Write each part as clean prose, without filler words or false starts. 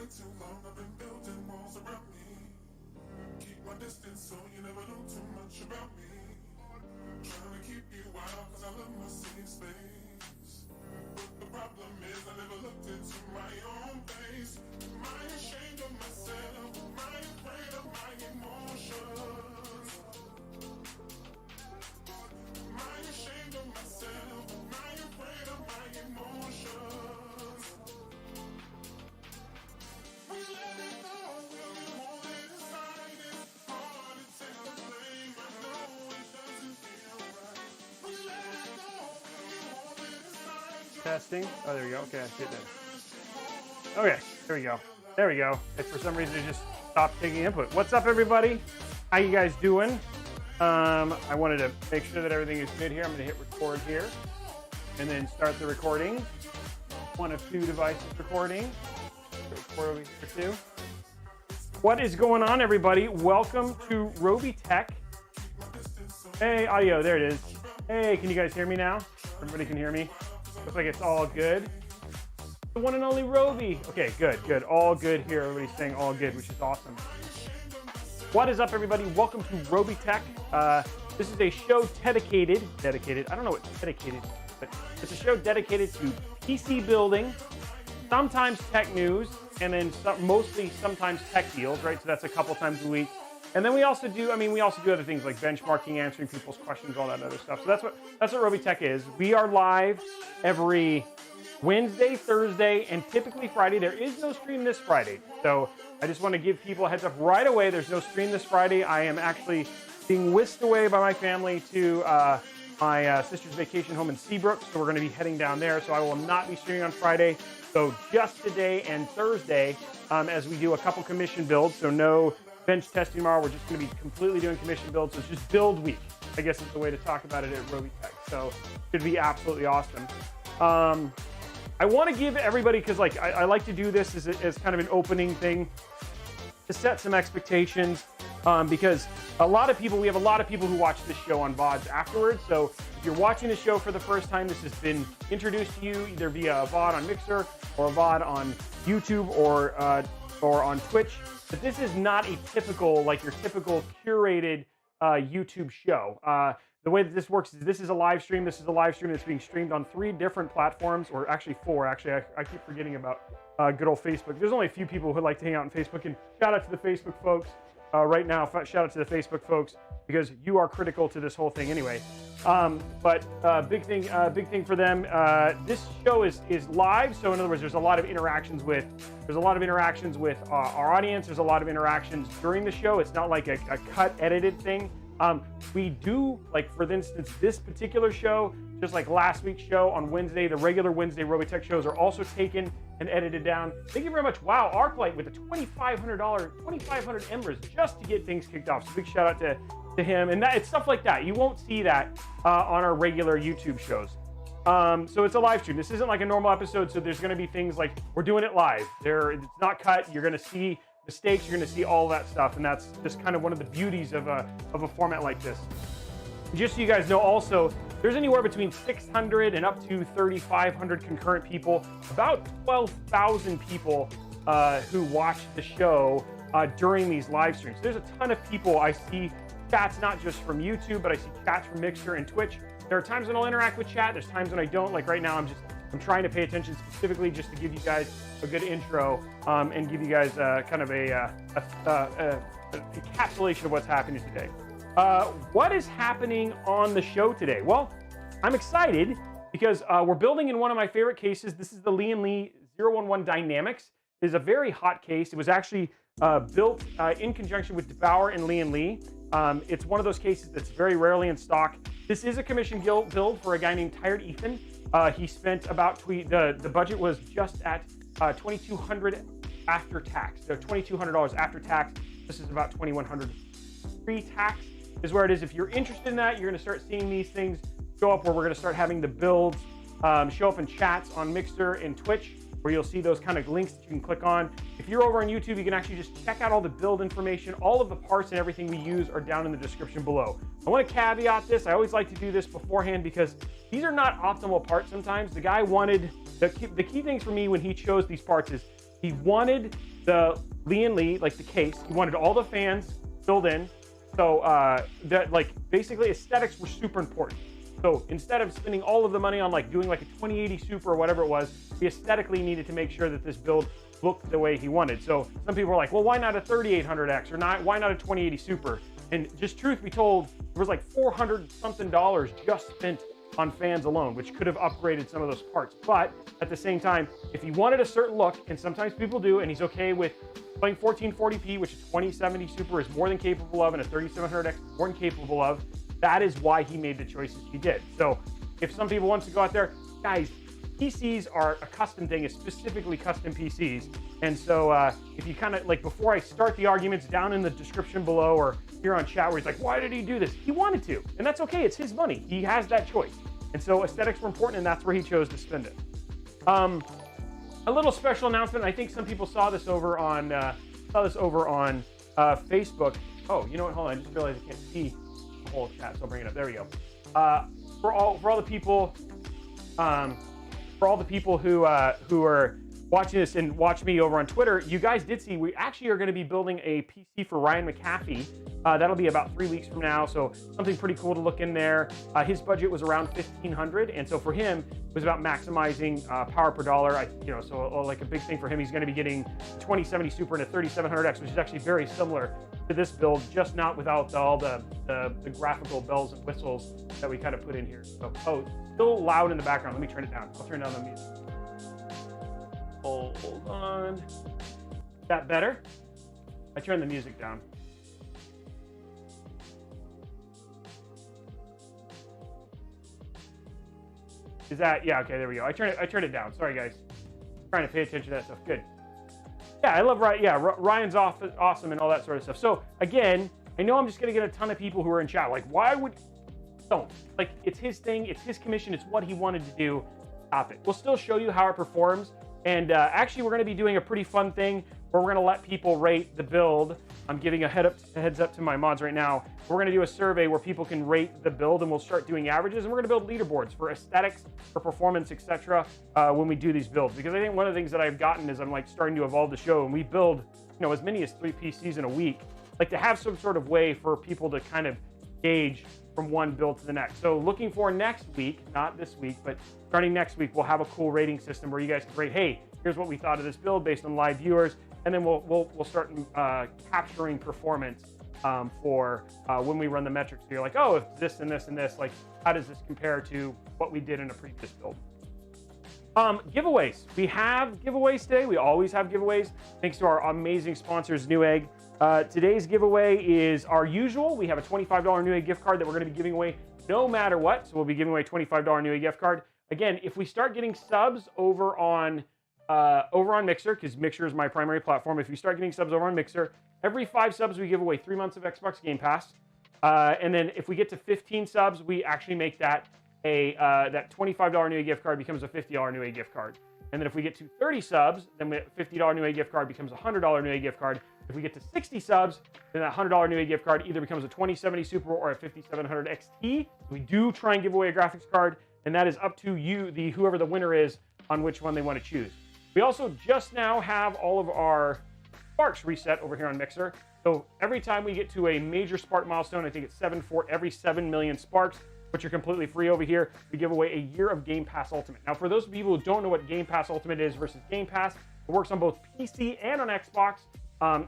too long, I've been building walls around me. Keep my distance so you never know too much about me. Trying to keep you out cause I love my safe space. But the problem is I never looked into my own face. Am I ashamed of myself? Am I afraid of my emotions? Am I ashamed of myself? Am I afraid of my emotions? We let it go, will we hold it aside? It's hard to take the blame, I know it doesn't feel right. We let it go, will we hold it aside? Testing. Oh, there we go. Okay, I see it there. Okay, there we go. There we go. If for some reason it just stopped taking input. What's up, everybody? How you guys doing? I wanted to make sure that everything is good here. I'm going to hit record here and then start the recording. One of two devices recording. Record over here too. What is going on, everybody? Welcome to Robeytech. Hey, audio. There it is. Hey, can you guys hear me now? Everybody can hear me? Looks like it's all good. The one and only Roby. Okay, good, good. All good here. Everybody's saying all good, which is awesome. What is up, everybody? Welcome to Robeytech. This is a show dedicated. I don't know what dedicated is, but it's a show dedicated to PC building, sometimes tech news, and then sometimes tech deals, right? So that's a couple times a week. And then we also do other things like benchmarking, answering people's questions, all that other stuff. So that's what Robeytech is. We are live every Wednesday, Thursday, and typically Friday. There is no stream this Friday. So I just want to give people a heads up right away. There's no stream this Friday. I am actually being whisked away by my family to my sister's vacation home in Seabrook. So we're going to be heading down there. So I will not be streaming on Friday. So just today and Thursday, as we do a couple commission builds. So no bench testing tomorrow. We're just going to be completely doing commission builds. So it's just build week, I guess is the way to talk about it at Robeytech. So it should be absolutely awesome. I want to give everybody, because like I like to do this as kind of an opening thing to set some expectations, because we have a lot of people who watch this show on VODs afterwards. So if you're watching the show for the first time, this has been introduced to you either via a VOD on Mixer or a VOD on YouTube or on Twitch. But this is not a typical, like your typical curated YouTube show. The way that this works is this is a live stream. This is a live stream that's being streamed on 3 different platforms, or actually 4. Actually, I keep forgetting about good old Facebook. There's only a few people who like to hang out on Facebook, and shout out to the Facebook folks right now. Shout out to the Facebook folks because you are critical to this whole thing anyway. But big thing for them. This show is live, so in other words, there's a lot of interactions with our audience. There's a lot of interactions during the show. It's not like a cut edited thing. We do, like for instance, this particular show, just like last week's show on Wednesday, the regular Wednesday Robeytech shows are also taken and edited down. Thank you very much. Wow, Arclight with a $2,500 embers just to get things kicked off. So big shout out to him. And it's stuff like that. You won't see that on our regular YouTube shows. So it's a live stream. This isn't like a normal episode. So there's going to be things like we're doing it live. It's not cut. You're going to see mistakes, you're going to see all that stuff, and that's just kind of one of the beauties of a format like this. Just so you guys know, also there's anywhere between 600 and up to 3,500 concurrent people, about 12,000 people who watch the show during these live streams. There's a ton of people. I see chats not just from YouTube, but I see chats from Mixer and Twitch. There are times when I'll interact with chat. There's times when I don't. Like right now, I'm trying to pay attention specifically just to give you guys a good intro and give you guys kind of a encapsulation of what's happening today. What is happening on the show today? Well, I'm excited because we're building in one of my favorite cases. This is the LIAN 011 Dynamics. It is a very hot case. It was actually built in conjunction with DeBauer and LIAN. It's one of those cases that's very rarely in stock. This is a commission build for a guy named Tired Ethan. He spent about the budget was just at $2,200 after tax. So $2,200 after tax. This is about $2,100 pre-tax is where it is. If you're interested in that, you're going to start seeing these things show up where we're going to start having the builds show up in chats on Mixer and Twitch, where you'll see those kind of links that you can click on. If you're over on YouTube, you can actually just check out all the build information. All of the parts and everything we use are down in the description below. I want to caveat this. I always like to do this beforehand because these are not optimal parts sometimes. The guy wanted, the key things for me when he chose these parts is He wanted the LIAN, like the case. He wanted all the fans filled in. So that like basically aesthetics were super important. So instead of spending all of the money on like doing like a 2080 Super or whatever it was, he aesthetically needed to make sure that this build looked the way he wanted. So some people were like, well, why not a 3800X or not? Why not a 2080 Super? And just truth be told, there was like $400 something just spent on fans alone, which could have upgraded some of those parts. But at the same time, if he wanted a certain look, and sometimes people do, and he's okay with playing 1440p, which a 2070 Super is more than capable of, and a 3700X is more than capable of, that is why he made the choices he did. So if some people want to go out there, guys, PCs are a custom thing, it's specifically custom PCs. And so if you kind of like, before I start the arguments down in the description below or here on chat where he's like, why did he do this? He wanted to, and that's okay, it's his money. He has that choice. And so aesthetics were important, and that's where he chose to spend it. A little special announcement. I think some people saw this over on Facebook. Oh, you know what? Hold on. I just realized I can't see the whole chat, so I'll bring it up. There we go. For all the people who are watching this and watch me over on Twitter, you guys did see we actually are going to be building a PC for Ryan McAfee. That'll be about 3 weeks from now, so something pretty cool to look in there. His budget was around $1,500, and so for him, it was about maximizing power per dollar. So like a big thing for him, he's going to be getting a 2070 Super and a 3700X, which is actually very similar to this build, just not without all the graphical bells and whistles that we kind of put in here. So, oh, still loud in the background. Let me turn it down. I'll turn down the music. Hold on. Is that better? I turned the music down. Is that, yeah, okay, there we go. I turned it down. Sorry, guys. I'm trying to pay attention to that stuff. Good. Yeah, I love Ryan. Yeah, Ryan's awesome and all that sort of stuff. So, again, I know I'm just going to get a ton of people who are in chat. Like, why would... Don't. Like, it's his thing. It's his commission. It's what he wanted to do. Stop it. We'll still show you how it performs. And actually, we're going to be doing a pretty fun thing where we're going to let people rate the build. I'm giving a heads up to my mods right now. We're going to do a survey where people can rate the build, and we'll start doing averages, and we're going to build leaderboards for aesthetics, for performance, etc. When we do these builds. Because I think one of the things that I've gotten is I'm like starting to evolve the show, and we build, as many as 3 PCs in a week. Like to have some sort of way for people to kind of gauge from one build to the next. So looking for next week, not this week, but starting next week, we'll have a cool rating system where you guys can rate, hey, here's what we thought of this build based on live viewers, and then we'll start capturing performance for when we run the metrics. So you're like, oh, if this and this and this, like, how does this compare to what we did in a previous build? Giveaways. We have giveaways today. We always have giveaways, thanks to our amazing sponsors, Newegg. Today's giveaway is our usual. We have a $25 Newegg gift card that we're going to be giving away no matter what. So we'll be giving away a $25 Newegg gift card. Again, if we start getting subs over on Mixer, because Mixer is my primary platform, if you start getting subs over on Mixer, every 5 subs we give away 3 months of Xbox Game Pass. And then if we get to 15 subs, we actually make that that $25 Newegg gift card becomes a $50 Newegg gift card. And then if we get to 30 subs, then $50 Newegg gift card becomes a $100 Newegg gift card. If we get to 60 subs, then that $100 Newegg gift card either becomes a 2070 Super or a 5700 XT. We do try and give away a graphics card, and that is up to you, whoever the winner is, on which one they want to choose. We also just now have all of our Sparks reset over here on Mixer. So every time we get to a major Spark milestone, I think it's 7 for every 7 million Sparks, which are completely free over here, we give away a year of Game Pass Ultimate. Now, for those people who don't know what Game Pass Ultimate is versus Game Pass, it works on both PC and on Xbox.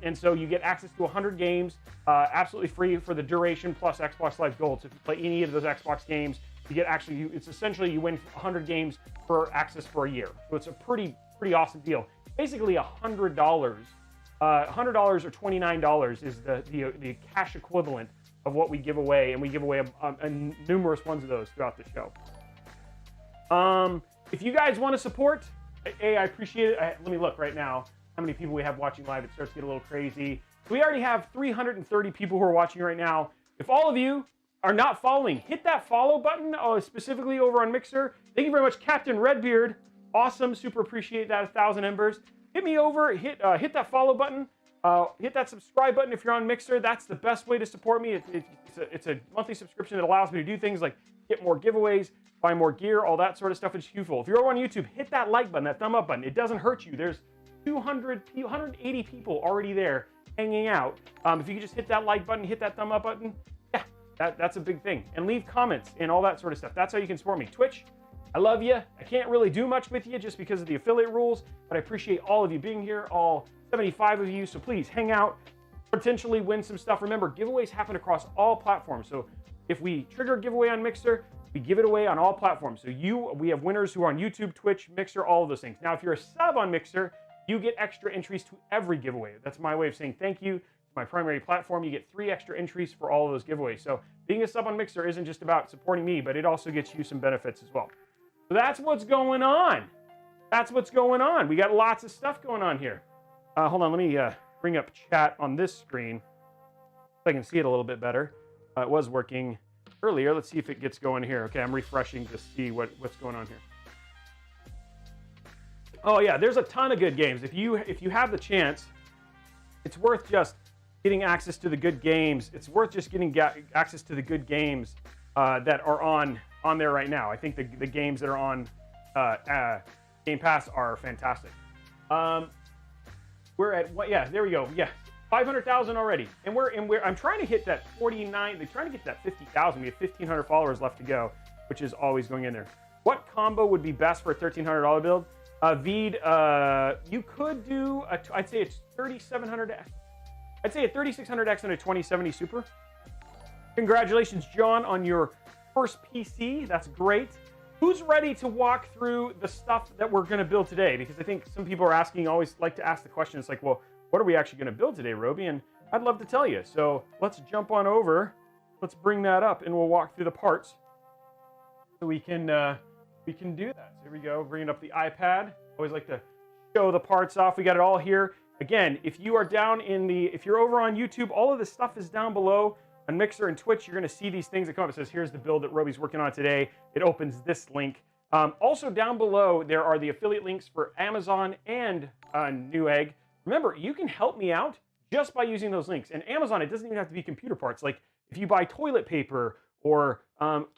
And so you get access to 100 games, absolutely free for the duration, plus Xbox Live Gold. So if you play any of those Xbox games, you get it's essentially you win 100 games for access for a year. So it's a pretty awesome deal. Basically $100, $100 or $29 is the cash equivalent of what we give away, and we give away a numerous ones of those throughout the show. If you guys want to support, I appreciate it. Let me look right now how many people we have watching live. It starts to get a little crazy. We already have 330 people who are watching right now. If all of you are not following, hit that follow button, specifically over on Mixer. Thank you very much, Captain Redbeard. Awesome, super appreciate that, 1,000 embers. Hit me over, hit that follow button. Hit that subscribe button if you're on Mixer. That's the best way to support me. It's a monthly subscription that allows me to do things like get more giveaways, buy more gear, all that sort of stuff. It's useful. If you're over on YouTube, hit that like button, that thumb up button. It doesn't hurt you. There's 200 people, 180 people already there hanging out. If you could just hit that like button, hit that thumb up button, yeah, that's a big thing. And leave comments and all that sort of stuff. That's how you can support me. Twitch, I love you. I can't really do much with you just because of the affiliate rules, but I appreciate all of you being here, all 75 of you. So please hang out, potentially win some stuff. Remember, giveaways happen across all platforms. So if we trigger a giveaway on Mixer, we give it away on all platforms. So we have winners who are on YouTube, Twitch, Mixer, all of those things. Now, if you're a sub on Mixer, you get extra entries to every giveaway. That's my way of saying thank you. It's my primary platform. You get 3 extra entries for all of those giveaways. So being a sub on Mixer isn't just about supporting me, but it also gets you some benefits as well. So that's what's going on. That's what's going on. We got lots of stuff going on here. Hold on, let me bring up chat on this screen so I can see it a little bit better. It was working earlier. Let's see if it gets going here. Okay, I'm refreshing to see what's going on here. Oh yeah, there's a ton of good games. If you have the chance, it's worth just getting access to the good games. It's worth just getting access to the good games that are on there right now. I think the games that are on Game Pass are fantastic. We're at what? Yeah, there we go. Yeah, 500,000 already, and I'm trying to hit that 49. They're trying to get that 50,000. We have 1,500 followers left to go, which is always going in there. What combo would be best for a $1,300 build? Veed, you could do I'd say it's 3,700. I'd say a 3600X and a 2070 Super. Congratulations, John, on your first PC. That's great. Who's ready to walk through the stuff that we're going to build today? Because I think some people are asking, always like to ask the question. It's like, well, what are we actually going to build today, Roby? And I'd love to tell you. So let's jump on over. Let's bring that up, and we'll walk through the parts so we can do that. So here we go. Bringing up the iPad. Always like to show the parts off. We got it all here. Again, if you are if you're over on YouTube, all of this stuff is down below. On Mixer and Twitch, you're going to see these things that come up. It says, here's the build that Roby's working on today. It opens this link. Also down below, there are the affiliate links for Amazon and Newegg. Remember, you can help me out just by using those links. And Amazon, it doesn't even have to be computer parts. Like if you buy toilet paper or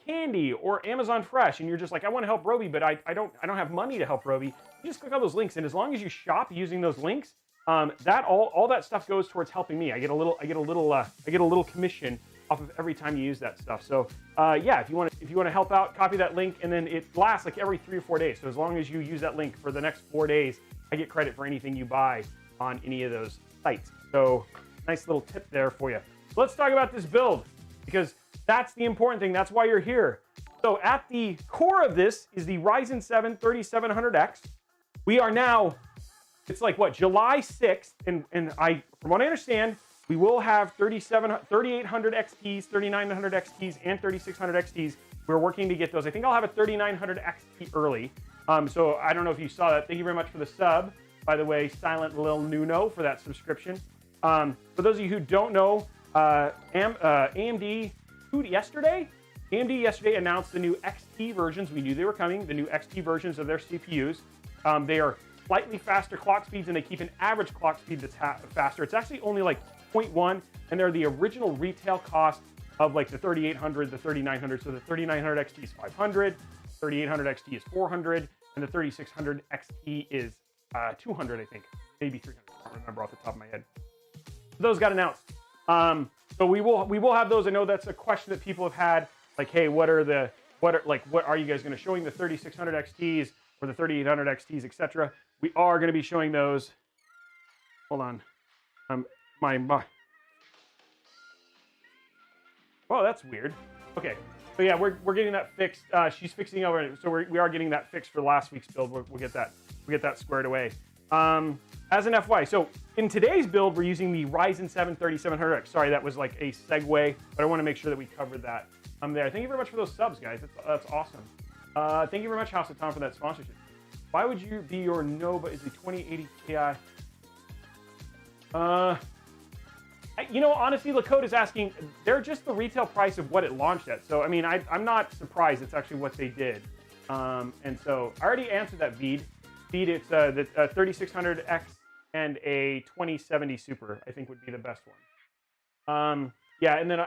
candy or Amazon Fresh, and you're just like, I want to help Roby, but I don't have money to help Roby. You just click on those links, and as long as you shop using those links, that all that stuff goes towards helping me. I get a little commission off of every time you use that stuff. So yeah, if you want to help out, copy that link, and then it lasts like every 3 or 4 days. So as long as you use that link for the next 4 days, I get credit for anything you buy on any of those sites. So nice little tip there for you. So let's talk about this build, because that's the important thing. That's why you're here. So at the core of this is the Ryzen 7 3700X. We are now, it's like what, July 6th, and from what I understand, we will have 3800 XTs, 3900 XTs, and 3600 XTs. We're working to get those. I think I'll have a 3900 XT early. So I don't know if you saw that. Thank you very much for the sub. By the way, Silent Lil Nuno for that subscription. For those of you who don't know, AMD yesterday announced the new XT versions. We knew they were coming, the new XT versions of their CPUs. They are slightly faster clock speeds, and they keep an average clock speed that's faster. It's actually only like 0.1, and they're the original retail cost of like the 3800, the 3900. So the 3900 XT is 500, 3800 XT is 400, and the 3600 XT is 200, I think, maybe 300. I don't remember off the top of my head. Those got announced. So we will have those. I know that's a question that people have had, like, hey, what are you guys going to showing the 3600 XTs or the 3800 XTs, etc. We are going to be showing those. Hold on. Oh, that's weird. Okay. So yeah, we're getting that fixed. She's fixing over. So we are getting that fixed for last week's build. We'll get that squared away. As an FY, so in today's build, we're using the Ryzen 7 3700X. Sorry, that was like a segue, but I want to make sure that we covered that. There. Thank you very much for those subs, guys. That's awesome. Thank you very much, House of Tom, for that sponsorship. Why would you be your Nova is a 2080 Ti? Honestly, Lakota is asking, they're just the retail price of what it launched at. So, I mean, I'm not surprised it's actually what they did. And so I already answered that, Veed. Veed, it's the 3600X and a 2070 Super, I think would be the best one. Yeah, and then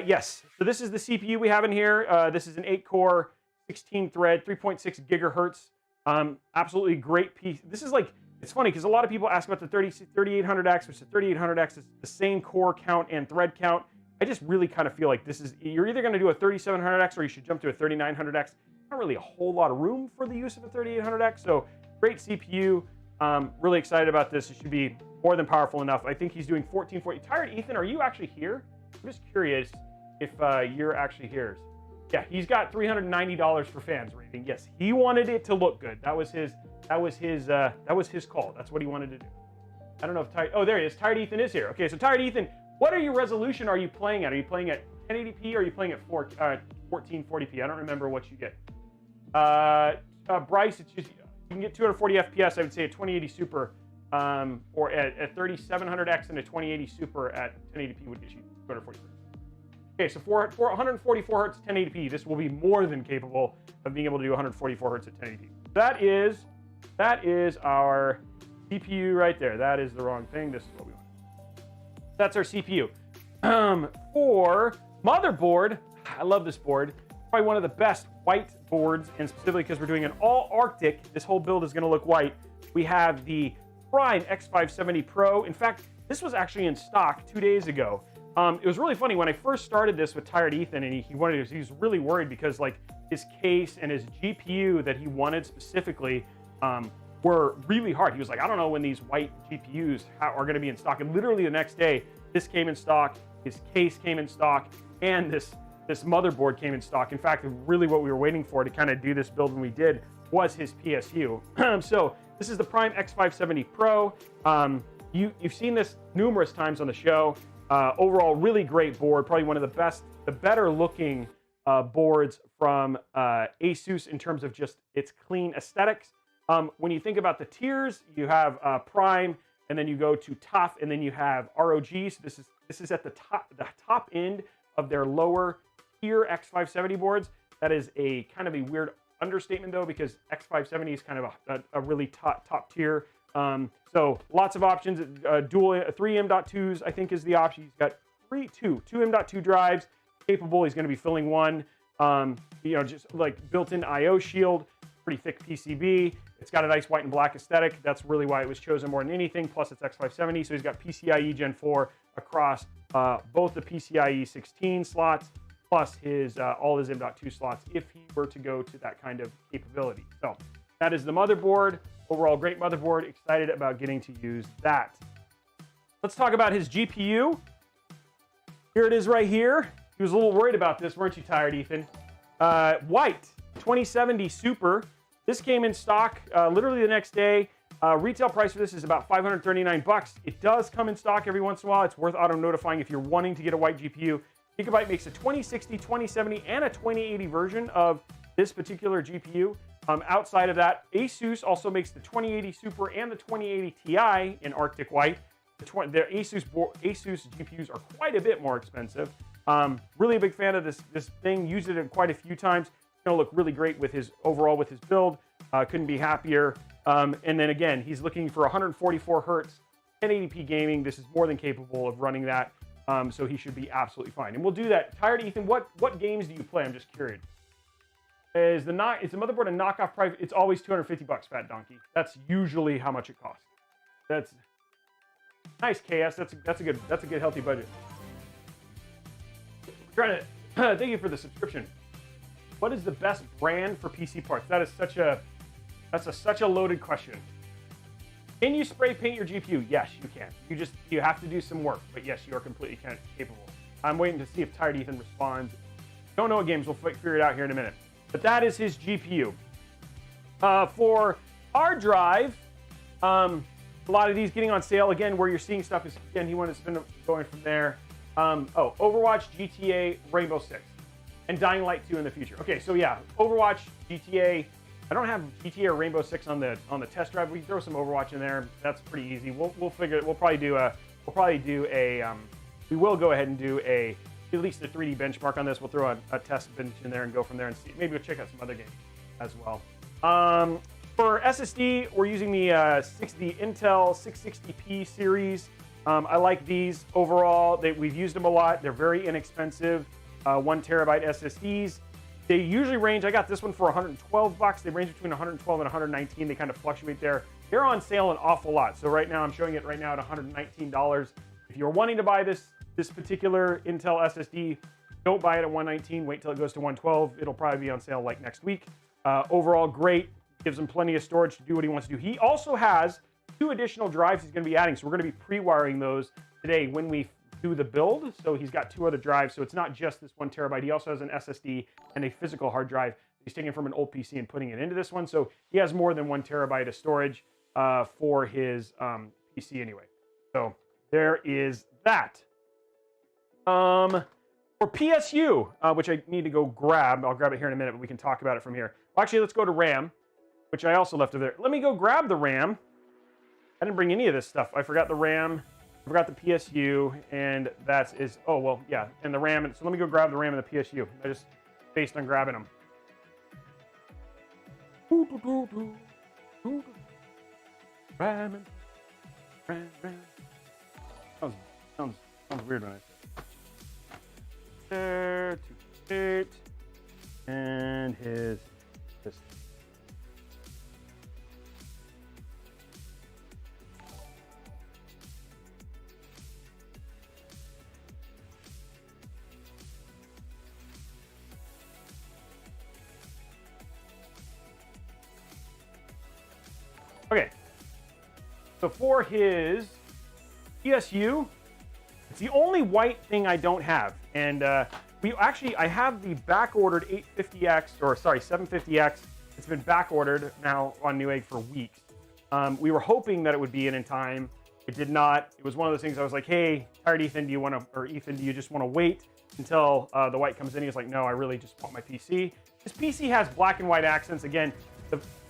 yes. So this is the CPU we have in here. This is an 8-core, 16-thread, 3.6 gigahertz Absolutely great piece. This is like, it's funny because a lot of people ask about the 3800X, which the 3800X is the same core count and thread count. I just really kind of feel like this is, you're either going to do a 3700X or you should jump to a 3900X. Not really a whole lot of room for the use of a 3800X. So great CPU. Really excited about this. It should be more than powerful enough. I think he's doing 1440. Tired Ethan, are you actually here? I'm just curious if you're actually here. Yeah, he's got $390 for fans rating. Yes, he wanted it to look good. That was his call. That's what he wanted to do. I don't know if Tired, oh, there he is. Tired Ethan is here. Okay, so Tired Ethan, what are your resolution are you playing at? Are you playing at 1080p or are you playing at 1440p? I don't remember what you get. Bryce, it's just, you can get 240 FPS, I would say at 2080 Super, or at 3700X and a 2080 Super at 1080p would get you 240 Hz. Okay, so for 144 Hz 1080p, this will be more than capable of being able to do 144 Hz at 1080p. That is our CPU right there. That is the wrong thing. This is what we want. That's our CPU. For motherboard, I love this board. Probably one of the best white boards, and specifically because we're doing an all Arctic, this whole build is going to look white. We have the Prime X570 Pro. In fact, this was actually in stock 2 days ago. It was really funny when I first started this with Tired Ethan, and he was really worried because like his case and his GPU that he wanted specifically were really hard. He was like, I don't know when these white GPUs are going to be in stock. And literally the next day, this came in stock, his case came in stock, and this motherboard came in stock. In fact, really what we were waiting for to kind of do this build when we did was his PSU. So this is the Prime X570 Pro. You've seen this numerous times on the show. Overall, really great board. Probably one of the better looking boards from ASUS in terms of just its clean aesthetics. When you think about the tiers, you have Prime, and then you go to Tough, and then you have ROG. So this is at the top end of their lower tier X570 boards. That is a kind of a weird understatement though, because X570 is kind of a really top tier. So lots of options. Dual 3 M.2s I think is the option. He's got two M.2 drives capable. He's going to be filling one. Just like built-in I/O shield, pretty thick PCB. It's got a nice white and black aesthetic. That's really why it was chosen more than anything. Plus it's X570, so he's got PCIe Gen 4 across both the PCIe 16 slots, plus his all his M.2 slots if he were to go to that kind of capability. So that is the motherboard. Overall, great motherboard. Excited about getting to use that. Let's talk about his GPU. Here it is right here. He was a little worried about this, weren't you, Tired Ethan? White 2070 Super. This came in stock literally the next day. Retail price for this is about $539. It does come in stock every once in a while. It's worth auto notifying if you're wanting to get a white GPU. Gigabyte makes a 2060, 2070, and a 2080 version of this particular GPU. Outside of that, ASUS also makes the 2080 Super and the 2080 Ti in Arctic White. Their ASUS GPUs are quite a bit more expensive. Really a big fan of this thing. Used it quite a few times. It's going to look really great with his build. Couldn't be happier. And then again, he's looking for 144 Hertz, 1080p gaming. This is more than capable of running that. So he should be absolutely fine. And we'll do that. Tired Ethan, what games do you play? I'm just curious. Is the motherboard a knockoff price? It's always $250, Fat Donkey. That's usually how much it costs. That's nice, KS. That's a good healthy budget. Trying to thank you for the subscription. What is the best brand for PC parts? That's such a loaded question. Can you spray paint your GPU? Yes, you can. You have to do some work, but yes, you are completely capable. I'm waiting to see if Tired Ethan responds. Don't know what games. We'll figure it out here in a minute. But that is his GPU. For hard drive, a lot of these getting on sale. Again, where you're seeing stuff is, again, he wanted to spend going from there. Overwatch, GTA, Rainbow Six, and Dying Light 2 in the future. Okay, so yeah, Overwatch, GTA. I don't have GTA or Rainbow Six on the test drive. We can throw some Overwatch in there. That's pretty easy. We will go ahead and do at least a 3D benchmark on this. We'll throw a test bench in there and go from there and see. Maybe we'll check out some other games as well. For SSD, we're using the Intel 660p series. I like these overall. We've used them a lot. They're very inexpensive. 1 terabyte SSDs. They usually range, I got this one for 112 bucks. They range between 112 and 119. They kind of fluctuate there. They're on sale an awful lot. So right now I'm showing it right now at $119. If you're wanting to buy this particular Intel SSD, don't buy it at 119. Wait till it goes to 112. It'll probably be on sale like next week. Overall, great. Gives him plenty of storage to do what he wants to do. He also has 2 additional drives he's going to be adding. So we're going to be pre-wiring those today when we do the build. So he's got 2 other drives. So it's not just this 1 terabyte. He also has an SSD and a physical hard drive. He's taking from an old PC and putting it into this one. So he has more than 1 terabyte of storage for his PC anyway. So there is that. For PSU, which I need to go grab. I'll grab it here in a minute, but we can talk about it from here. Well, actually, let's go to RAM, which I also left over there. Let me go grab the RAM. I didn't bring any of this stuff. I forgot the RAM. I forgot the PSU, and oh, well, yeah, and the RAM. So let me go grab the RAM and the PSU. I just based on grabbing them. RAM. Sounds weird when I say it. There, 2.8, and his system. Okay, so for his PSU, it's the only white thing I don't have, and I have the back-ordered 850X, or sorry, 750X. It's been back-ordered now on Newegg for weeks. We were hoping that it would be in time. It did not. It was one of those things I was like, hey, tired Ethan, do you just want to wait until the white comes in? He was like, no, I really just want my PC. This PC has black and white accents. Again,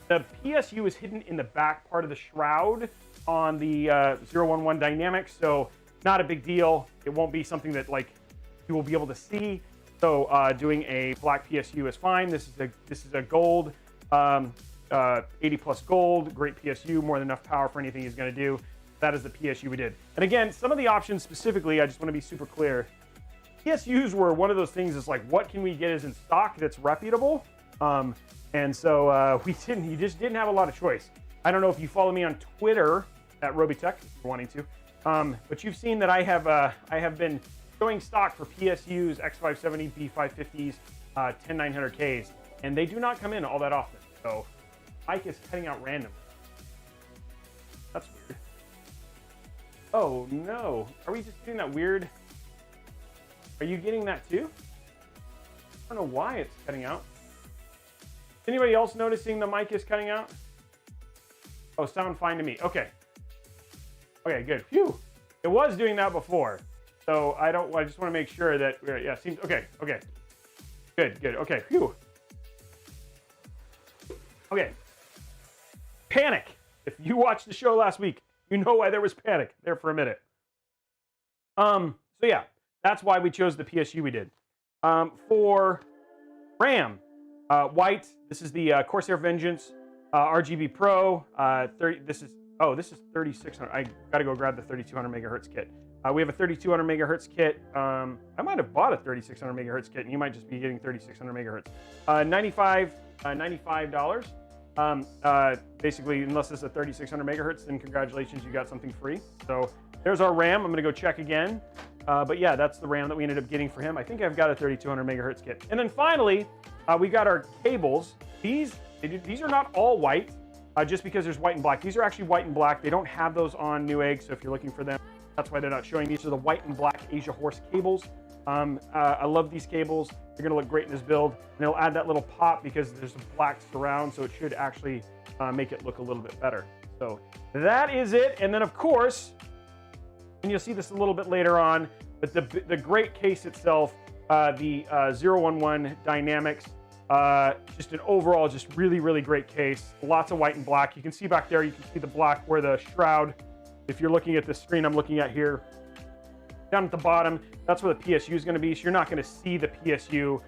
the PSU is hidden in the back part of the shroud on the 011 Dynamics, so not a big deal. It won't be something that like you will be able to see. So doing a black PSU is fine. This is a gold, 80 plus gold, great PSU, more than enough power for anything he's going to do. That is the PSU we did. And again, some of the options specifically, I just want to be super clear. PSUs were one of those things that's like, what can we get as in stock that's reputable? And so you just didn't have a lot of choice. I don't know if you follow me on Twitter at Robeytech, if you're wanting to. But you've seen that I have been showing stock for PSUs, X570, B550s, 10900Ks, and they do not come in all that often. So Mike is cutting out randomly. That's weird. Oh no, are we just getting that weird? Are you getting that too? I don't know why it's cutting out. Anybody else noticing the mic is cutting out? Oh, sound fine to me. Okay. Okay, good. Phew. It was doing that before. So I just want to make sure that, yeah, seems, okay. Good. Okay, phew. Okay. Panic. If you watched the show last week, you know why there was panic there for a minute. So yeah, that's why we chose the PSU we did. For RAM, white, this is the Corsair Vengeance RGB Pro. This is 3600. I got to go grab the 3200 megahertz kit. We have a 3200 megahertz kit. I might have bought a 3600 megahertz kit, and you might just be getting 3600 megahertz. $95. Basically, unless it's a 3600 megahertz, then congratulations, you got something free. So there's our RAM. I'm going to go check again. But yeah, that's the RAM that we ended up getting for him. I think I've got a 3200 megahertz kit. And then finally, we got our cables. These are not all white, just because there's white and black. These are actually white and black. They don't have those on Newegg, so if you're looking for them, that's why they're not showing. These are the white and black Asia Horse cables. I love these cables. They're going to look great in this build. And they'll add that little pop because there's a black surround, so it should actually make it look a little bit better. So that is it. And then, of course, and you'll see this a little bit later on, but the great case itself, the 011 Dynamics, just an overall, just really, really great case. Lots of white and black. You can see back there, you can see the black where the shroud, if you're looking at the screen I'm looking at here, down at the bottom, that's where the PSU is going to be. So you're not going to see the PSU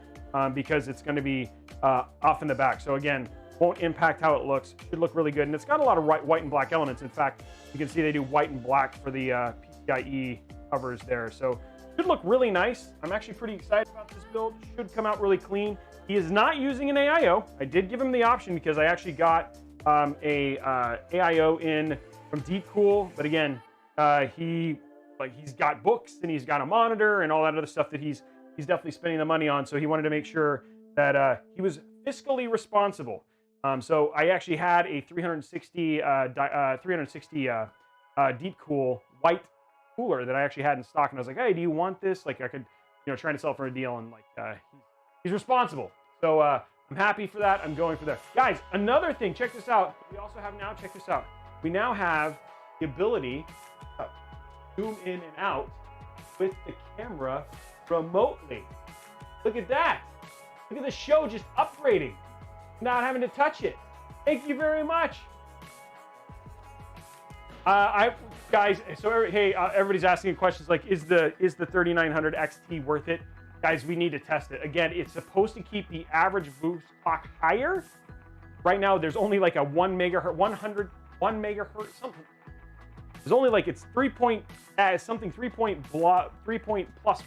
because it's going to be off in the back. So again, won't impact how it looks. Should look really good. And it's got a lot of white and black elements. In fact, you can see they do white and black for the PCIe covers there. So Should look really nice. I'm actually pretty excited about this build. Should come out really clean. He is not using an AIO. I did give him the option because I actually got a AIO in from Deepcool, but again, he's got books and he's got a monitor and all that other stuff that he's definitely spending the money on. So he wanted to make sure that he was fiscally responsible. So I actually had a 360 Deepcool white cooler that I actually had in stock, and I was like, hey, do you want this? Like, I could, trying to sell for a deal, and like he's responsible. So I'm happy for that. I'm going for that. Guys, another thing, check this out. We also have now, check this out. We now have the ability to zoom in and out with the camera remotely. Look at that. Look at the show just upgrading, not having to touch it. Thank you very much. Guys, so hey, everybody's asking questions like, is the 3900 XT worth it? Guys, we need to test it. Again, it's supposed to keep the average boost clock higher. Right now, there's only like a 1 megahertz, something. There's only like, it's 3 point plus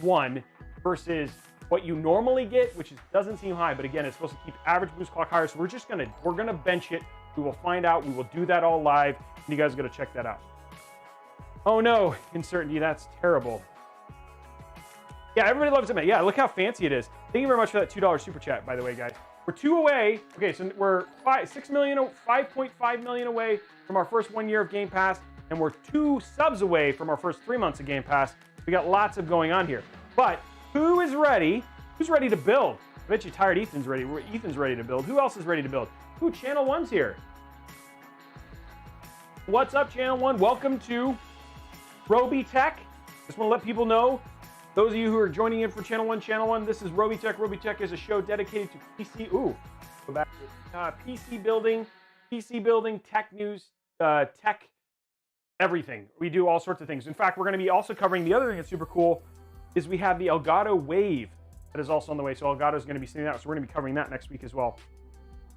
1 versus what you normally get, which doesn't seem high, but again, it's supposed to keep average boost clock higher. So we're gonna bench it. We will find out. We will do that all live, and you guys are gonna check that out. Oh no, uncertainty, that's terrible. Yeah, everybody loves it, man. Yeah, look how fancy it is. Thank you very much for that $2 super chat, by the way, guys. We're 2 away. Okay, so we're 5.5 million away from our first 1 year of Game Pass, and we're 2 subs away from our first 3 months of Game Pass. We got lots of going on here. But who is ready? Who's ready to build? I bet you tired Ethan's ready. Ethan's ready to build. Who else is ready to build? Who? Channel 1's here. What's up, Channel 1? Welcome to Robeytech. Just want to let people know, those of you who are joining in for Channel 1, this is Robeytech. Robeytech is a show dedicated to PC. Go back to PC building, tech news, tech, everything. We do all sorts of things. In fact, we're going to be also covering the other thing that's super cool is we have the Elgato Wave that is also on the way. So Elgato is going to be sending out. So we're going to be covering that next week as well.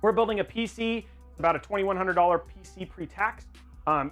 We're building a PC. It's about a $2,100 PC pre-tax.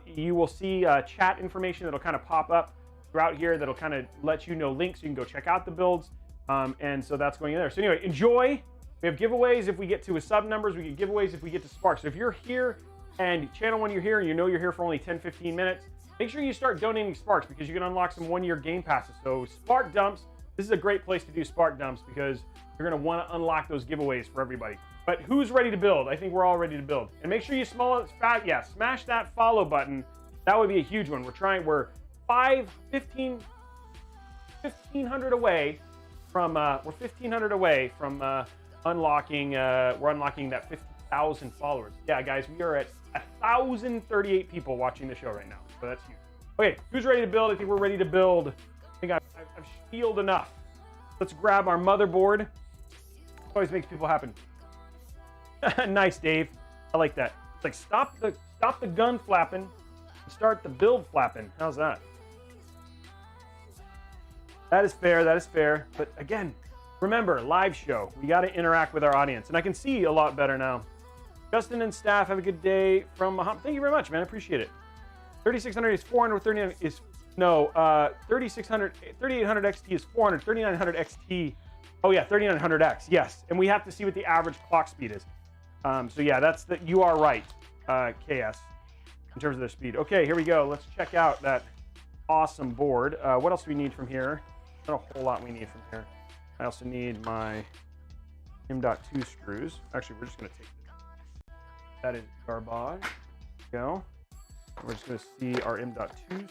You will see chat information that'll kind of pop up throughout here that'll kind of let you know links. You can go check out the builds. And so that's going in there. So anyway, enjoy. We have giveaways if we get to a sub numbers. We get giveaways if we get to Spark. So if you're here and Channel 1 you're here and you're here for only 10-15 minutes, make sure you start donating Sparks because you can unlock some 1-year Game Passes. So Spark Dumps, this is a great place to do Spark Dumps because you're going to want to unlock those giveaways for everybody. But who's ready to build? I think we're all ready to build. And make sure you smash that follow button. That would be a huge one. We're 1,500 away from unlocking. We're unlocking that 50,000 followers. Yeah, guys, we are at 1,038 people watching the show right now. So that's huge. Okay, who's ready to build? I think we're ready to build. I think I've spieled enough. Let's grab our motherboard. It always makes people happy. Nice, Dave. I like that. It's like stop the gun flapping and start the build flapping. How's that? That is fair. That is fair. But again, remember, live show. We got to interact with our audience, and I can see a lot better now. Justin and staff, have a good day from Muhammad. Thank you very much, man. I appreciate it. 3600 is 400. 39 is no. 3600, 3800 XT is 400. 3900 XT. Oh yeah, 3900X. Yes, and we have to see what the average clock speed is. So yeah, you are right, KS, in terms of their speed. Okay, here we go. Let's check out that awesome board. What else do we need from here? Not a whole lot we need from here. I also need my M.2 screws. Actually, we're just going to take this. That is garbage. There we go. We're just going to see our M.2s.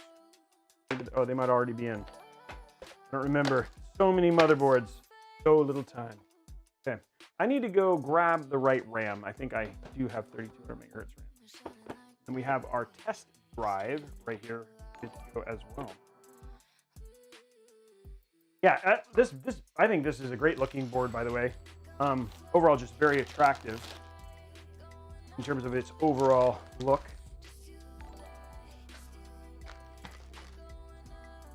Oh, they might already be in. I don't remember. So many motherboards, so little time. Okay, I need to go grab the right RAM. I think I do have 3200 megahertz RAM. And we have our test drive right here as well. Yeah, I think this is a great looking board, by the way. Overall, just very attractive in terms of its overall look.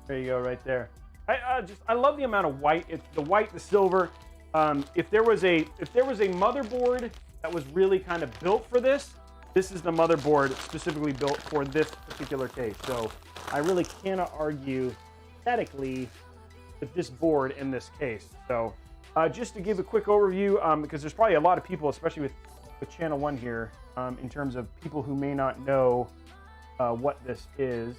There you go, right there. I love the amount of white. It's the white, the silver. If there was a motherboard that was really kind of built for this, this is the motherboard specifically built for this particular case. So I really cannot argue aesthetically with this board in this case. So just to give a quick overview, because there's probably a lot of people, especially with Channel 1 here, in terms of people who may not know what this is.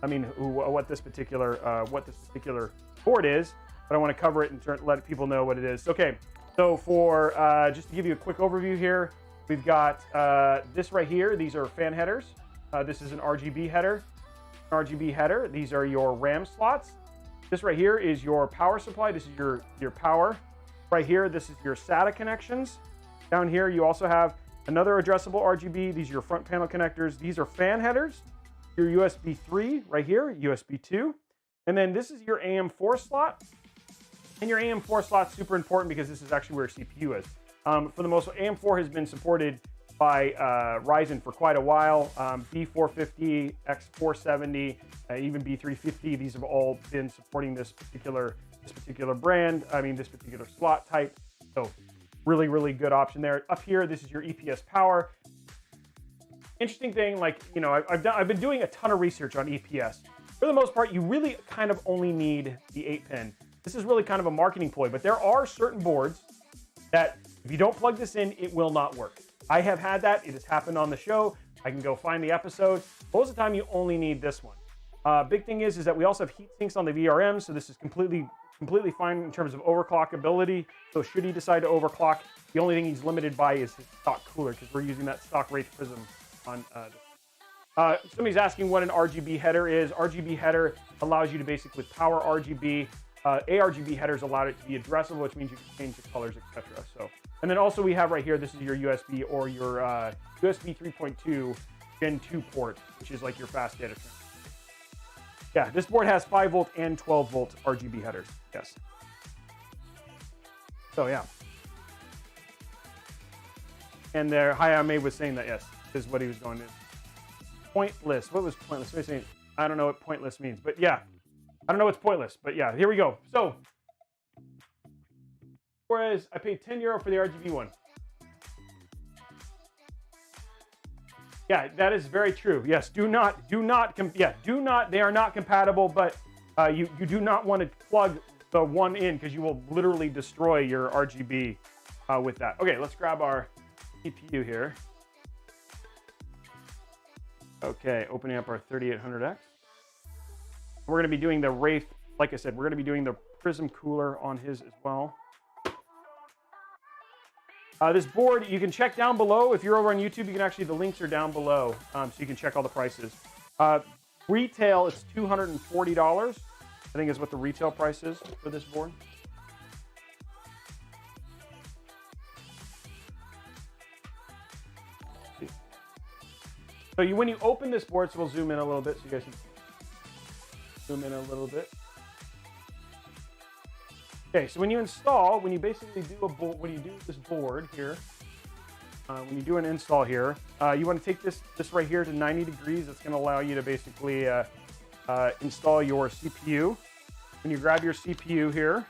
I mean, what this particular board is, but I want to cover it and let people know what it is. Okay, so for just to give you a quick overview here, we've got this right here. These are fan headers. This is an RGB header. These are your RAM slots. This right here is your power supply. This is your power. Right here, this is your SATA connections. Down here, you also have another addressable RGB. These are your front panel connectors. These are fan headers. Your USB 3 right here, USB 2. And then this is your AM4 slot. And your AM4 slot's super important because this is actually where CPU is. For the most part, AM4 has been supported by Ryzen for quite a while. B450, X470, even B350. These have all been supporting this particular brand. I mean, this particular slot type. So really, really good option there. Up here, this is your EPS power. Interesting thing, like, you know, I've been doing a ton of research on EPS. For the most part, you really kind of only need the 8-pin. This is really kind of a marketing ploy, but there are certain boards that if you don't plug this in, it will not work. I have had that. It has happened on the show. I can go find the episode. Most of the time, you only need this one. Big thing is that we also have heat sinks on the VRM, so this is completely fine in terms of overclockability. So should he decide to overclock, the only thing he's limited by is his stock cooler, because we're using that stock Wraith Prism on somebody's asking what an RGB header is. RGB header allows you to basically power RGB. ARGB headers allow it to be addressable, which means you can change the colors, etc. So, and then also we have right here, this is your USB or your USB 3.2 Gen 2 port, which is like your fast data transfer. Yeah, this board has 5-volt and 12-volt RGB headers. Yes. So yeah. And there, Hayame was saying that yes, is what he was going to. Pointless. What was pointless? I don't know what pointless means, but yeah. I don't know what's pointless, but yeah, here we go. So, whereas I paid €10 for the RGB one. Yeah, that is very true. Yes, they are not compatible, but you do not want to plug the one in because you will literally destroy your RGB with that. Okay, let's grab our CPU here. Okay, opening up our 3800X. We're going to be doing the Wraith, like I said, we're going to be doing the Prism cooler on his as well. This board, you can check down below. If you're over on YouTube, you can actually, the links are down below, so you can check all the prices. Retail is $240, I think is what the retail price is for this board. So when you open this board, so we'll zoom in a little bit so you guys can zoom in a little bit. Okay, so when you install, when you basically do when you do this board here, when you do an install here, you want to take this right here to 90 degrees. It's going to allow you to basically install your CPU. When you grab your CPU here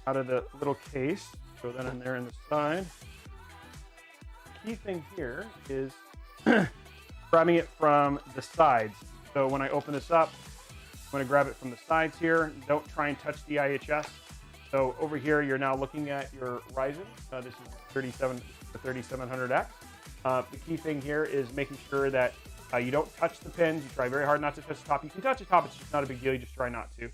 out of the little case, throw that in there in the side. The key thing here is grabbing it from the sides. So when I open this up, I'm going to grab it from the sides here. Don't try and touch the IHS. So over here, you're now looking at your Ryzen. This is the 3700X. The key thing here is making sure that you don't touch the pins. You try very hard not to touch the top. You can touch the top. It's just not a big deal. You just try not to.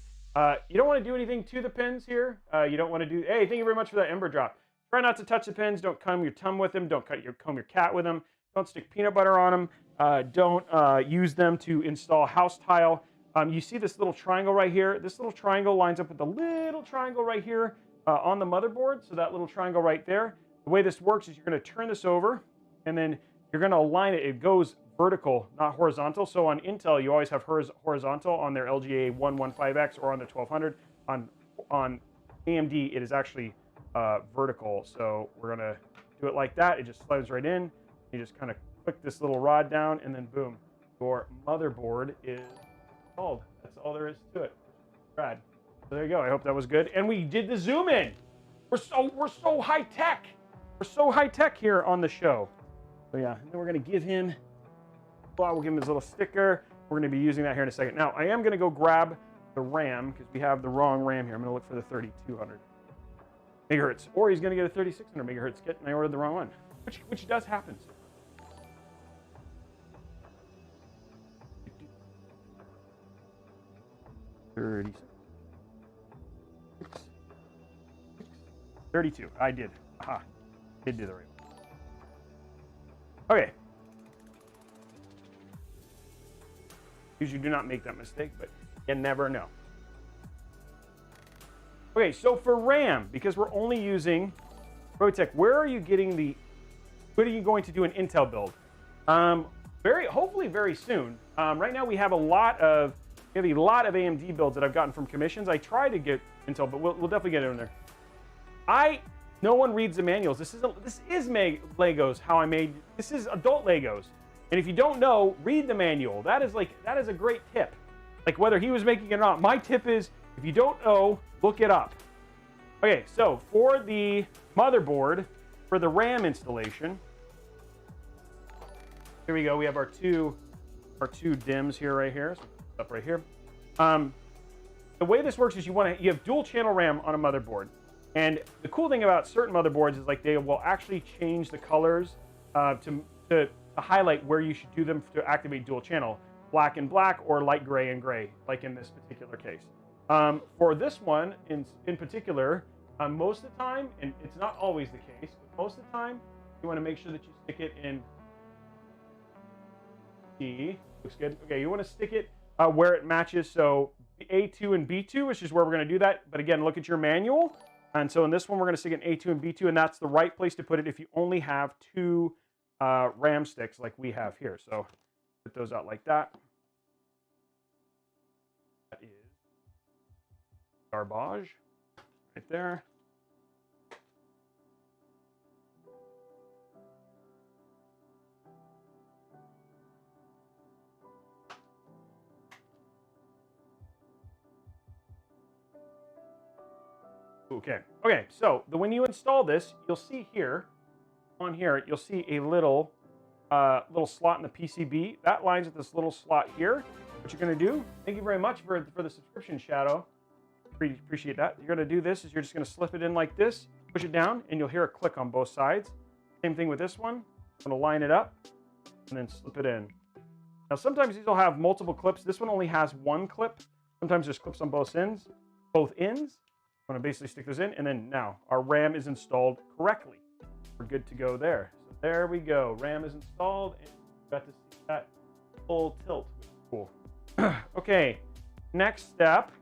You don't want to do anything to the pins here. You don't want to do, hey, thank you very much for that Ember drop. Try not to touch the pins. Don't comb your tongue with them. Don't comb your cat with them. Don't stick peanut butter on them. Don't use them to install house tile. You see this little triangle right here? This little triangle lines up with the little triangle right here on the motherboard. So that little triangle right there. The way this works is you're going to turn this over, and then you're going to align it. It goes vertical, not horizontal. So on Intel, you always have horizontal on their LGA 115X or on the 1200. On AMD, it is actually vertical. So we're going to do it like that. It just slides right in. You just kind of click this little rod down, and then boom, your motherboard is installed. That's all there is to it. Rad. So there you go. I hope that was good. And we did the zoom in. We're so high tech. We're so high tech here on the show. So yeah, and then we're going to give him. Well, we'll give him his little sticker. We're going to be using that here in a second. Now I am going to go grab the RAM, because we have the wrong RAM here. I'm going to look for the 3200 megahertz, or he's going to get a 3600 megahertz kit, and I ordered the wrong one, which does happen. 32. I did. Aha. Did do the right one. Okay. Usually do not make that mistake, but you never know. Okay, so for RAM, because we're only using Robeytech, where are you getting the, what are you going to do an Intel build? Hopefully very soon. Right now we have a lot of AMD builds that I've gotten from commissions. I try to get Intel, but we'll definitely get it in there. No one reads the manuals. This is Legos. How I made this is adult Legos. And if you don't know, read the manual. That is a great tip. Like whether he was making it or not. My tip is if you don't know, look it up. Okay, so for the motherboard, for the RAM installation, here we go. We have our two DIMMs here, right here. So up right here. The way this works is you have dual channel RAM on a motherboard. And the cool thing about certain motherboards is like they will actually change the colors to highlight where you should do them to activate dual channel, black and black or light gray and gray, like in this particular case. For this one in particular, most of the time, and it's not always the case, but most of the time, you want to make sure that you stick it in B. Looks good. Okay, you want to stick it where it matches. So A2 and B2, which is where we're going to do that. But again, look at your manual. And so in this one, we're going to stick in A2 and B2, and that's the right place to put it if you only have two RAM sticks like we have here. So put those out like that. That is garbage right there. Okay, so when you install this, you'll see here, on here, you'll see a little slot in the PCB. That lines with this little slot here. What you're gonna do, thank you very much for the subscription, Shadow. Appreciate that. You're gonna do this, is you're just gonna slip it in like this, push it down, and you'll hear a click on both sides. Same thing with this one. I'm gonna line it up, and then slip it in. Now sometimes these will have multiple clips. This one only has one clip. Sometimes there's clips on both ends. I'm going to basically stick those in, and then now our RAM is installed correctly. We're good to go there. So there we go. RAM is installed, and you got to see that full tilt. Cool. Okay, next step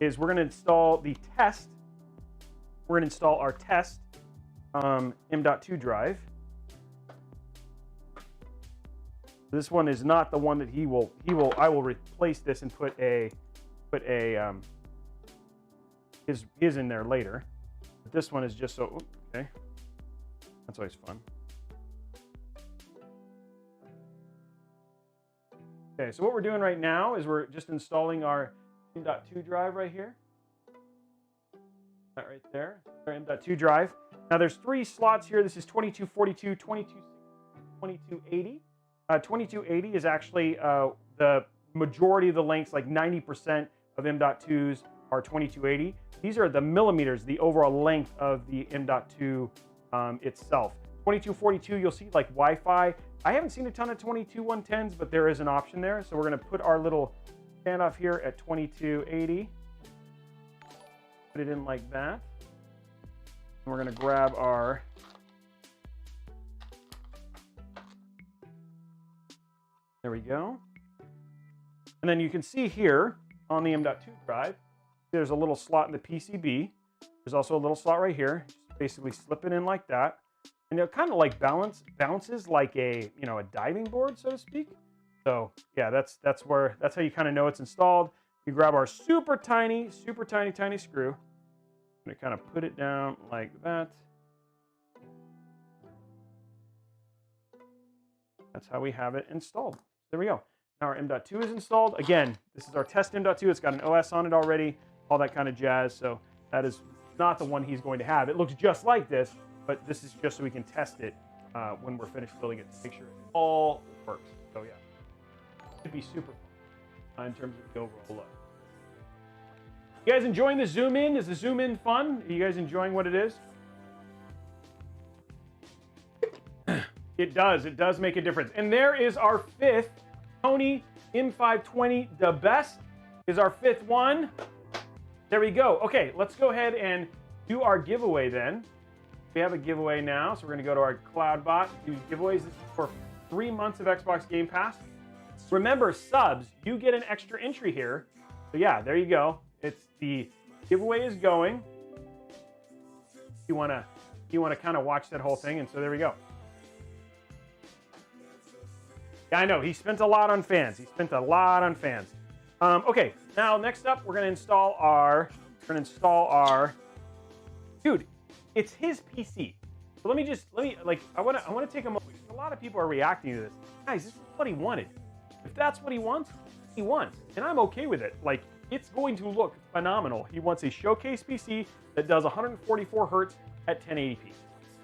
is we're going to install the test. We're going to install our test M.2 drive. This one is not the one that I will replace this and put his in there later. But this one is just so, okay. That's always fun. Okay, so what we're doing right now is we're just installing our M.2 drive right here. That right there, our M.2 drive. Now there's three slots here. This is 2242, 2280. 2280 is actually the majority of the lengths, like 90% of M.2s are 2280. These are the millimeters, the overall length of the M.2 itself. 2242, you'll see like Wi-Fi. I haven't seen a ton of 22110s, but there is an option there. So we're going to put our little standoff here at 2280. Put it in like that. And we're going to grab our there we go. And then you can see here on the M.2 drive, there's a little slot in the PCB. There's also a little slot right here. Just basically slip it in like that. And it kind of like bounces like a diving board, so to speak. So yeah, that's how you kind of know it's installed. You grab our super tiny screw. I'm gonna kind of put it down like that. That's how we have it installed. There we go. Now our M.2 is installed. Again, this is our test M.2. It's got an OS on it already, all that kind of jazz. So that is not the one he's going to have. It looks just like this, but this is just so we can test it when we're finished building it to make sure it all works. So yeah, it should be super fun in terms of the overall look. You guys enjoying the zoom in? Is the zoom in fun? Are you guys enjoying what it is? It does make a difference. And there is our 5th Tony M520. The best is our 5th one. There we go. Okay, let's go ahead and do our giveaway then. We have a giveaway now, so we're gonna go to our CloudBot, do giveaways. This is for 3 months of Xbox Game Pass. Remember, subs, you get an extra entry here. So yeah, there you go. It's the giveaway is going. You wanna kind of watch that whole thing, and so there we go. Yeah, I know, he spent a lot on fans. Okay, now next up, we're gonna install our, dude, it's his PC. So let me, I wanna take a moment. A lot of people are reacting to this. Guys, this is what he wanted. If that's what he wants, and I'm okay with it. Like, it's going to look phenomenal. He wants a showcase PC that does 144 hertz at 1080p.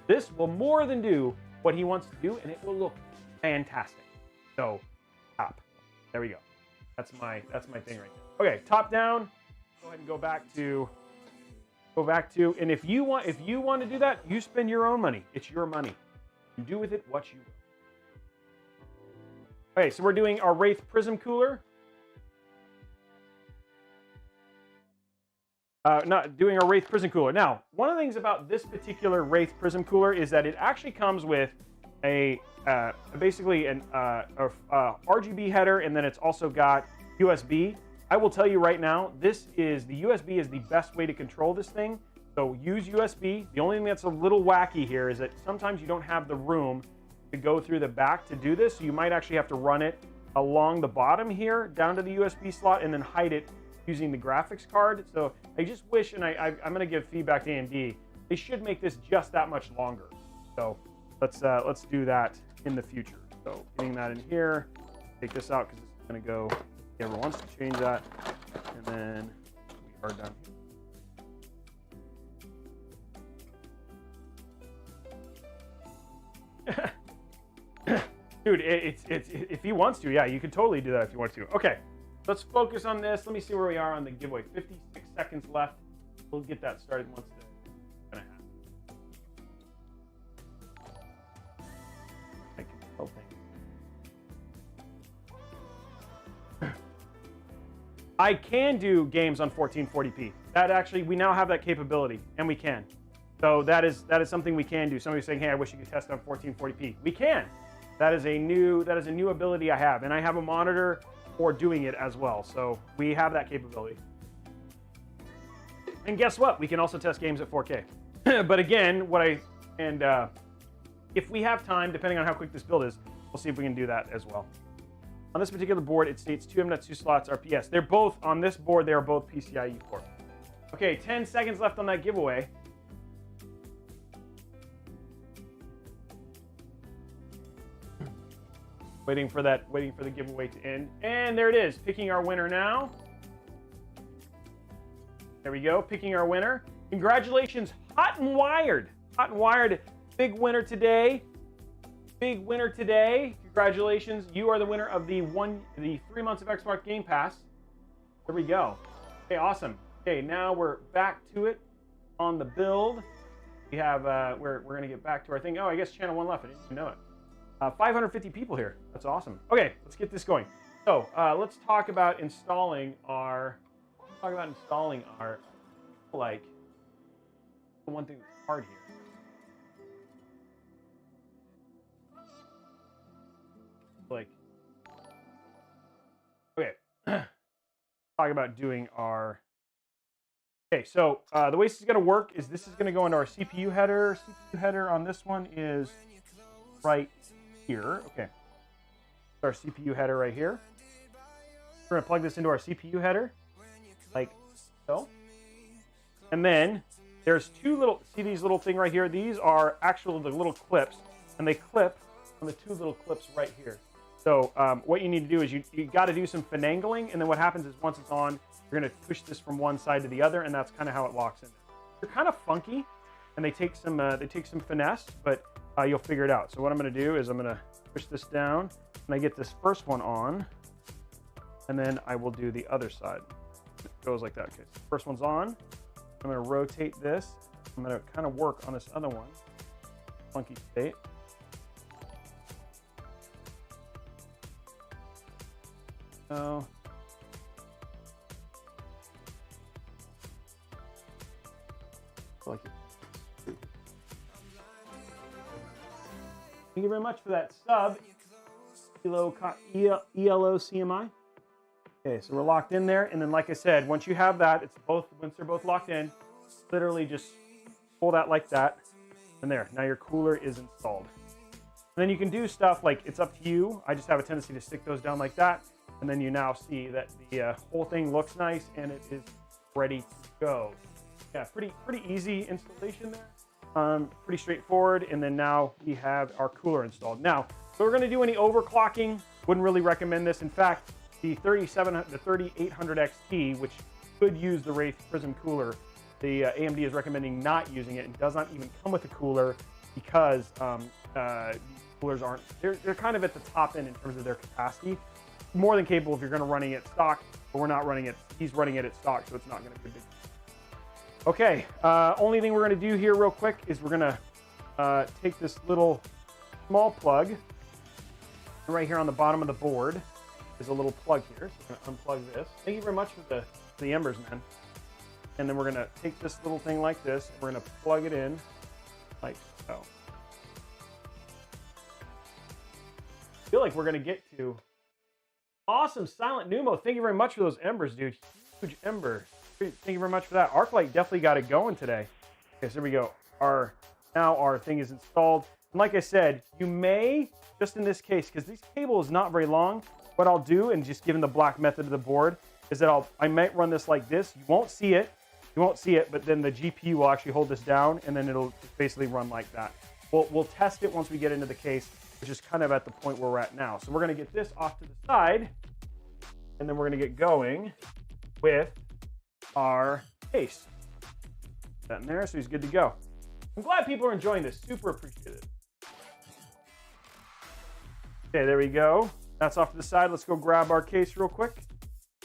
This will more than do what he wants to do, and it will look fantastic. So, top. There we go. That's my thing right now. Okay, top down. Go ahead and go back to. And if you want to do that, you spend your own money. It's your money. You do with it what you will. Okay, so we're doing our Wraith Prism Cooler. Not doing our Wraith Prism Cooler. Now, one of the things about this particular Wraith Prism Cooler is that it actually comes with a basically an RGB header, and then it's also got USB. I will tell you right now, the USB is the best way to control this thing. So use USB. The only thing that's a little wacky here is that sometimes you don't have the room to go through the back to do this. So you might actually have to run it along the bottom here, down to the USB slot, and then hide it using the graphics card. So I just wish, and I'm gonna give feedback to AMD, they should make this just that much longer. So let's do that in the future. So getting that in here, take this out because it's gonna go, everyone wants to change that, and then we are done. Dude, it's if he wants to, yeah, you could totally do that if you want to. Okay, let's focus on this. Let me see where we are on the giveaway. 56 seconds left. We'll get that started once it's gonna happen. I can do games on 1440p. That actually, we now have that capability, and we can. So that is something we can do. Somebody's saying, hey, I wish you could test on 1440p. We can. That is a new ability I have, and I have a monitor for doing it as well. So we have that capability. And guess what? We can also test games at 4K. But again, if we have time, depending on how quick this build is, we'll see if we can do that as well. On this particular board, it states 2 M.2 slots are PS. They're both, on this board, they are both PCIe port. Okay, 10 seconds left on that giveaway. Waiting for the giveaway to end. And there it is, picking our winner now. There we go, picking our winner. Congratulations, Hot and Wired. Hot and Wired, big winner today. Big winner today. Congratulations, you are the winner of the 3 months of Xbox Game Pass. There we go. Okay, awesome. Okay, now we're back to it on the build. We have, we're gonna get back to our thing. Oh, I guess channel 1 left, I didn't even know it. 550 people here. That's awesome. Okay, let's get this going. So let's talk about installing our. Like, the one thing that's hard here. Like, okay, talk about doing our. Okay, so the way this is going to work is this is going to go into our CPU header. CPU header on this one is right here. Okay, our CPU header right here. We're going to plug this into our CPU header, like so. And then there's two little, see these little thing right here? These are actually the little clips, and they clip on the two little clips right here. So what you need to do is you got to do some finagling, and then what happens is once it's on, you're going to push this from one side to the other, and that's kind of how it locks in. They're kind of funky, and they take some finesse, but you'll figure it out. So what I'm going to do is I'm going to push this down, and I get this first one on, and then I will do the other side. goes like that. Okay, so first one's on. I'm going to rotate this. I'm going to kind of work on this other one. Funky state. So like it. Thank you very much for that sub, ELO CMI. Okay, so we're locked in there, and then like I said, once you have that, it's both, once they're both locked in, literally just pull that like that, and there. Now your cooler is installed. And then you can do stuff like, it's up to you. I just have a tendency to stick those down like that, and then you now see that the whole thing looks nice and it is ready to go. Yeah, pretty easy installation there. Pretty straightforward. And then now we have our cooler installed. Now, if we're going to do any overclocking, wouldn't really recommend this. In fact, the 3800 XT, which could use the Wraith Prism cooler, the AMD is recommending not using it and does not even come with a cooler because coolers aren't, they're kind of at the top end in terms of their capacity. More than capable if you're going to running it stock, but we're not running it. He's running it at stock, so it's not going to be big. Okay, only thing we're going to do here real quick is we're going to take this little small plug. Right here on the bottom of the board is a little plug here. So we're going to unplug this. Thank you very much for the embers, man. And then we're going to take this little thing like this. And we're going to plug it in like so. I feel like we're going to get to awesome Silent Numo. Thank you very much for those embers, dude. Huge ember. Thank you very much for that. ArcLight definitely got it going today. Okay, so there we go. Now our thing is installed. And like I said, you may, just in this case, because this cable is not very long, what I'll do, and just given the black method of the board, is that I might run this like this. You won't see it. You won't see it, but then the GPU will actually hold this down, and then it'll basically run like that. We'll test it once we get into the case, which is kind of at the point where we're at now. So we're going to get this off to the side, and then we're going to get going with our case. Put that in there, so he's good to go. I'm glad people are enjoying this. Super appreciate it. Okay, there we go. That's off to the side. Let's go grab our case real quick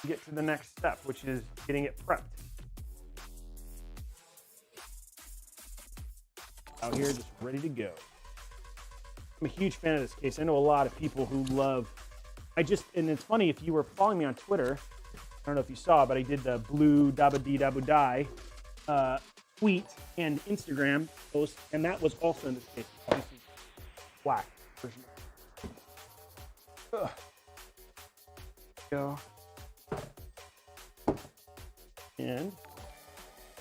and get to the next step, which is getting it prepped. Out here, just ready to go. I'm a huge fan of this case. I know a lot of people who love, and it's funny, if you were following me on Twitter, I don't know if you saw, but I did the blue dabba dee dabba die tweet and Instagram post, and that was also in this case. Obviously, black version. Go. And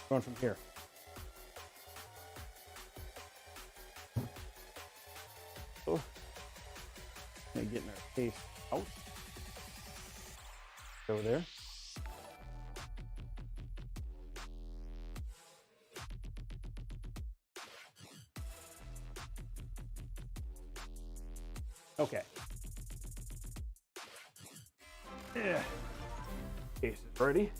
going from here. Oh. Getting our case out. Over there. Okay. Yeah. Case is ready.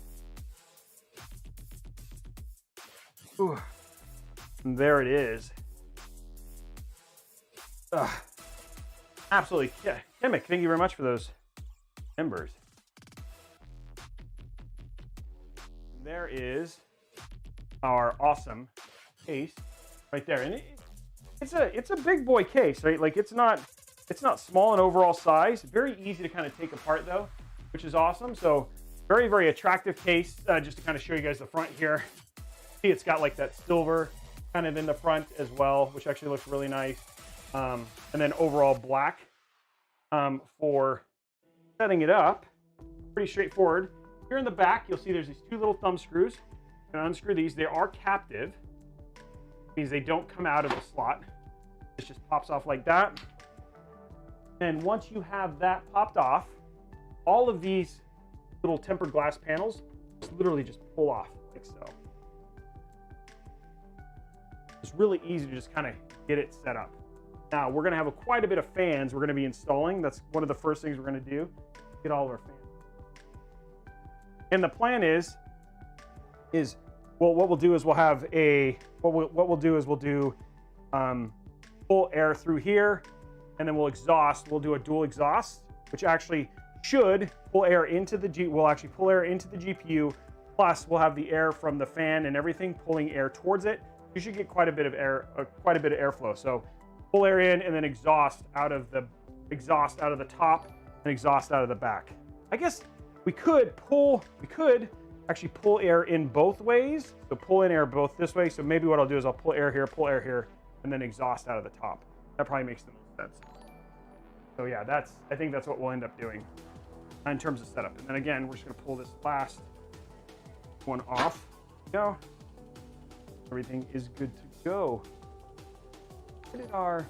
Ooh. And there it is. Absolutely. Yeah. Chemic, thank you very much for those embers. There is our awesome case right there. And it's a big boy case, right? Like it's not small in overall size. Very easy to kind of take apart though, which is awesome. So very, very attractive case. Just to kind of show you guys the front here. See, it's got like that silver kind of in the front as well, which actually looks really nice. And then overall black for setting it up. Pretty straightforward. Here in the back, you'll see there's these two little thumb screws. I'm gonna unscrew these. They are captive. Means they don't come out of the slot. This just pops off like that. And once you have that popped off, all of these little tempered glass panels literally just pull off like so. It's really easy to just kind of get it set up. Now we're gonna have quite a bit of fans we're gonna be installing. That's one of the first things we're gonna do. Get all of our fans. And the plan is well, what we'll do is we'll have we'll do full air through here, and then we'll do a dual exhaust, which actually should pull air into the we'll actually pull air into the GPU, Plus, we'll have the air from the fan and everything pulling air towards it. You should get quite a bit of air, quite a bit of airflow. So pull air in and then exhaust out of the top and exhaust out of the back. I guess we could actually pull air in both ways. So pull in air both this way. So maybe what I'll do is I'll pull air here, and then exhaust out of the top. That probably makes the most sense. So yeah, I think that's what we'll end up doing in terms of setup. And then again, we're just gonna pull this last one off. Go. Everything is good to go. Where did our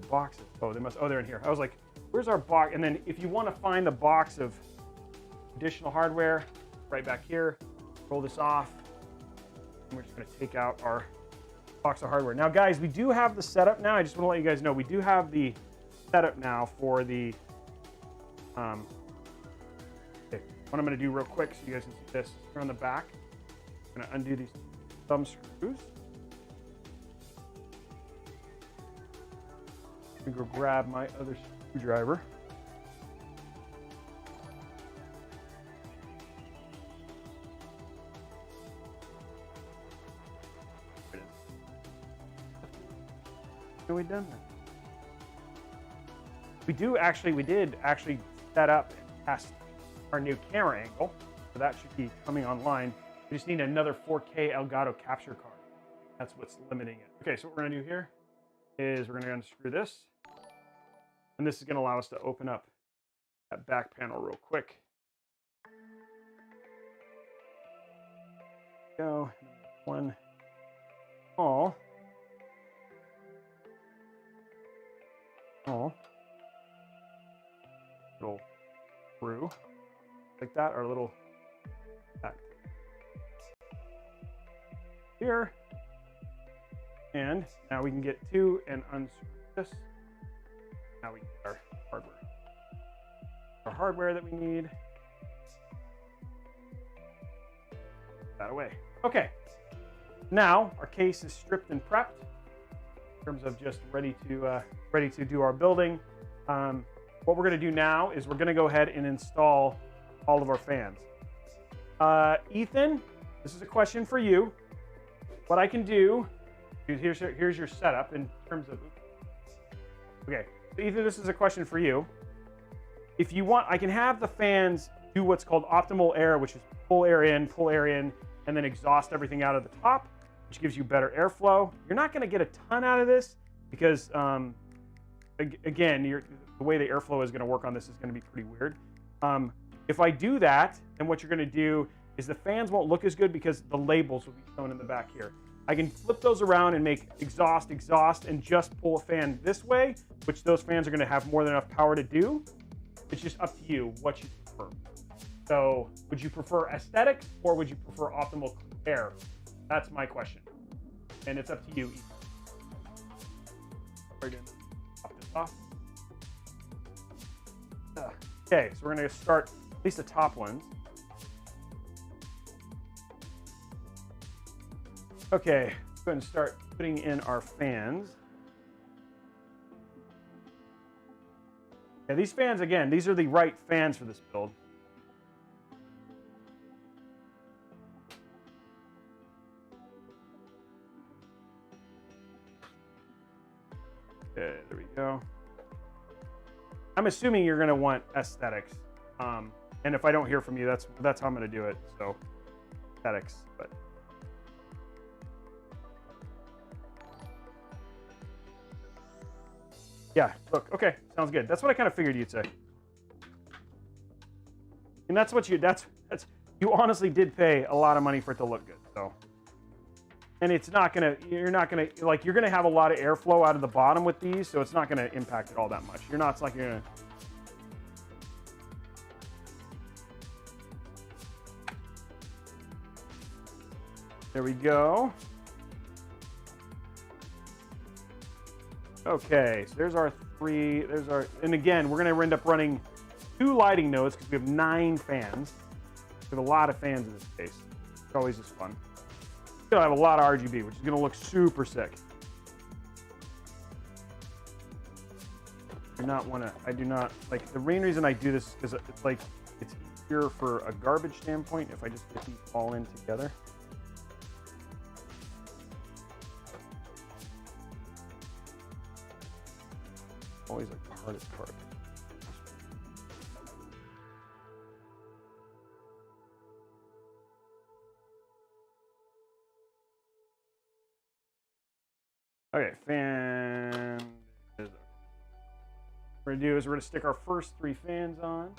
boxes? Oh, they're in here. I was like, where's our box? And then if you want to find the box of additional hardware, right back here, roll this off. And we're just going to take out our box of hardware. Now, guys, we do have the setup now. I just want to let you guys know we do have the setup now for the. Okay, what I'm going to do real quick so you guys can see this. Here on the back, I'm going to undo these thumb screws. I'm going to go grab my other screwdriver. We done that. We did actually set up and test our new camera angle, so that should be coming online. We just need another 4K Elgato capture card. That's what's limiting it. Okay, so what we're gonna do here is we're gonna unscrew this, and this is gonna allow us to open up that back panel real quick. Go one small. Little screw like that, our little back here, and now we can get to and unscrew this. Now we get our hardware that we need. Put that away. Okay, now our case is stripped and prepped in terms of just ready to do our building. What we're going to do now is we're going to go ahead and install all of our fans. Ethan, this is a question for you. What I can do, here's your setup in terms of, okay, so Ethan, this is a question for you. If you want, I can have the fans do what's called optimal air, which is pull air in, and then exhaust everything out of the top, which gives you better airflow. You're not going to get a ton out of this because, again, the way the airflow is going to work on this is going to be pretty weird. If I do that, then what you're going to do is the fans won't look as good because the labels will be shown in the back here. I can flip those around and make exhaust, and just pull a fan this way, which those fans are going to have more than enough power to do. It's just up to you what you prefer. So would you prefer aesthetics or would you prefer optimal air? That's my question. And it's up to you. Pop this off. Okay, so we're going to start at least the top ones. Okay, go ahead and start putting in our fans. Yeah, these fans, again, these are the right fans for this build. Okay, there we go. I'm assuming you're going to want aesthetics. And if I don't hear from you, that's how I'm going to do it. So aesthetics, but. Yeah, look, okay, sounds good. That's what I kind of figured you'd say. And that's what you honestly did pay a lot of money for it to look good, so. And it's not gonna, you're gonna have a lot of airflow out of the bottom with these, so it's not gonna impact it all that much. It's like you're gonna. There we go. Okay, so there's our three, and again, we're gonna end up running 2 lighting nodes because we have 9 fans. We have a lot of fans in this case. It's always just fun. It's gonna have a lot of RGB, which is gonna look super sick. not want to, I do not, like, the main reason I do this is because it's like, it's easier for a garbage standpoint if I just get these all in together. Always like the hardest part. Okay, fan. What we're gonna do is we're gonna stick our first 3 fans on.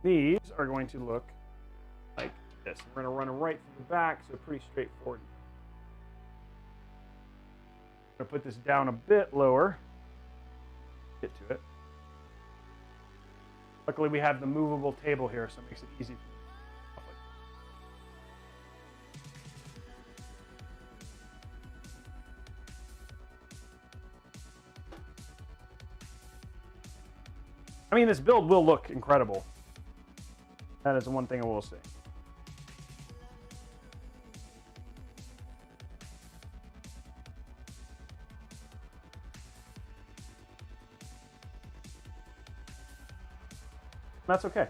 These are going to look like this. We're gonna run them right through the back, so pretty straightforward. I'm gonna put this down a bit lower. Get to it. Luckily, we have the movable table here, so it makes it easy for me. I mean, this build will look incredible. That is the one thing I will say. That's okay.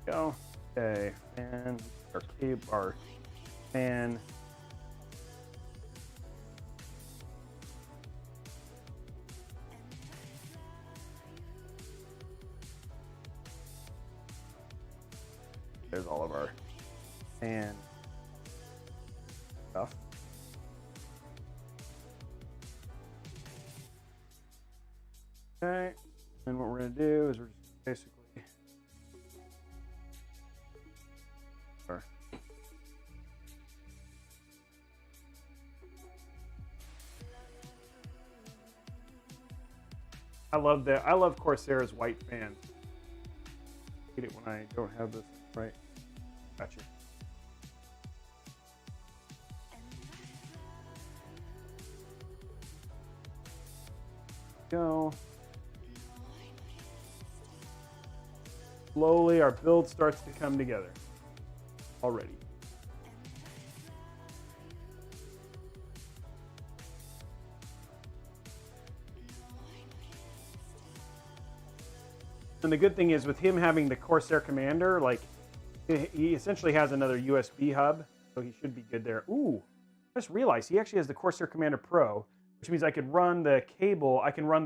Go. Okay, and our cable, fan. There's all of our fan stuff. Okay, and what we're going to do is we're just basically I love Corsair's white fans. I hate it when I don't have this right. Gotcha. Go. Slowly, our build starts to come together already. And the good thing is with him having the Corsair Commander, like he essentially has another USB hub, so he should be good there. Ooh, I just realized he actually has the Corsair Commander Pro, which means I could run the cable, I can run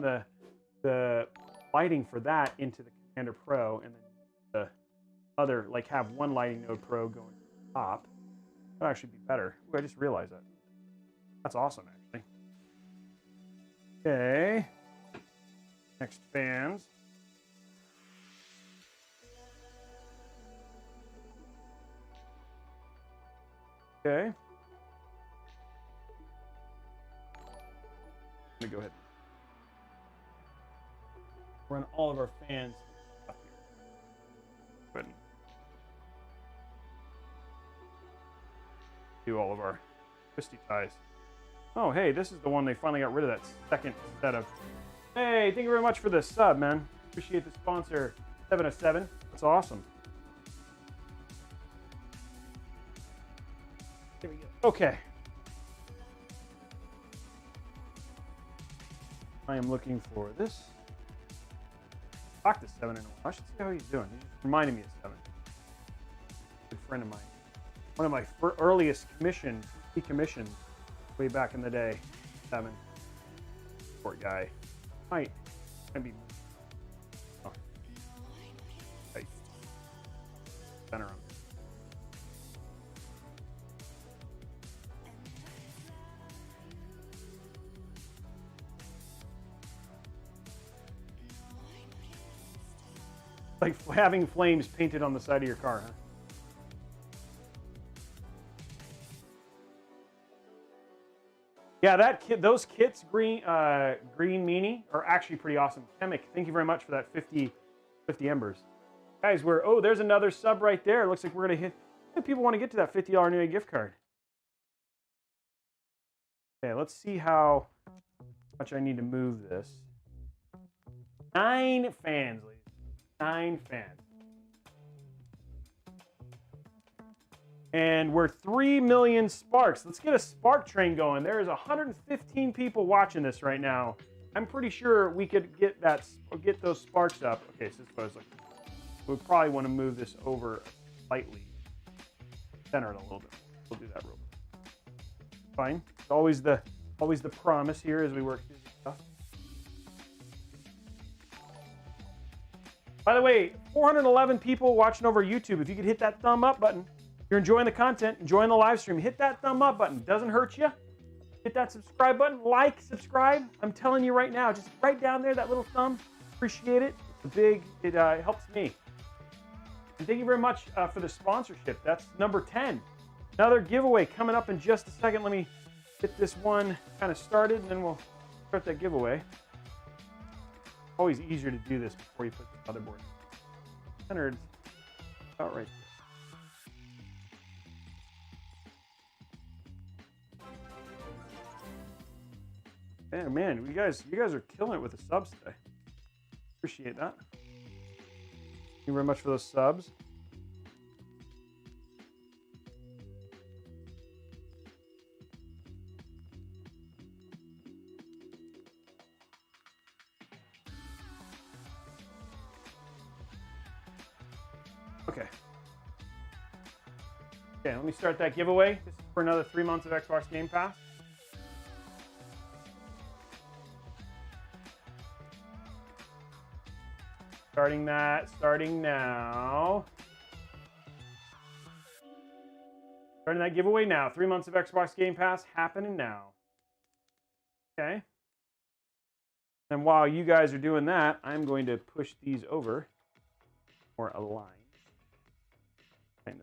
the lighting for that into the Commander Pro, and then the other, like have one lighting node Pro going to the top. That would actually be better. Ooh, I just realized that. That's awesome, actually. Okay. Next fans. Okay. I'm gonna go ahead and run all of our fans up here. Go ahead and do all of our twisty ties. Oh, hey, this is the one they finally got rid of that second set of. Hey, thank you very much for the sub, man. Appreciate the sponsor, 707. That's awesome. There we go. Okay. I am looking for this. Talk to 7 in a while. I should see how he's doing. He just reminded me of 7. Good friend of mine. One of my earliest commissions way back in the day. 7. Poor guy. Might be. Oh. Hey. Center him. Like having flames painted on the side of your car, huh? Yeah, those kits, green meanie, are actually pretty awesome. Chemic, thank you very much for that 50 embers. Guys, there's another sub right there. It looks like we're gonna hit. If people want to get to that $50 new gift card. Okay, let's see how much I need to move this. 9 fans, ladies. 9 fans. And we're 3 million sparks. Let's get a spark train going. There is 115 people watching this right now. I'm pretty sure we could get those sparks up. Okay, so this was like, we probably want to move this over slightly, center it a little bit. We'll do that real quick. Fine. It's always the promise here as we work through this stuff. By the way, 411 people watching over YouTube. If you could hit that thumb up button, if you're enjoying the content, enjoying the live stream, hit that thumb up button. Doesn't hurt you. Hit that subscribe button. Like, subscribe. I'm telling you right now, just right down there, that little thumb. Appreciate it. It helps me. And thank you very much for the sponsorship. That's number 10. Another giveaway coming up in just a second. Let me get this one kind of started, and then we'll start that giveaway. Always easier to do this before you put the motherboard centered about right there. Man, you guys are killing it with the subs today. Appreciate that. Thank you very much for those subs. Okay, let me start that giveaway. This is for another 3 months of Xbox Game Pass. Starting now. Starting that giveaway now. 3 months of Xbox Game Pass happening now. Okay. And while you guys are doing that, I'm going to push these over or align. This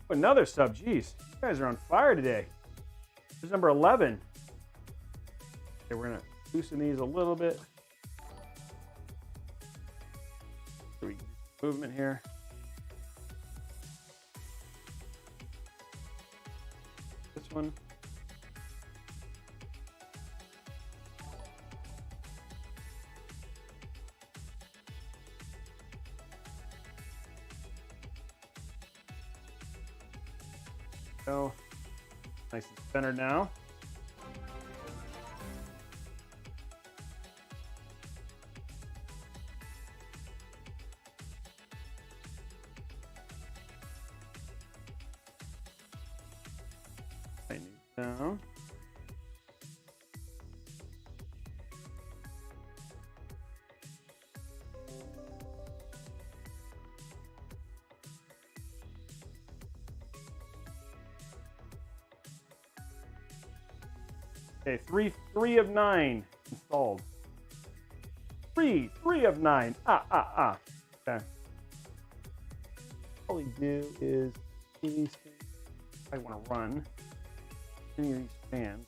one. Another sub. Jeez, you guys are on fire today. This is number 11. Okay, we're gonna loosen these a little bit. Movement here. This one. So, nice and centered now. Tighten these down. Okay, three of 9 installed. Three of 9. Okay. All we do is these things. I want to run any of these fans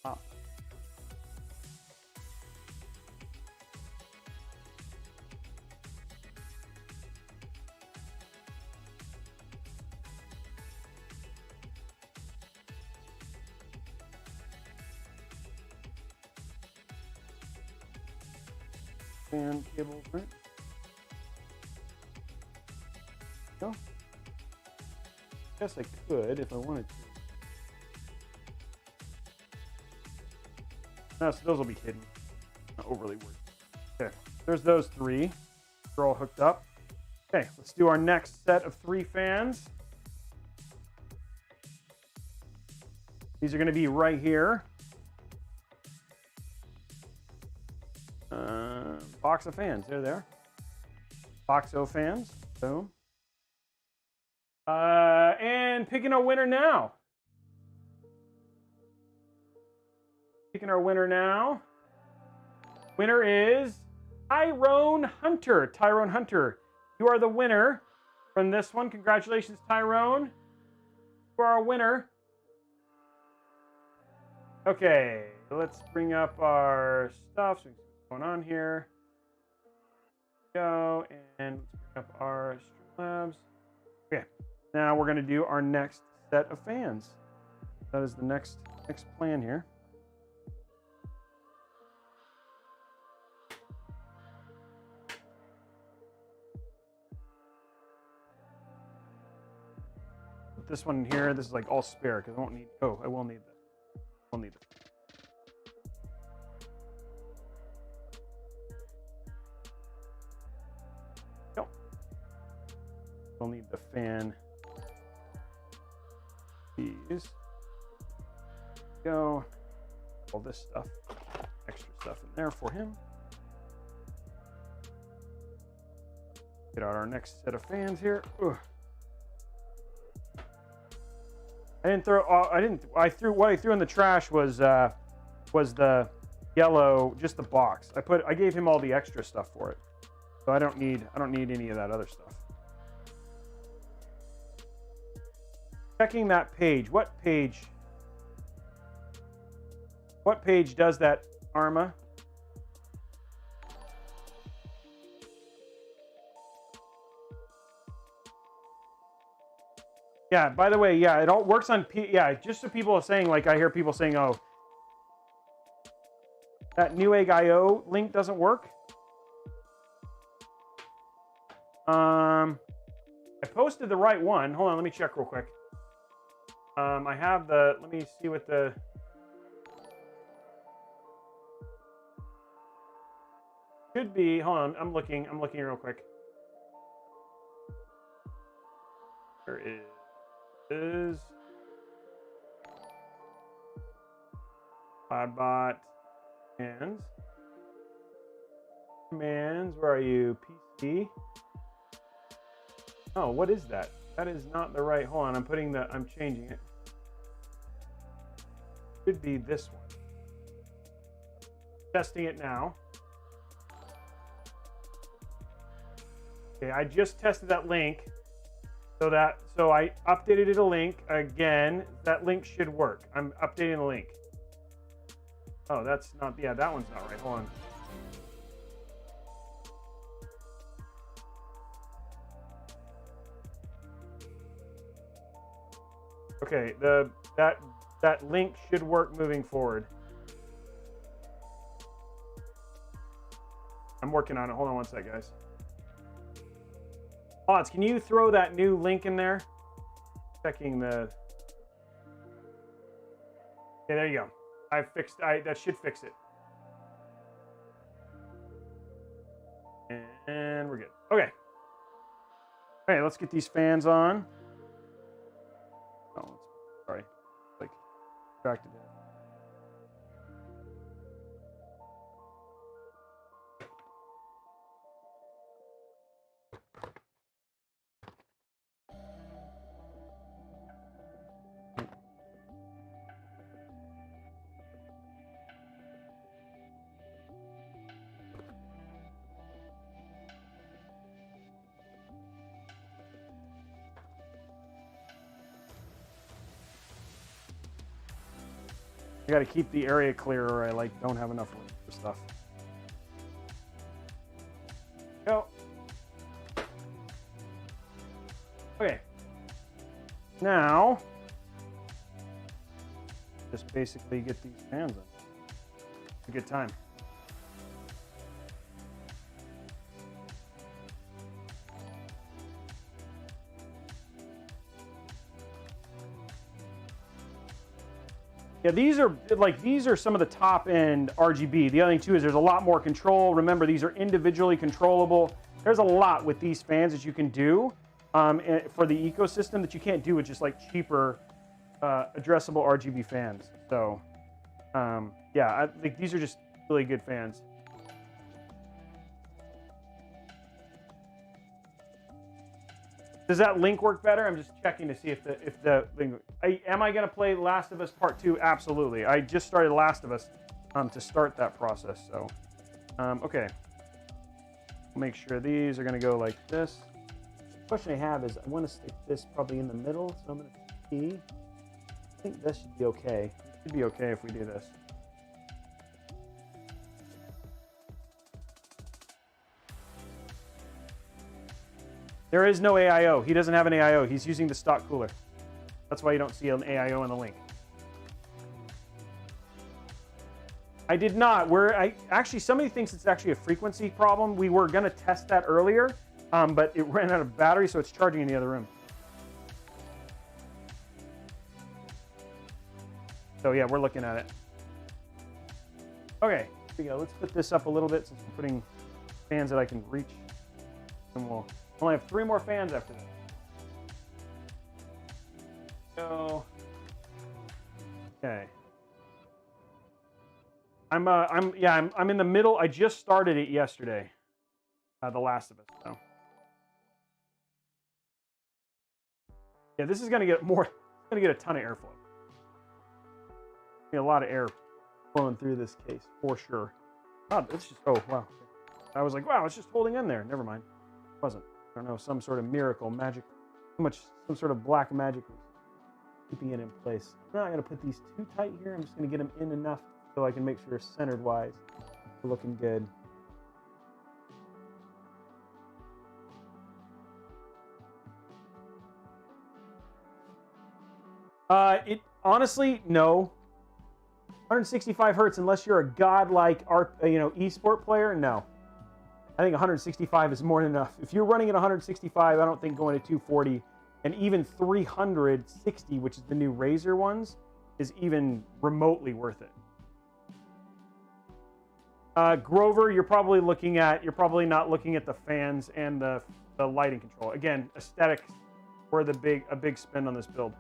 up. Fan cables, right? No? Guess I could if I wanted to. No, so those will be hidden. Not overly worried. Okay, there's those 3. They're all hooked up. Okay, let's do our next set of 3 fans. These are going to be right here. Box of fans. There. Boxo fans. Boom. And picking our winner now. Winner is Tyrone Hunter. Tyrone Hunter, you are the winner from this one. Congratulations, Tyrone. to our winner. Okay, let's bring up our stuff so we can see what's going on here. Go and let's bring up our Streamlabs. Okay, now we're going to do our next set of fans. That is the next plan here. This one here, this is like all spare because I won't need. Oh, I will need this. I'll need this. Go. We'll need the fan. These. Go. All this stuff. Extra stuff in there for him. Get out our next set of fans here. Ugh. I threw what I threw in the trash was the yellow, just the box. I gave him all the extra stuff for it. So I don't need any of that other stuff. Checking that page. What page does that, Arma? Yeah, by the way, yeah, it all works on yeah, just so people are saying, like I hear people saying, oh, that Newegg IO link doesn't work. I posted the right one. Hold on, let me check real quick. I have the, let me see what the, should be, hold on, I'm looking real quick. There is bot commands, where are you? PC. Oh, what is that? That is not the right, hold on, I'm changing it. Should be this one. Testing it now. Okay, I just tested that link. So I updated a link again. That link should work. I'm updating the link. Oh, that's not, yeah, that one's not right. Hold on. Okay, that link should work moving forward. I'm working on it. Hold on one sec, guys. Pods, can you throw that new link in there? Checking the. Okay, there you go. That should fix it. And we're good. Okay. Okay, let's get these fans on. Oh, sorry. Like, distracted there. I got to keep the area clear, or I don't have enough room for stuff. Go. Okay. Now, just basically get these fans in. It's a good time. Yeah, these are some of the top end RGB. The other thing too is there's a lot more control. Remember, these are individually controllable. There's a lot with these fans that you can do for the ecosystem that you can't do with just cheaper addressable RGB fans. So yeah, I think these are just really good fans. Does that link work better? I'm just checking to see if the link. Am I going to play Last of Us Part 2? Absolutely. I just started Last of Us to start that process. So, okay. Make sure these are going to go like this. The question I have is I want to stick this probably in the middle. So I'm going to 1080p. I think this should be okay. It should be okay if we do this. There is no AIO. He doesn't have an AIO. He's using the stock cooler. That's why you don't see an AIO in the link. I did not. Actually, somebody thinks it's actually a frequency problem. We were going to test that earlier, but it ran out of battery, so it's charging in the other room. So yeah, we're looking at it. Okay, here we go. Let's put this up a little bit since we're putting fans that I can reach. And we'll only have 3 more fans after that. So, okay. I'm in the middle. I just started it yesterday. The Last of Us. So. Yeah, this is gonna get more. It's gonna get a ton of airflow. A lot of air flowing through this case for sure. Oh, it's just, oh wow. I was like, wow, it's just holding in there. Never mind. It wasn't. I don't know, some sort of miracle, magic, some sort of black magic was keeping it in place. I'm not gonna put these too tight here. I'm just gonna get them in enough so I can make sure centered wise they're looking good. It honestly, no. 165 hertz, unless you're a godlike esport player, no. I think 165 is more than enough. If you're running at 165, I don't think going to 240 and even 360, which is the new Razer ones, is even remotely worth it. Grover, you're probably not looking at the fans and the lighting control. Again, aesthetics were a big spend on this build.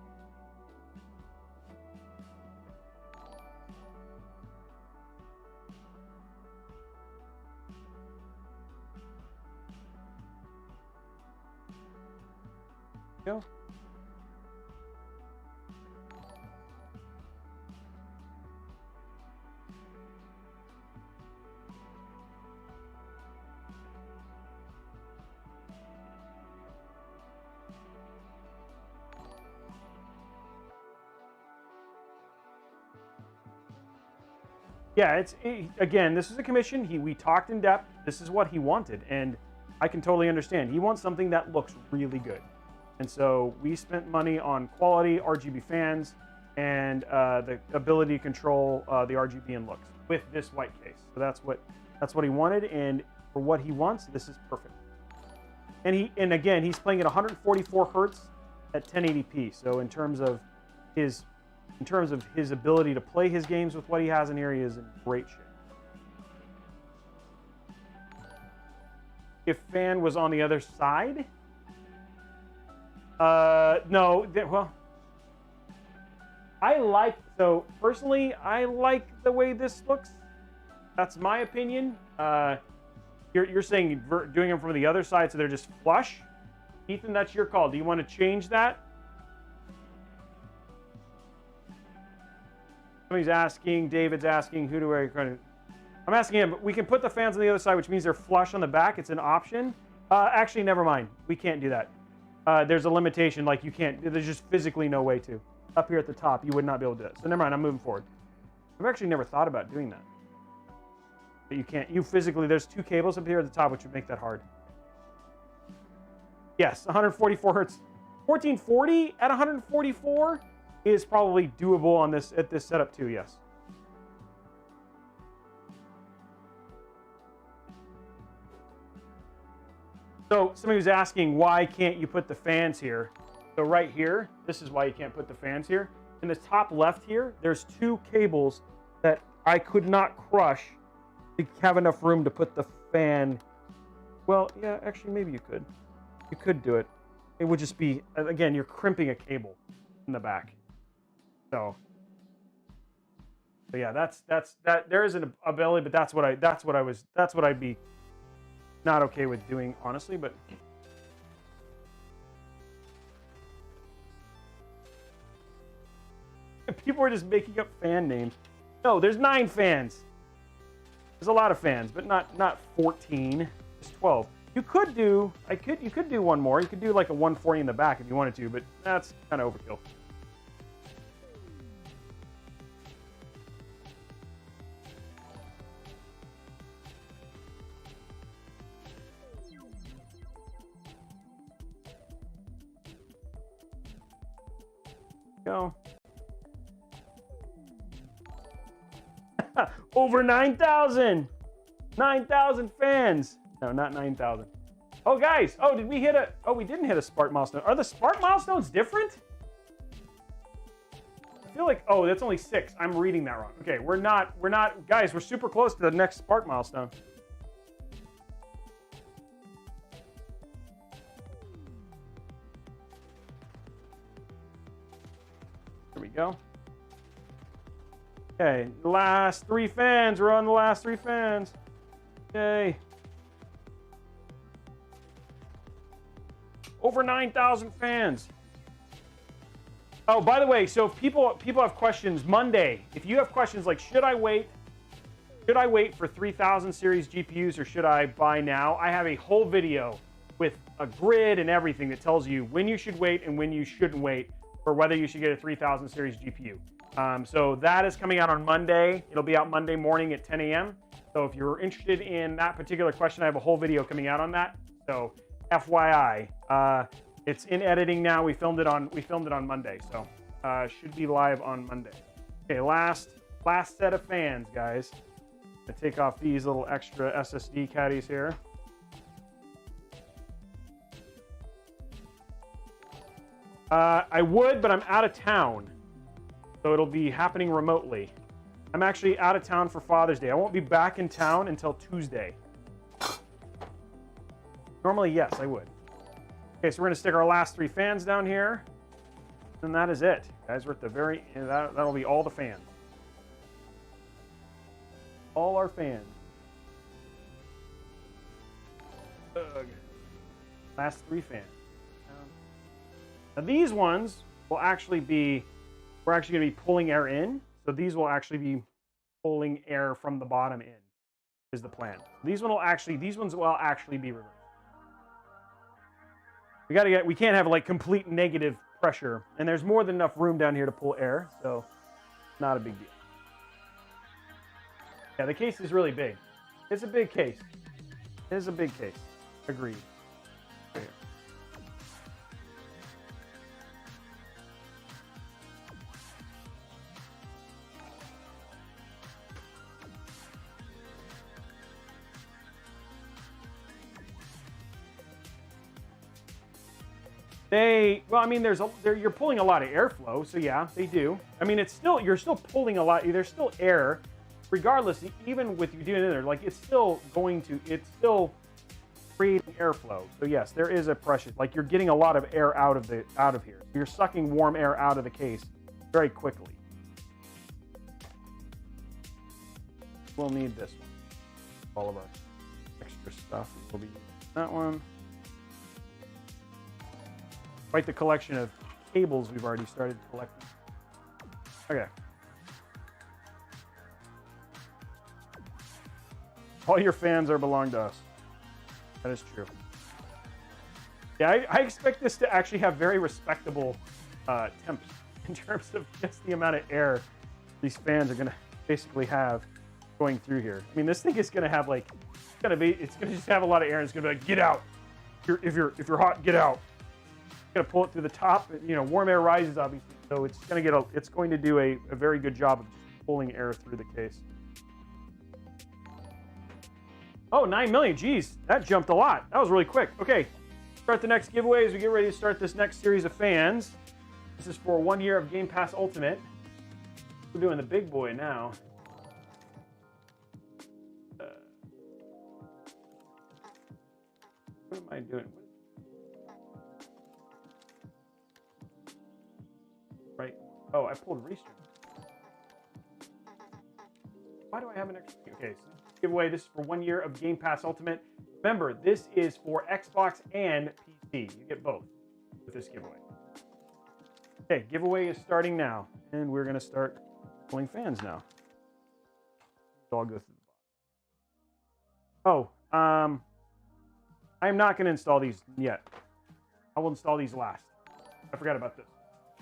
Go. Yeah, again, this is a commission. We talked in depth. This is what he wanted, and I can totally understand. He wants something that looks really good. And so we spent money on quality RGB fans and the ability to control the RGB and looks with this white case. So that's what he wanted, and for what he wants, this is perfect. And again, he's playing at 144 hertz at 1080p. So in terms of his ability to play his games with what he has in here, he is in great shape. If fan was on the other side. No, well, personally, I like the way this looks. That's my opinion. You're saying doing them from the other side so they're just flush? Ethan, that's your call. Do you want to change that? Somebody's asking, David's asking, who do I kind of... I'm asking him, but we can put the fans on the other side, which means they're flush on the back. It's an option. Actually, never mind. We can't do that. There's a limitation, like you can't, there's just physically no way to. Up here at the top, you would not be able to do it. So never mind, I'm moving forward. I've actually never thought about doing that. But you can't, there's 2 cables up here at the top, which would make that hard. Yes, 144 hertz. 1440 at 144 is probably doable at this setup too, yes. So somebody was asking, why can't you put the fans here? So right here, this is why you can't put the fans here. In the top left here, there's 2 cables that I could not crush to have enough room to put the fan. Well, yeah, actually, maybe you could. You could do it. It would just be, again, you're crimping a cable in the back. So yeah, that's there is an ability, but that's what I'd be not okay with doing, honestly, but people are just making up fan names. No, there's 9 fans. There's a lot of fans, but not 14. It's 12. You could do one more. You could do like a 140 in the back if you wanted to, but that's kind of overkill. Go. Over 9,000. 9,000 fans. No, not 9,000. Oh, guys. Oh, did we hit a... Oh, we didn't hit a Spark milestone. Are the Spark milestones different? I feel like... Oh, that's only 6. I'm reading that wrong. Okay, we're not... Guys, we're super close to the next Spark milestone. There we go. Okay, the last 3 fans. We're on the last 3 fans. Yay. Over 9,000 fans. Oh, by the way, so if people have questions Monday, if you have questions like should I wait for 3000 series GPUs or should I buy now? I have a whole video with a grid and everything that tells you when you should wait and when you shouldn't wait for whether you should get a 3000 series GPU. So that is coming out on Monday. It'll be out Monday morning at 10 a.m. So if you're interested in that particular question, I have a whole video coming out on that. So FYI, it's in editing now. We filmed it on Monday, so should be live on Monday. Okay, last set of fans, guys. I take off these little extra SSD caddies here. I would, but I'm out of town, so it'll be happening remotely. I'm actually out of town for Father's Day. I won't be back in town until Tuesday. Normally, yes, I would. Okay, so we're gonna stick our last 3 fans down here. And that is it. Guys, we're at the very end. That'll be all the fans. All our fans. Ugh. Last 3 fans. Now these ones will actually be, we're actually gonna be pulling air in. So these will actually be pulling air from the bottom in, is the plan. These ones will actually be reversed. We can't have like complete negative pressure, and there's more than enough room down here to pull air, so not a big deal. Yeah, the case is really big. It's a big case. It is a big case. Agreed. Right here. Well, I mean, you're pulling a lot of airflow, so yeah, they do. I mean, you're still pulling a lot. There's still air, regardless. Even with you doing it there, like it's still creating airflow. So yes, there is a pressure. Like you're getting a lot of air out of here. You're sucking warm air out of the case very quickly. We'll need this one. All of our extra stuff will be that one. Quite the collection of cables we've already started collecting. Okay. All your fans belong to us. That is true. Yeah, I expect this to actually have very respectable temps in terms of just the amount of air these fans are going to basically have going through here. I mean, this thing is going to have it's going to just have a lot of air, and it's going to be like, get out. If you're hot, get out. Going to pull it through the top. You know, warm air rises obviously, so it's going to do a very good job of just pulling air through the case. Oh, 9 million. Geez, that jumped a lot. That was really quick. Okay, start the next giveaway as we get ready to start this next series of fans. This is for 1 year of Game Pass Ultimate. We're doing the big boy now. What am I doing? Right. Oh, I pulled restream. Why do I have an extra? Okay, so giveaway. This is for 1 year of Game Pass Ultimate. Remember, this is for Xbox and PC. You get both with this giveaway. Okay, giveaway is starting now, and we're gonna start pulling fans now. So I'll go through the box. Oh, I'm not gonna install these yet. I will install these last. I forgot about this.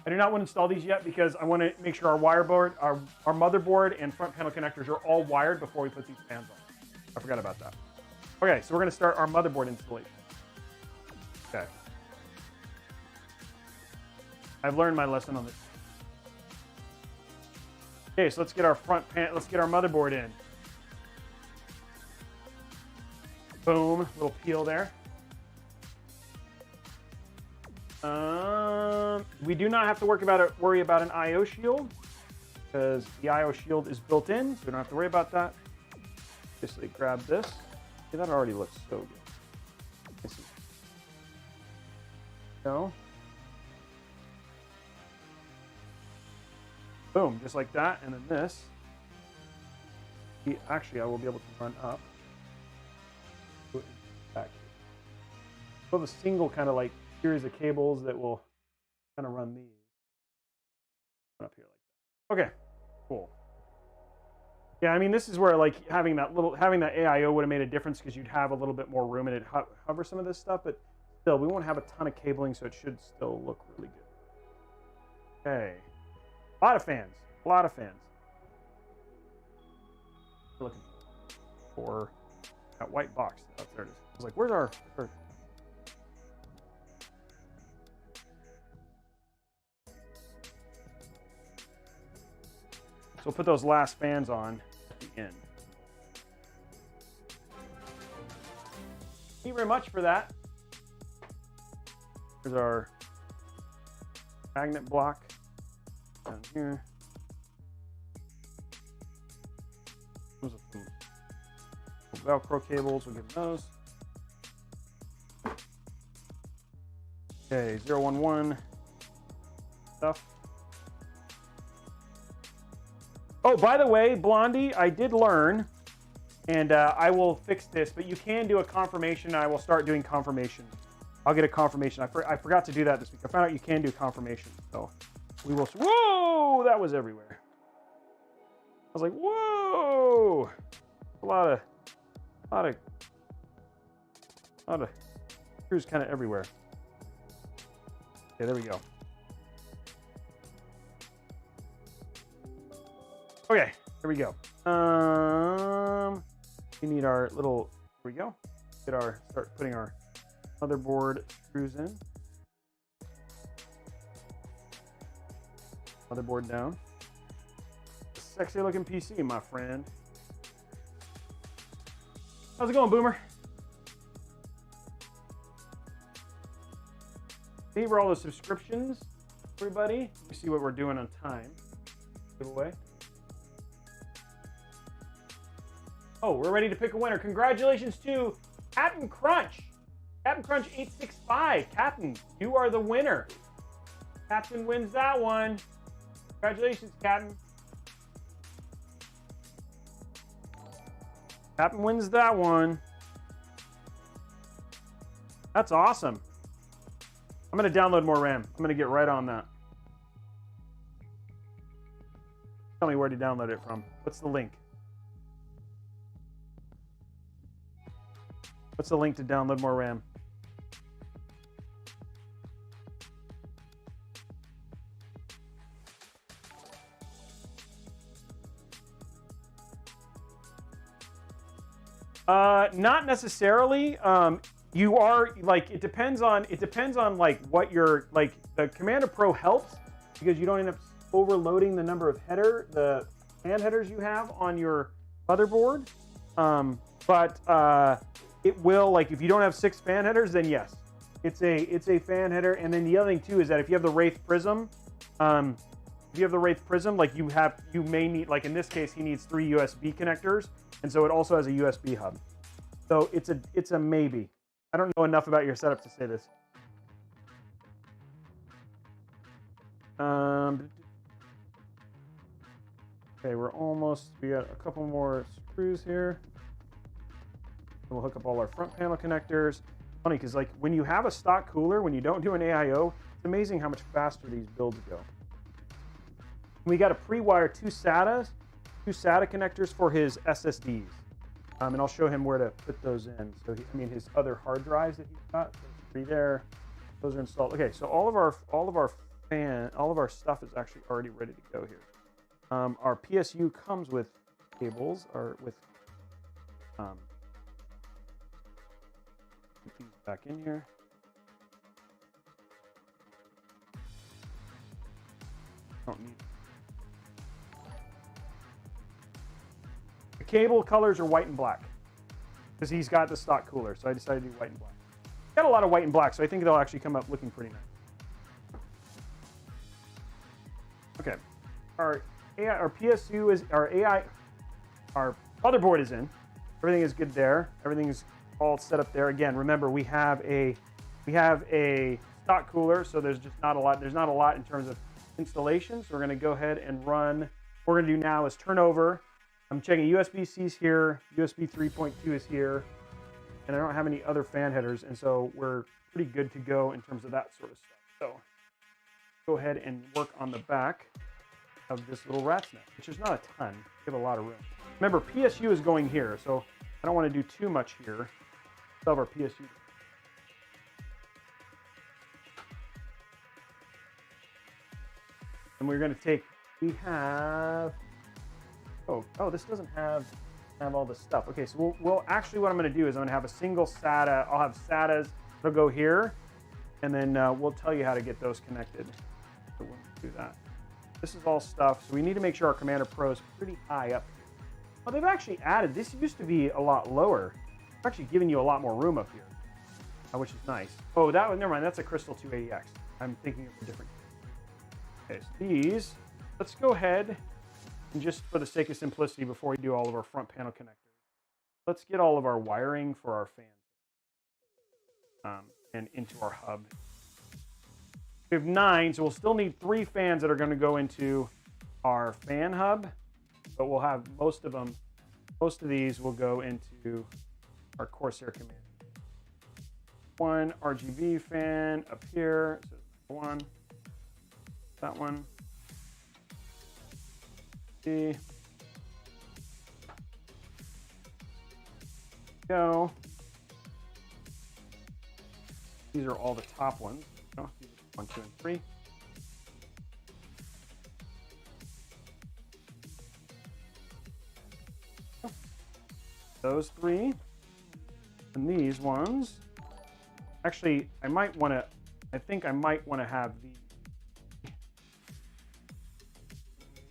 I do not want to install these yet because I want to make sure our our motherboard and front panel connectors are all wired before we put these fans on. I forgot about that. Okay, so we're going to start our motherboard installation. Okay. I've learned my lesson on this. Okay, so let's get our let's get our motherboard in. Boom, little peel there. We do not have to worry about an I/O shield because the I/O shield is built in, so we don't have to worry about that. Just like grab this. See, that already looks so good. Let's see. Go. Boom, just like that, and then this. Actually, I will be able to run up. Back. So the single kind of like series of cables that will kind of run these up here like that. Okay, cool. Yeah, I mean this is where like having that AIO would have made a difference because you'd have a little bit more room and it'd hover some of this stuff, but still we won't have a ton of cabling, so it should still look really good. Okay, a lot of fans, a lot of fans. Looking for that white box. Oh, there it is. I was like, where's our So we'll put those last fans on at the end. Thank you very much for that. Here's our magnet block down here. Those are some Velcro cables, we'll give them those. Okay, 011 stuff. Oh, by the way, Blondie, I did learn, and I will fix this, but you can do a confirmation. I will start doing confirmation. I'll get a confirmation. I forgot to do that this week. I found out you can do confirmation, so we will. Whoa, that was everywhere. I was like, whoa, a lot of screws kind of everywhere. Okay, there we go. Okay, here we go. We need our little, here we go. Start putting our motherboard screws in. Motherboard down. Sexy looking PC, my friend. How's it going, Boomer? See where all the subscriptions, everybody. Let me see what we're doing on time. Giveaway. Oh, we're ready to pick a winner. Congratulations to Captain Crunch. Captain Crunch 865. Captain, you are the winner. Captain wins that one. Congratulations, Captain. Captain wins that one. That's awesome. I'm going to download more RAM. I'm going to get right on that. Tell me where to download it from. What's the link? What's the link to download more RAM? Not necessarily. You are like, it depends on like what your, like the Commander Pro helps because you don't end up overloading the number of the fan headers you have on your motherboard. It will, like if you don't have 6 fan headers, then yes, it's a fan header. And then the other thing too is that if you have the Wraith Prism, like you may need, like in this case, he needs 3 USB connectors, and so it also has a USB hub. So it's a maybe. I don't know enough about your setup to say this. Okay, we got a couple more screws here. We'll hook up all our front panel connectors. Funny, because like when you have a stock cooler, when you don't do an AIO, it's amazing how much faster these builds go. We got to pre-wire 2 SATA connectors for his SSDs. And I'll show him where to put those in. So his other hard drives that he's got, 3 there, those are installed. Okay, so all of our stuff is actually already ready to go here. Our PSU comes with cables, or with put these back in here. Don't need. cable colors are white and black because he's got the stock cooler. So I decided to do white and black. Got a lot of white and black, so I think they'll actually come up looking pretty nice. Okay, our PSU is our motherboard is in. Everything is good there. Everything is all set up there. Again, remember we have a stock cooler, so there's just not a lot. There's not a lot in terms of installation. So we're going to go ahead and run. What we're going to do now is turn over. I'm checking USB-C's here. USB 3.2 is here. And I don't have any other fan headers, and so we're pretty good to go in terms of that sort of stuff. So go ahead and work on the back of this little rat's nest, which is not a ton. We have a lot of room. Remember, PSU is going here, so I don't want to do too much here. Still have our PSU. And we're going to take, we have, oh, this doesn't have all this stuff. Okay, so we'll actually, what I'm going to do is I'm going to have a single SATA. I'll have SATAs that'll go here, and then we'll tell you how to get those connected. So we'll do that. This is all stuff, so we need to make sure our Commander Pro is pretty high up here. Oh, they've actually added, this used to be a lot lower. They're actually giving you a lot more room up here, which is nice. Oh, that one, never mind, that's a Crystal 280X. I'm thinking of a different. Okay, so these, let's go ahead and just for the sake of simplicity, before we do all of our front panel connectors, let's get all of our wiring for our fans and into our hub. We have 9, so we'll still need 3 fans that are going to go into our fan hub, but we'll have most of these will go into our Corsair Command. 1 RGB fan up here, so one, that one. Go. These are all the top ones. Oh, 1, 2, and 3. Those 3. And these ones. Actually, I think I might want to have these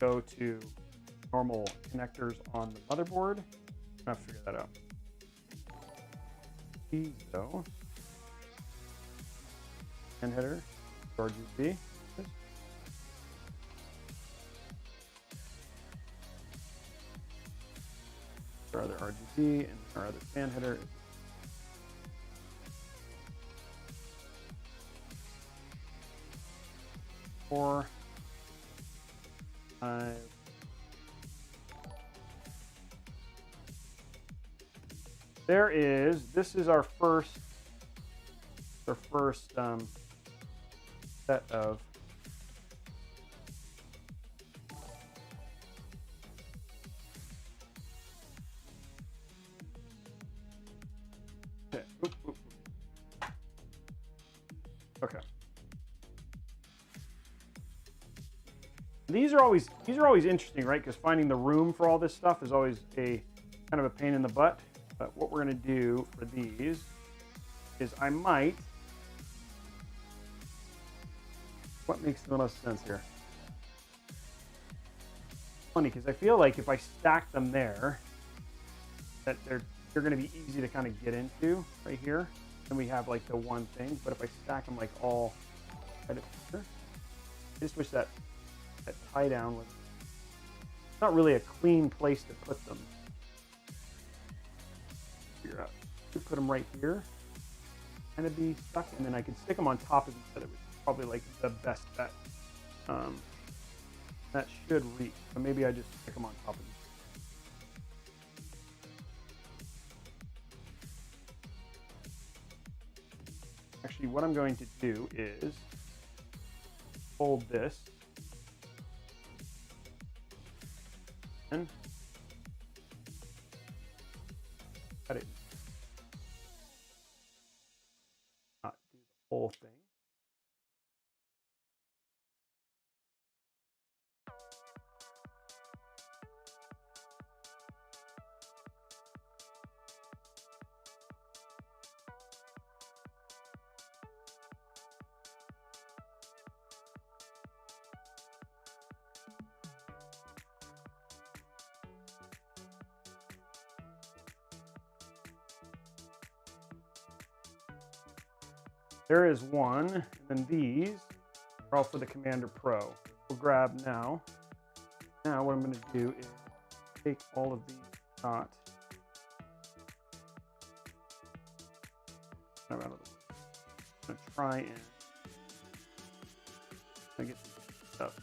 go to normal connectors on the motherboard. I have to figure that out. These though. Fan header, RGB. Our other RGB and our other fan header. Four. 5. This is our first set of okay. These are always interesting, right? Because finding the room for all this stuff is always a kind of a pain in the butt. But what we're going to do for these is what makes the most sense here? Funny, because I feel like if I stack them there, that they're going to be easy to kind of get into right here. And we have like the one thing. But if I stack them like all right up here, I just wish that tie down was not really a clean place to put them. Figure out to put them right here, kind of be stuck, and then I can stick them on top of each other, which is probably like the best bet. That should reach, so maybe I just stick them on top of each other. Actually, what I'm going to do is fold this and cut it. Not do the whole thing. there is one, and then these are all for the Commander Pro. We'll grab now. Now what I'm going to do is take all of these out of the way. I'm going to try and get some stuff.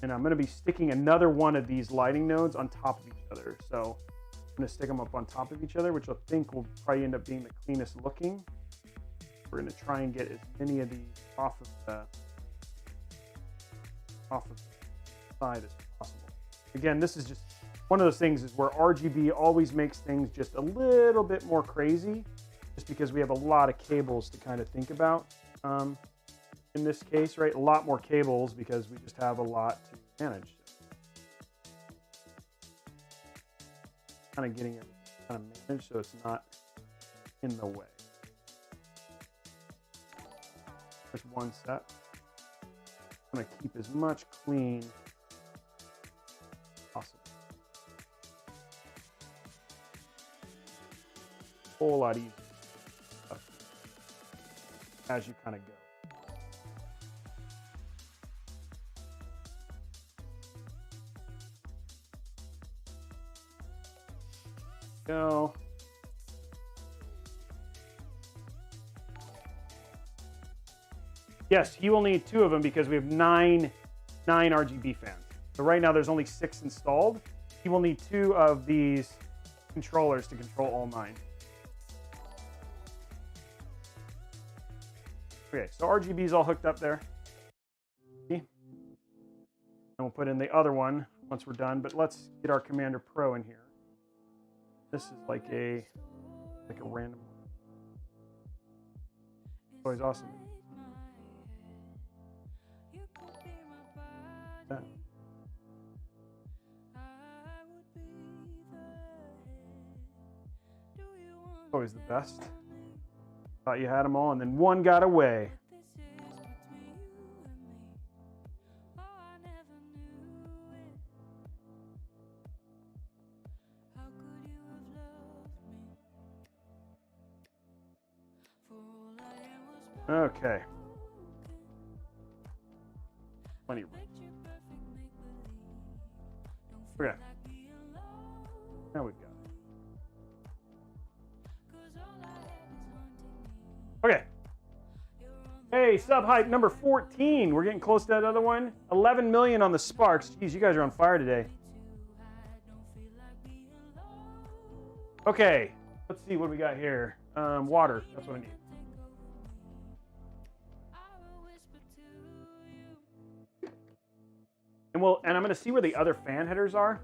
And I'm going to be sticking another one of these lighting nodes on top of each other. So I'm going to stick them up on top of each other, which I think will probably end up being the cleanest looking. We're going to try and get as many of these off of the side as possible. Again, this is just one of those things is where RGB always makes things just a little bit more crazy, just because we have a lot of cables to kind of think about. In this case, right, a lot more cables because we just have a lot to manage. Kind of getting it kind of managed so it's not in the way. There's one set. I'm going to keep as much clean as possible. A whole lot easier as you kind of go. Go. Yes, you will need 2 of them because we have 9 RGB fans. So right now there's only 6 installed. You will need 2 of these controllers to control all 9. Okay, so RGB is all hooked up there. And we'll put in the other one once we're done, but let's get our Commander Pro in here. This is like a random one. Always awesome. Yeah. Always the best. Thought you had them all, and then one got away. Okay. Plenty of room. Okay. Now we've got it. Okay. Hey, sub hype number 14. We're getting close to that other one. 11 million on the Sparks. Jeez, you guys are on fire today. Okay. Let's see what we got here. Water. That's what I need. And I'm going to see where the other fan headers are.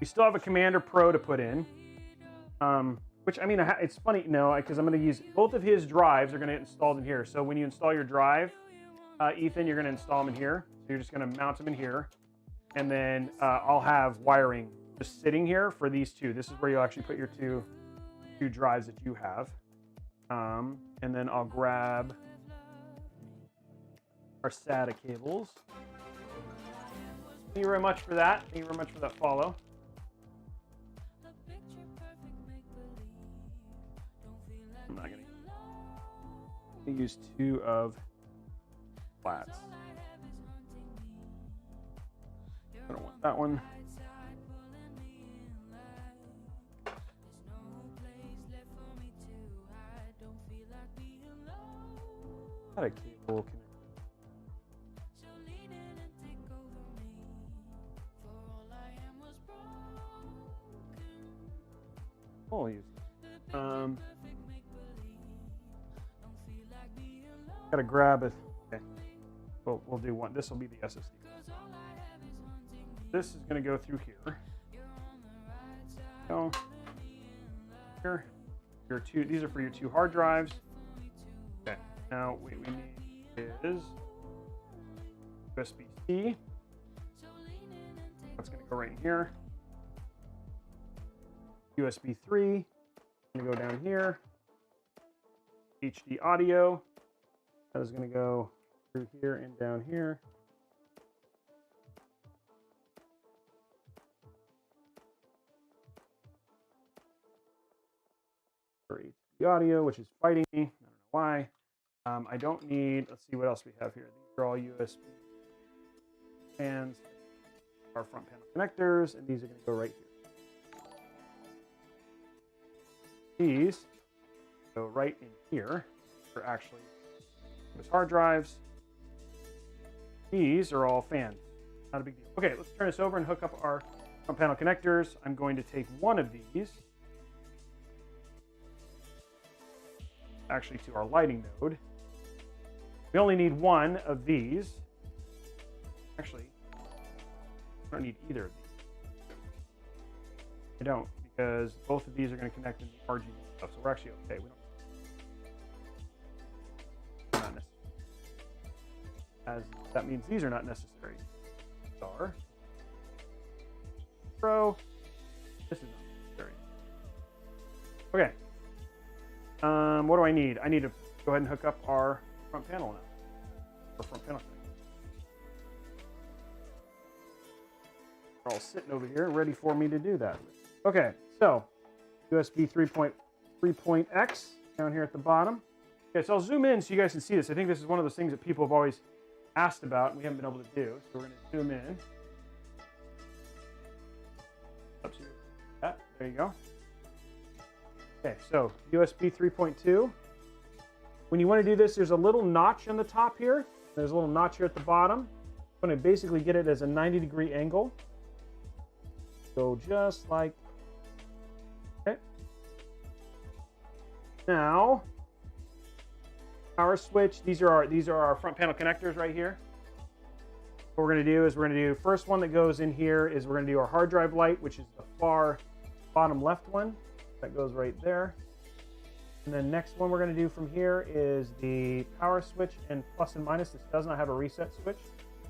We still have a Commander Pro to put in. Which, I mean, it's funny, no, because I'm going to use both of his drives are going to get installed in here. So when you install your drive, Ethan, you're going to install them in here. So you're just going to mount them in here. And then I'll have wiring just sitting here for these 2. This is where you'll actually put your two drives that you have. And then I'll grab our SATA cables. Thank you very much for that. Thank you very much for that follow. I'm not going to use 2 of flats. I don't want that one. Got a cable connector. We'll use it. Gotta grab it. Okay. We'll do one. This will be the SSD. This is going to go through here. Go. Here. Your 2. These are for your 2 hard drives. Okay. Now what we need is USB-C. That's going to go right in here. USB 3, going to go down here. HD audio, that is going to go through here and down here. for HD audio, which is fighting me. I don't know why. I don't need, let's see what else we have here. These are all USB fans, our front panel connectors, and these are going to go right here. These go right in here for actually those hard drives. These are all fans. Not a big deal. Okay, let's turn this over and hook up our front panel connectors. I'm going to take one of these actually to our lighting node. We only need one of these. Actually, I don't need either of these. I don't, because both of these are going to connect in the RGB stuff, so we're actually okay. We don't. Not necessary. As that means these are not necessary. These are. Pro. This is not necessary. Okay. What do I need? I need to go ahead and hook up our front panel now. Or front panel. They're all sitting over here, ready for me to do that. Okay, so USB 3.3.x down here at the bottom. Okay, so I'll zoom in so you guys can see this. I think this is one of those things that people have always asked about and we haven't been able to do. So we're going to zoom in. Up to that. There you go. Okay, so USB 3.2. When you want to do this, there's a little notch on the top here. There's a little notch here at the bottom. I'm going to basically get it as a 90-degree angle. So just like, okay. Now, power switch. These are our front panel connectors right here. What we're going to do is we're going to do first one that goes in here is we're going to do our hard drive light, which is the far bottom left one. That goes right there. And then next one we're going to do from here is the power switch and plus and minus. This does not have a reset switch.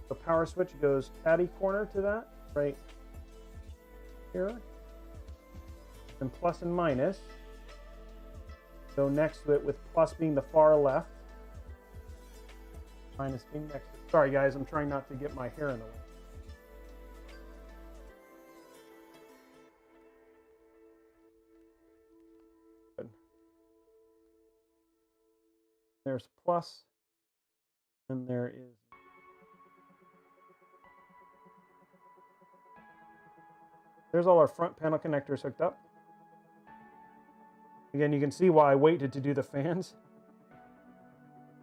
The power switch goes catty corner to that, right here. And plus and minus go next to it, with plus being the far left, minus being next to it. Sorry guys, I'm trying not to get my hair in the way. There's plus, and there is. There's all our front panel connectors hooked up. Again, you can see why I waited to do the fans.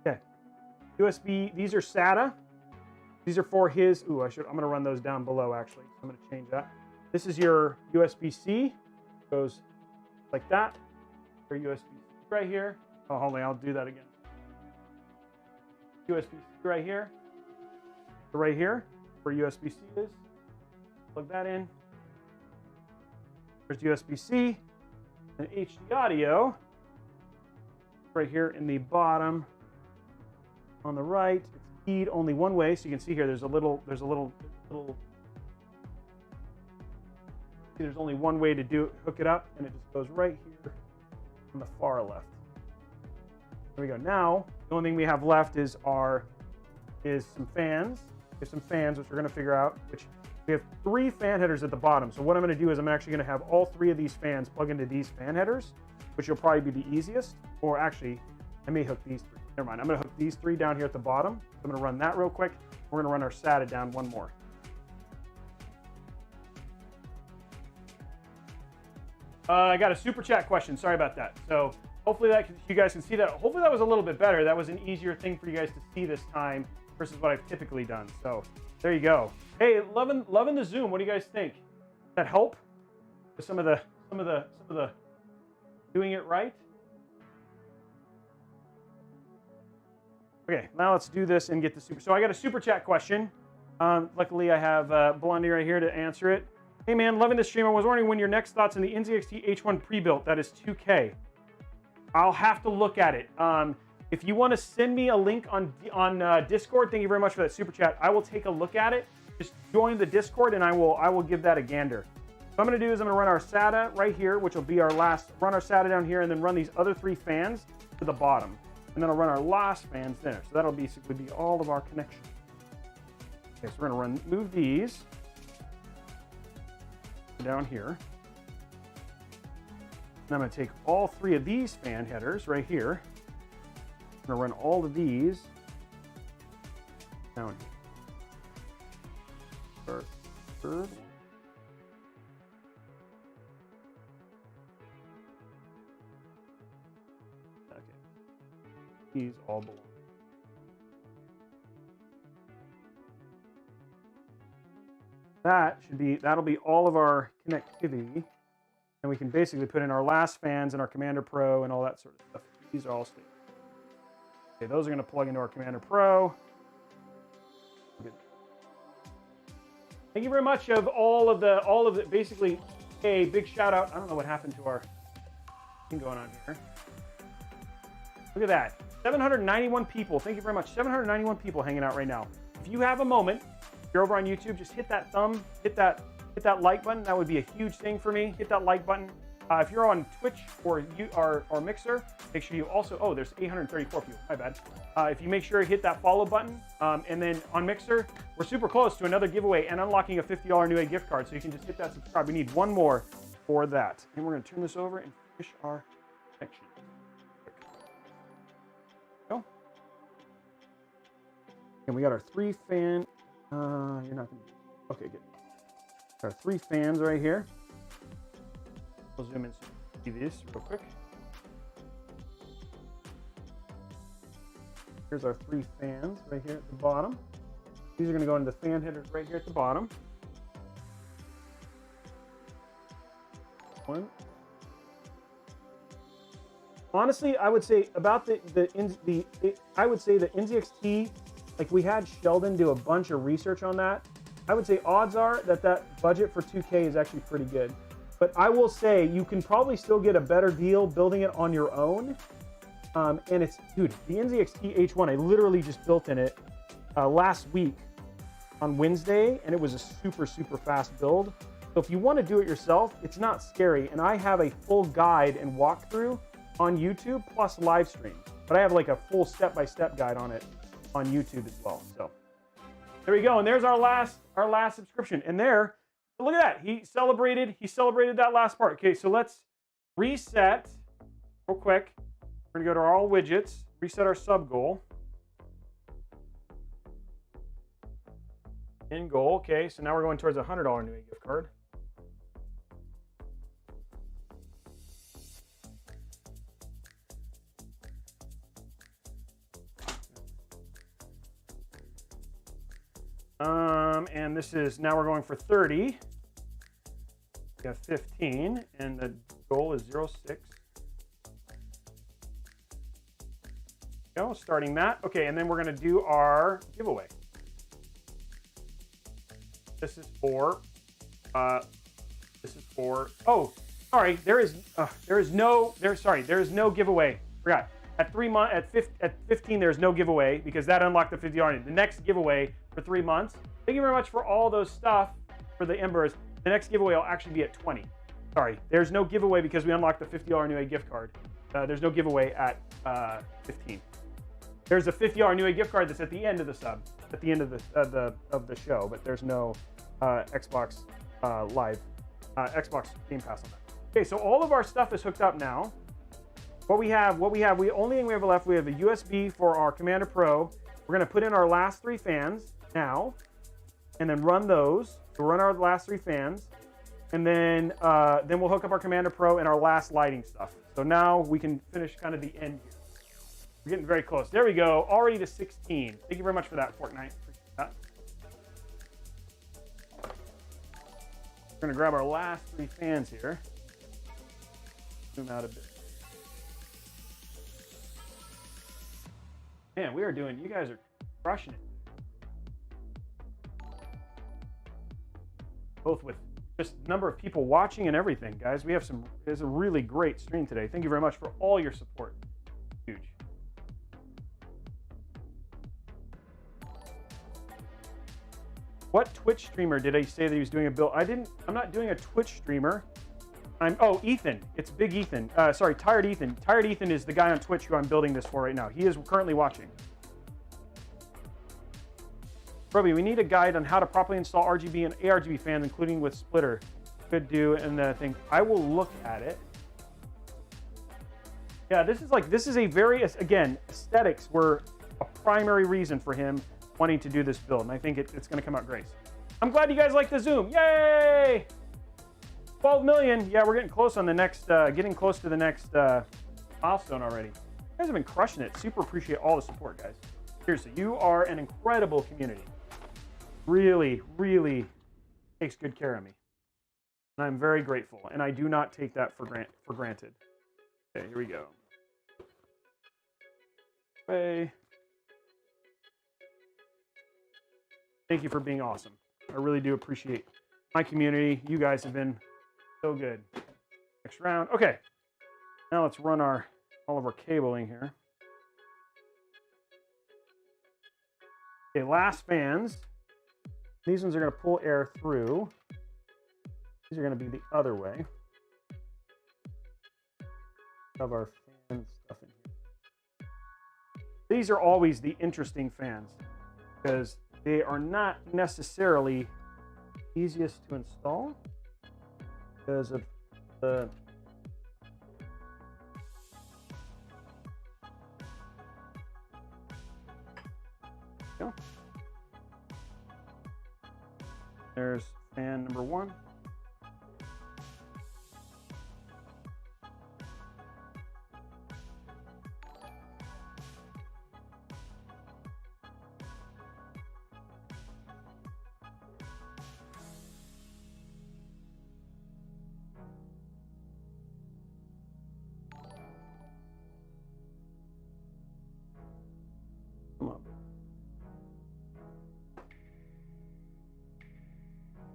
Okay. USB, these are SATA. These are for his, I'm gonna run those down below actually. So I'm gonna change that. This is your USB-C. Goes like that. Your USB-C right here. Oh, hold on, I'll do that again. USB-C right here. Right here, where USB-C is. Plug that in. There's USB-C and HD audio. Right here in the bottom on the right. It's keyed only one way, so you can see here there's only one way to hook it up, and it just goes right here on the far left. There we go. Now, the only thing we have left is some fans. There's some fans, which we're going to figure out, which we have 3 fan headers at the bottom. So what I'm going to do is I'm actually going to have all 3 of these fans plug into these fan headers, which will probably be the easiest. Or actually, I may hook these 3. Never mind. I'm going to hook these 3 down here at the bottom. I'm going to run that real quick. We're going to run our SATA down one more. I got a super chat question. Sorry about that. So hopefully you guys can see that. Hopefully that was a little bit better. That was an easier thing for you guys to see this time versus what I've typically done. So there you go. Hey, loving the Zoom. What do you guys think? Does that help with some of the doing it right? Okay, now let's do this and get the super. So I got a super chat question. Luckily I have Blondie right here to answer it. Hey man, loving the stream. I was wondering when your next thoughts on the NZXT H1 pre-built. That is 2K. I'll have to look at it. If you want to send me a link on Discord, thank you very much for that super chat. I will take a look at it. Just join the Discord and I will give that a gander. What I'm going to do is I'm going to run our SATA right here, which will be our last. Run our SATA down here and then run these other 3 fans to the bottom. And then I'll run our last fans there. So that'll basically be all of our connections. Okay, so we're going to move these down here. And I'm going to take all 3 of these fan headers right here. I'm going to run all of these down here. Third. Okay. These all belong. That'll be all of our connectivity. And we can basically put in our last fans and our Commander Pro and all that sort of stuff. These are all stable. Okay, those are going to plug into our Commander Pro. Good. Thank you very much of all of the basically a big shout out. I don't know what happened to our thing going on here. Look at that. 791 people. Thank you very much. 791 people hanging out right now. If you have a moment, if you're over on YouTube, just hit that thumb, hit that like button. That would be a huge thing for me. Hit that like button. If you're on Twitch or Mixer, make sure you also, oh, there's 834 people, my bad. If you make sure you hit that follow button, and then on Mixer, we're super close to another giveaway and unlocking a $50 Newegg gift card, so you can just hit that subscribe. We need one more for that. And we're gonna turn this over and finish our section. Go. And we got our 3 fan, you're not gonna, okay, good. Our 3 fans right here. We'll zoom in so you can see this real quick. Here's our 3 fans right here at the bottom. These are going to go into the fan headers right here at the bottom. One. Honestly, I would say about I would say the NZXT, like we had Sheldon do a bunch of research on that. I would say odds are that budget for 2K is actually pretty good. But I will say you can probably still get a better deal building it on your own. And it's, dude, the NZXT H1, I literally just built in it last week on Wednesday, and it was a super, super fast build. So if you want to do it yourself, it's not scary. And I have a full guide and walkthrough on YouTube plus live stream. But I have like a full step-by-step guide on it on YouTube as well. So there we go. And there's our last subscription. And there, look at that. He celebrated that last part. Okay, so let's reset real quick. We're gonna go to our all widgets, reset our sub goal. End goal. Okay, so now we're going towards a $100 Newegg gift card. And this is, now we're going for 30. We got 15, and the goal is 06. Go, starting that. Okay, and then we're going to do our giveaway. This is for, oh, sorry, there is no giveaway. Forgot. At 3 months, at 15, there's no giveaway because that unlocked the $50. The next giveaway for 3 months. Thank you very much for all those stuff for the Embers. The next giveaway will actually be at 20. Sorry, there's no giveaway because we unlocked the $50 Newegg gift card. There's no giveaway at 15. There's a $50 Newegg gift card that's at the end of the sub, at the end of the show, but there's no Xbox Live, Xbox Game Pass on that. Okay, so all of our stuff is hooked up now. The only thing we have left, we have a USB for our Commander Pro. We're gonna put in our last 3 fans now, and then run those. We'll run our last 3 fans, and then we'll hook up our Commander Pro and our last lighting stuff. So now we can finish kind of the end here. We're getting very close. There we go, already to 16. Thank you very much for that, Fortnite. Appreciate that. We're gonna grab our last 3 fans here. Zoom out a bit. Man, we are doing, you guys are crushing it. Both with just number of people watching and everything, guys. It's a really great stream today. Thank you very much for all your support. Huge. What Twitch streamer did I say that he was doing a build? I'm not doing a Twitch streamer. Ethan. It's Big Ethan. Sorry, Tired Ethan. Tired Ethan is the guy on Twitch who I'm building this for right now. He is currently watching. Roby, we need a guide on how to properly install RGB and ARGB fans, including with splitter. Could do, and I think I will look at it. Yeah, this is a very, again, aesthetics were a primary reason for him wanting to do this build, and I think it's going to come out great. I'm glad you guys like the zoom. Yay! 12 million. Yeah, we're getting close on the next, getting close to the next milestone already. You guys have been crushing it. Super appreciate all the support, guys. Seriously, you are an incredible community. Really, really takes good care of me. And I'm very grateful, and I do not take that for granted. Okay, here we go. Hey. Thank you for being awesome. I really do appreciate my community. You guys have been so good. Next round. Okay. Now let's run all of our cabling here. Okay, last fans. These ones are going to pull air through. These are going to be the other way. Have our fan stuff in here. These are always the interesting fans because they are not necessarily easiest to install because of the There's fan number 1. Come on.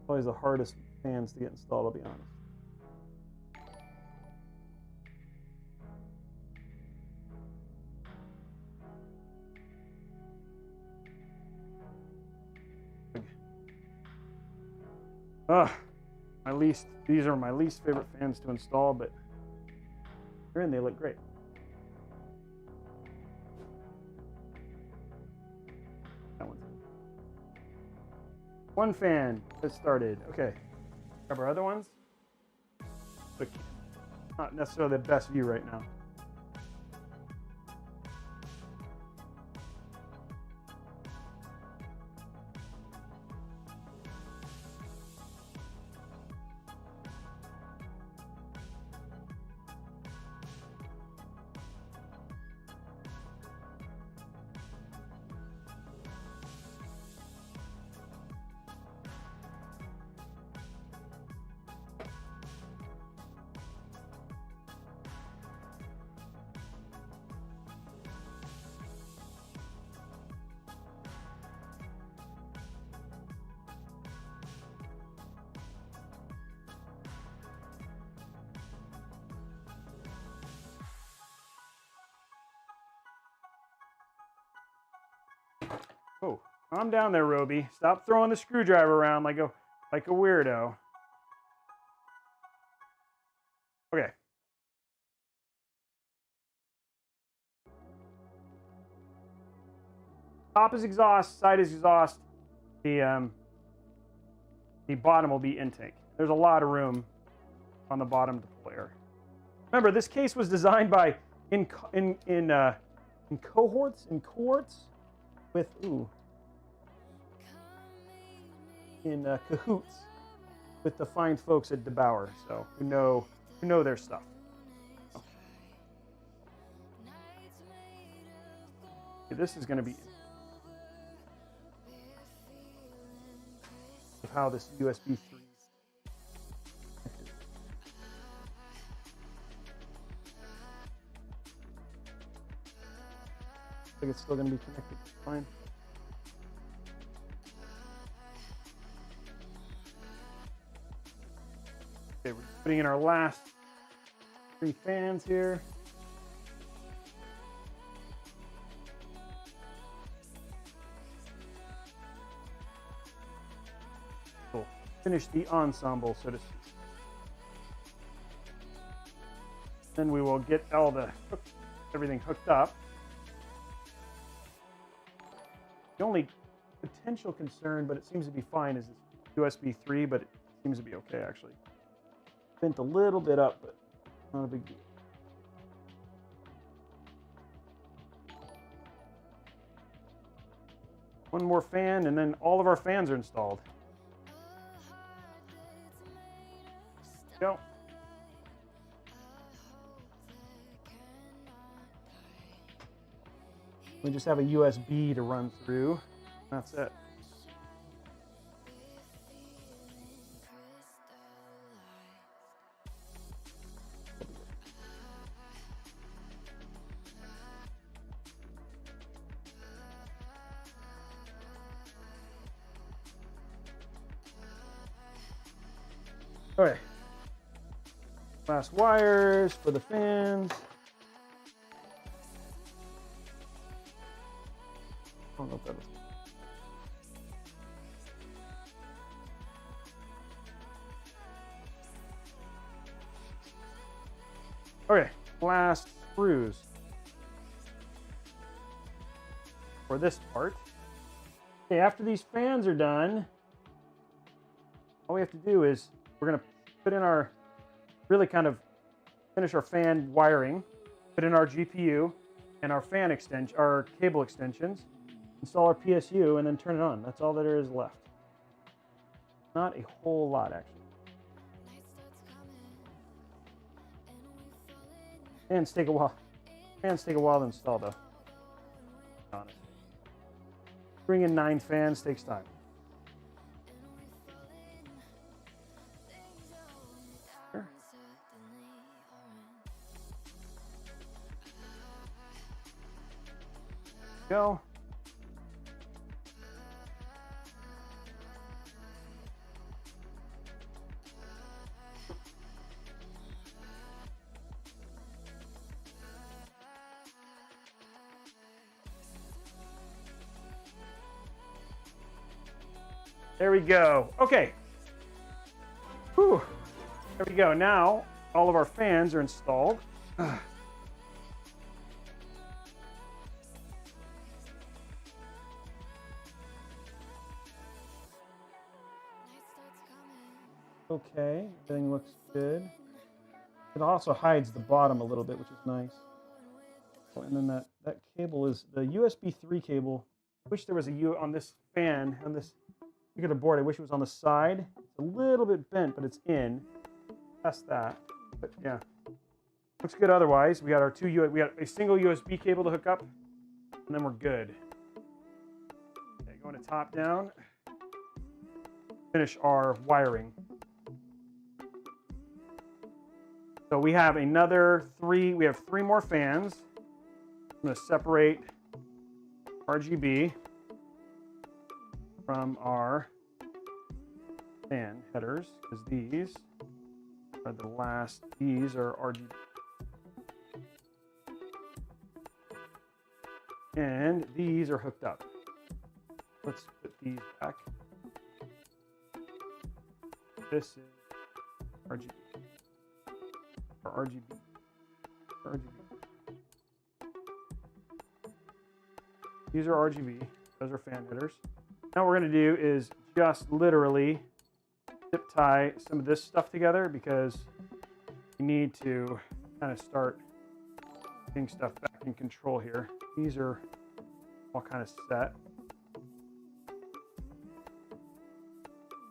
Always the hardest fans to get installed, I'll be honest. These are my least favorite fans to install, but they're in, they look great. That one's in. One fan has started. Okay. Grab our other ones. But not necessarily the best view right now. Oh, calm down there, Roby. Stop throwing the screwdriver around like a weirdo. Okay. Top is exhaust, side is exhaust. The bottom will be intake. There's a lot of room on the bottom to pull air. Remember, this case was designed by in cohorts with cahoots with the fine folks at DeBauer, so who know their stuff. Okay, this is going to be of how this USB 3. I think it's still going to be connected. Fine. Okay, we're putting in our last 3 fans here. We'll finish the ensemble, so to speak. Then we will get everything hooked up. The only potential concern, but it seems to be fine, is this USB 3, but it seems to be okay, actually. Bent a little bit up, but not a big deal. One more fan, and then all of our fans are installed. Go. We just have a USB to run through. That's it. Okay. Last wires for the fans. I don't know if that was. Okay, last screws for this part. Okay, after these fans are done, all we have to do is we're going to put in our, really kind of finish our fan wiring, put in our GPU and our fan extension, our cable extensions, install our PSU, and then turn it on. That's all there is left. Not a whole lot, actually. Fans take a while. Fans take a while to install, though. Honest. Bringing 9 fans takes time. Sure. Go. There we go. Okay. Whew. There we go. Now all of our fans are installed. Okay, everything looks good. It also hides the bottom a little bit, which is nice. Oh, and then that cable is the USB 3 cable. I wish there was a U on this fan, on this particular board. I wish it was on the side. It's a little bit bent, but it's in. Test that. But yeah, looks good otherwise. We got our we got a single USB cable to hook up, and then we're good. Okay, going to top down. Finish our wiring. So we have another 3. We have 3 more fans. I'm going to separate RGB from our fan headers, because these are the last. These are RGB. And these are hooked up. Let's put these back. This is RGB. Or RGB. RGB. These are RGB. Those are fan headers. Now what we're going to do is just literally zip tie some of this stuff together, because we need to kind of start getting stuff back in control here. These are all kind of set.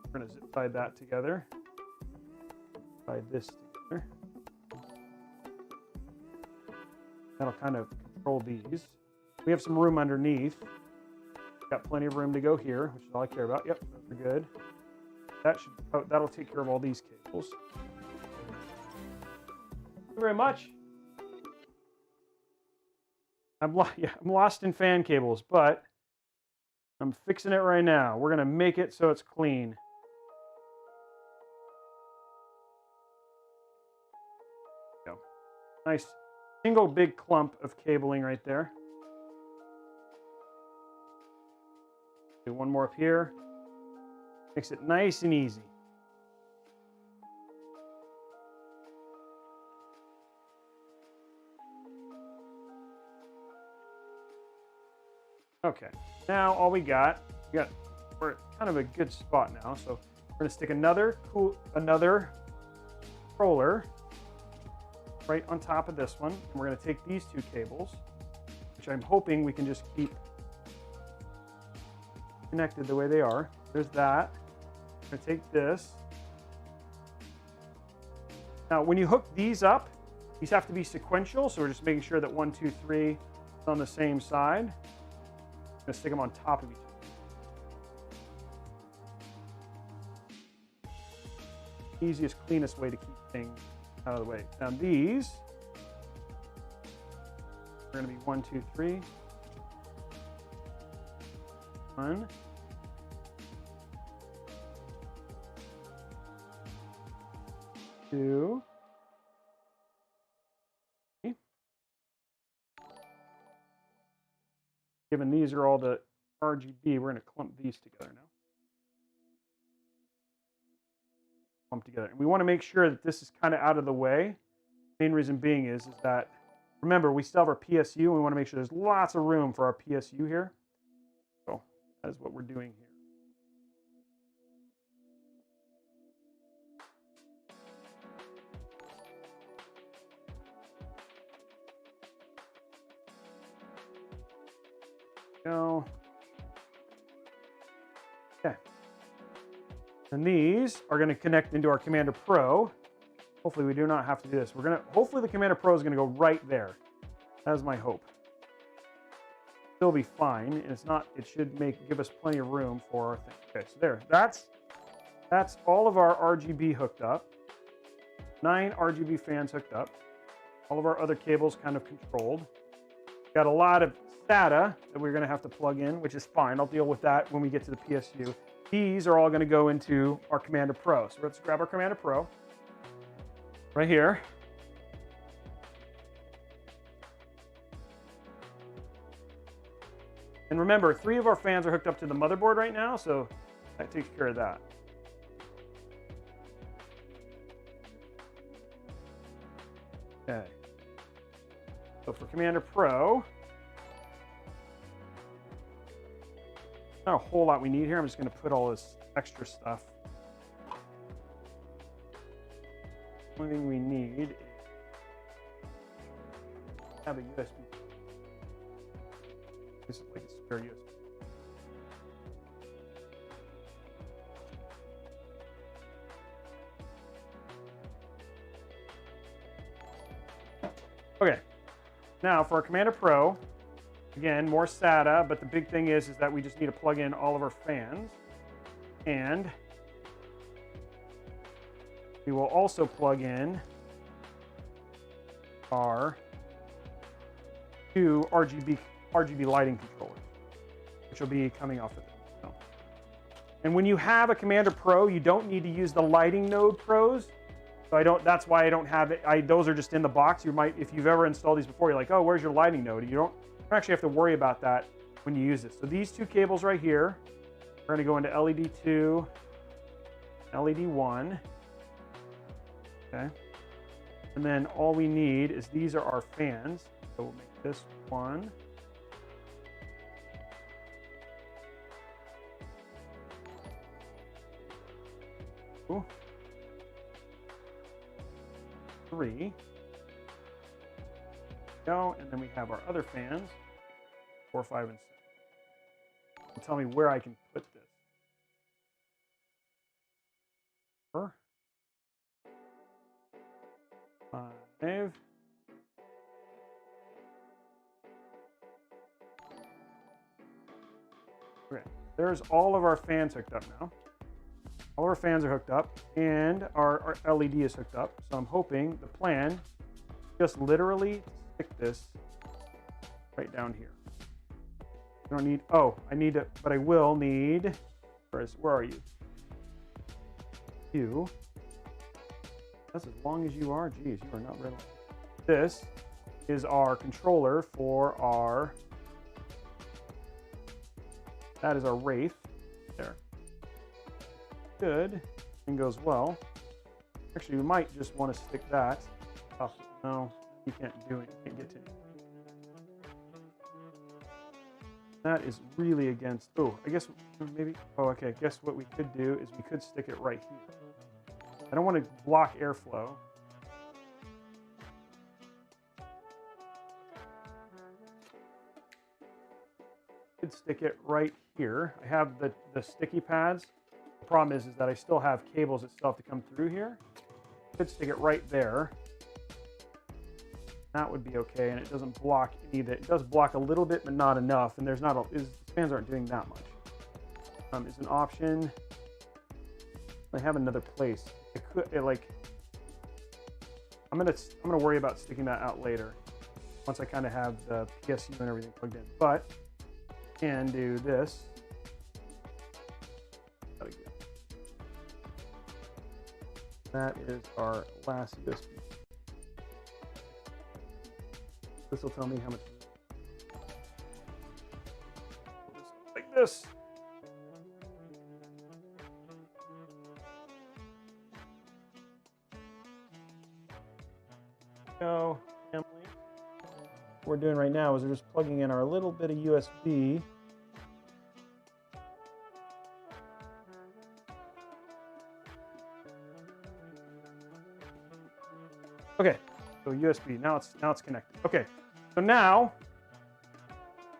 We're going to zip tie that together. Tie this together. That'll kind of control these. We have some room underneath. Got plenty of room to go here, which is all I care about. Yep, those are good. That'll take care of all these cables. Thank you very much. I'm lost in fan cables, but I'm fixing it right now. We're gonna make it so it's clean. Go. Nice single big clump of cabling right there. Do one more up here. Makes it nice and easy. Okay, now all we're at kind of a good spot now. So we're gonna stick another controller right on top of this one. And we're gonna take these 2 cables, which I'm hoping we can just keep connected the way they are. There's that. I'm going to take this. Now, when you hook these up, these have to be sequential. So we're just making sure that 1, 2, 3 is on the same side. I'm going to stick them on top of each other. Easiest, cleanest way to keep things out of the way. Now these are going to be 1, 2, 3. 1. 2. 3. Given these are all the RGB, we're going to clump these together now. Clump together. And we want to make sure that this is kind of out of the way. Main reason being is that, remember, we still have our PSU, and we want to make sure there's lots of room for our PSU here. So that is what we're doing here. Go. Okay. And these are going to connect into our Commander Pro. Hopefully we do not have to do this. Hopefully the Commander Pro is going to go right there. That is my hope. It'll be fine. And it should give us plenty of room for our thing. Okay, so there. That's all of our RGB hooked up. 9 RGB fans hooked up. All of our other cables kind of controlled. Got a lot of SATA that we're going to have to plug in, which is fine. I'll deal with that when we get to the PSU. These are all going to go into our Commander Pro. So let's grab our Commander Pro right here. And remember, 3 of our fans are hooked up to the motherboard right now, so that takes care of that. Okay. So for Commander Pro, not a whole lot we need here. I'm just going to put all this extra stuff. The only thing we need is have a USB. This is like a spare USB. Okay, now for our Commander Pro, again, more SATA, but the big thing is that we just need to plug in all of our fans. And we will also plug in our 2 RGB lighting controllers, which will be coming off of it. So. And when you have a Commander Pro, you don't need to use the lighting node pros. So that's why I don't have it. Those are just in the box. You might, if you've ever installed these before, you're like, oh, where's your lighting node? You don't actually have to worry about that when you use this. So these 2 cables right here are going to go into LED 2, LED 1. Okay. And then all we need is these are our fans. So we'll make this 1. Ooh. 3. Go, and then we have our other fans, 4, 5, and 6. And tell me where I can put this. 4, 5. Okay, there's all of our fans hooked up now. All of our fans are hooked up, and our LED is hooked up. So I'm hoping the plan just literally stick this right down here. I don't need, I need it, but I will need, where are you? You. That's as long as you are. Geez, you are not very long. This is our controller for our, that is our Wraith. There. Good. And goes well. Actually, we might just want to stick that. No, you can't do it. You can't get to it. That is really against, I guess maybe, okay, I guess what we could do is we could stick it right here. I don't want to block airflow. Could stick it right here. I have the sticky pads. The problem is that I still have cables that still have to come through here. Could stick it right there. That would be okay, and it doesn't block any of it. It does block a little bit, but not enough. And there's not a, these fans aren't doing that much. Is an option. I have another place. It could like. I'm gonna worry about sticking that out later, once I kind of have the PSU and everything plugged in. But can do this. That is our last USB. This will tell me how much. Like this. So, family. What we're doing right now is we're just plugging in our little bit of USB. Okay, so USB. Now it's connected. Okay, so now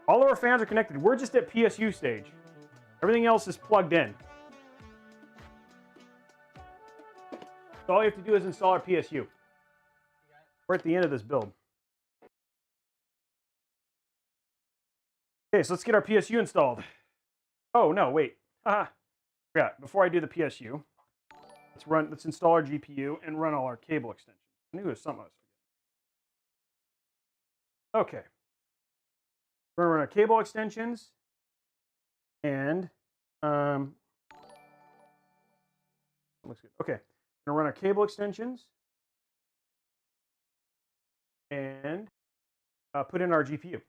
all of our fans are connected. We're just at PSU stage. Everything else is plugged in. So all you have to do is install our PSU. We're at the end of this build. Okay, so let's get our PSU installed. Oh no, wait. Forgot. Before I do the PSU, let's install our GPU and run all our cable extensions. I knew it was something I was forgetting. Okay. We're gonna run our cable extensions and looks good. Okay. We're gonna run our cable extensions and put in our GPU.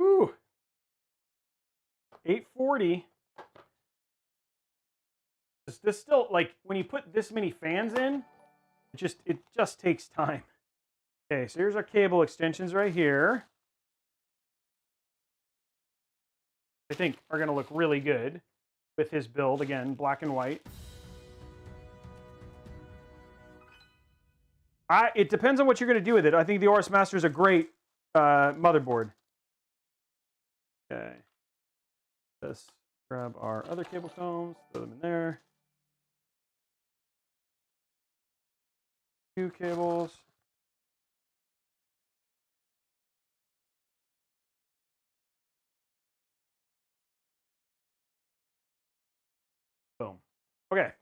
Woo! 840. This still, like, when you put this many fans in, it just takes time. Okay, so here's our cable extensions right here. I think are going to look really good with his build. Again, black and white. It depends on what you're going to do with it. I think the Aorus Master is a great motherboard. Okay. Let's grab our other cable combs, throw them in there. 2 cables. Boom. Okay.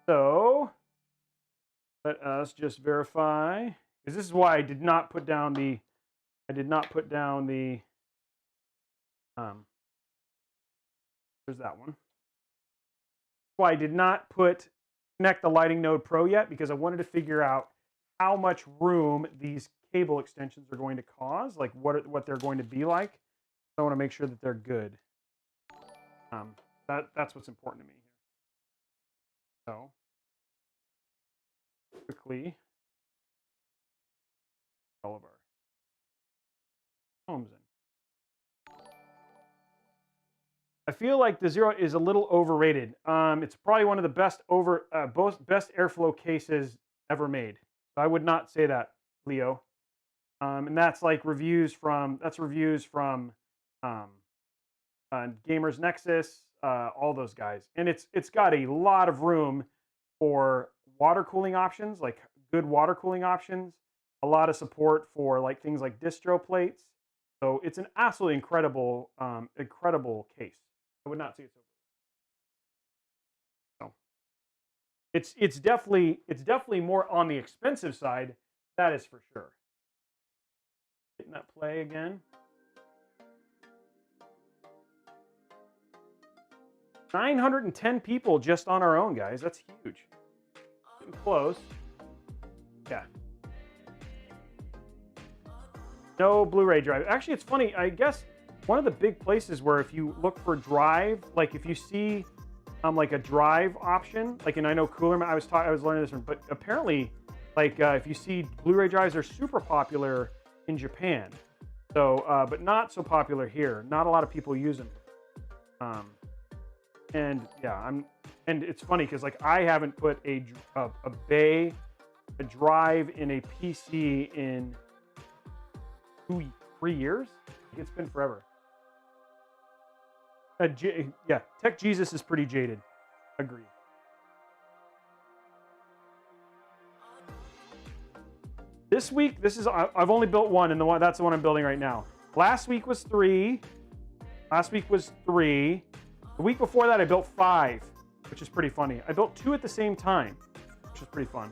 So let us just verify, because this is why I did not put down the there's that one. Why I did not connect the Lighting Node Pro yet, because I wanted to figure out how much room these cable extensions are going to cause, like what they're going to be like. So I want to make sure that they're good. That's what's important to me here. So quickly, all of our homes in. I feel like the Zero is a little overrated. It's probably one of the best best airflow cases ever made. So I would not say that, Leo. And that's like reviews from Gamers Nexus, all those guys. And it's got a lot of room for water cooling options, like good water cooling options. A lot of support for like things like distro plates. So it's an absolutely incredible case. I would not say it's over. So it's definitely more on the expensive side. That is for sure. Hitting that play again. 910 people just on our own, guys. That's huge. Getting close. Yeah. No Blu-ray drive. Actually, it's funny. I guess one of the big places where if you look for drive, like if you see like a drive option, like, and I know Cooler, I was learning this one, but apparently, like if you see Blu-ray drives, they're super popular in Japan. So, but not so popular here. Not a lot of people use them. And yeah, and it's funny because like I haven't put a bay a drive in a PC in 3 years. It's been forever. Yeah, Tech Jesus is pretty jaded. Agreed. This week, I've only built one, and that's the one I'm building right now. Last week was 3. Last week was 3. The week before that, I built 5, which is pretty funny. I built 2 at the same time, which is pretty fun.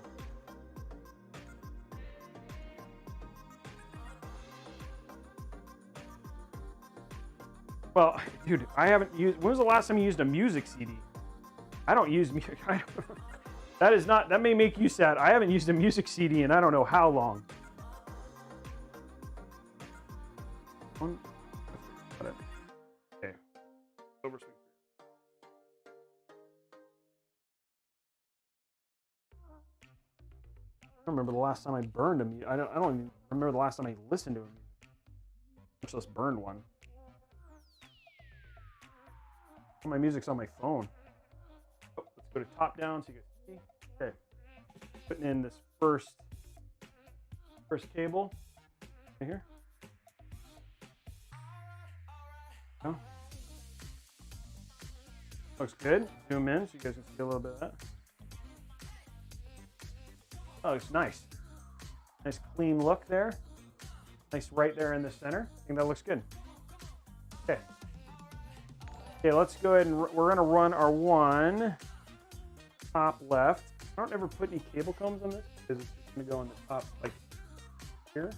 Well, dude, I haven't used. When was the last time you used a music CD? I don't use music. That may make you sad. I haven't used a music CD in I don't know how long. Okay. Over swing. I don't remember the last time I burned a music. I don't even remember the last time I listened to a music. Much less burned one. My music's on my phone. Oh, let's go to top down so you can see. Okay. Putting in this first cable right here. Oh. Looks good. Zoom in so you guys can see a little bit of that. Oh, looks nice. Nice clean look there. Nice right there in the center. I think that looks good. Okay. Okay, let's go ahead and we're going to run our one top left. I don't ever put any cable combs on this because it's just going to go on the top like here.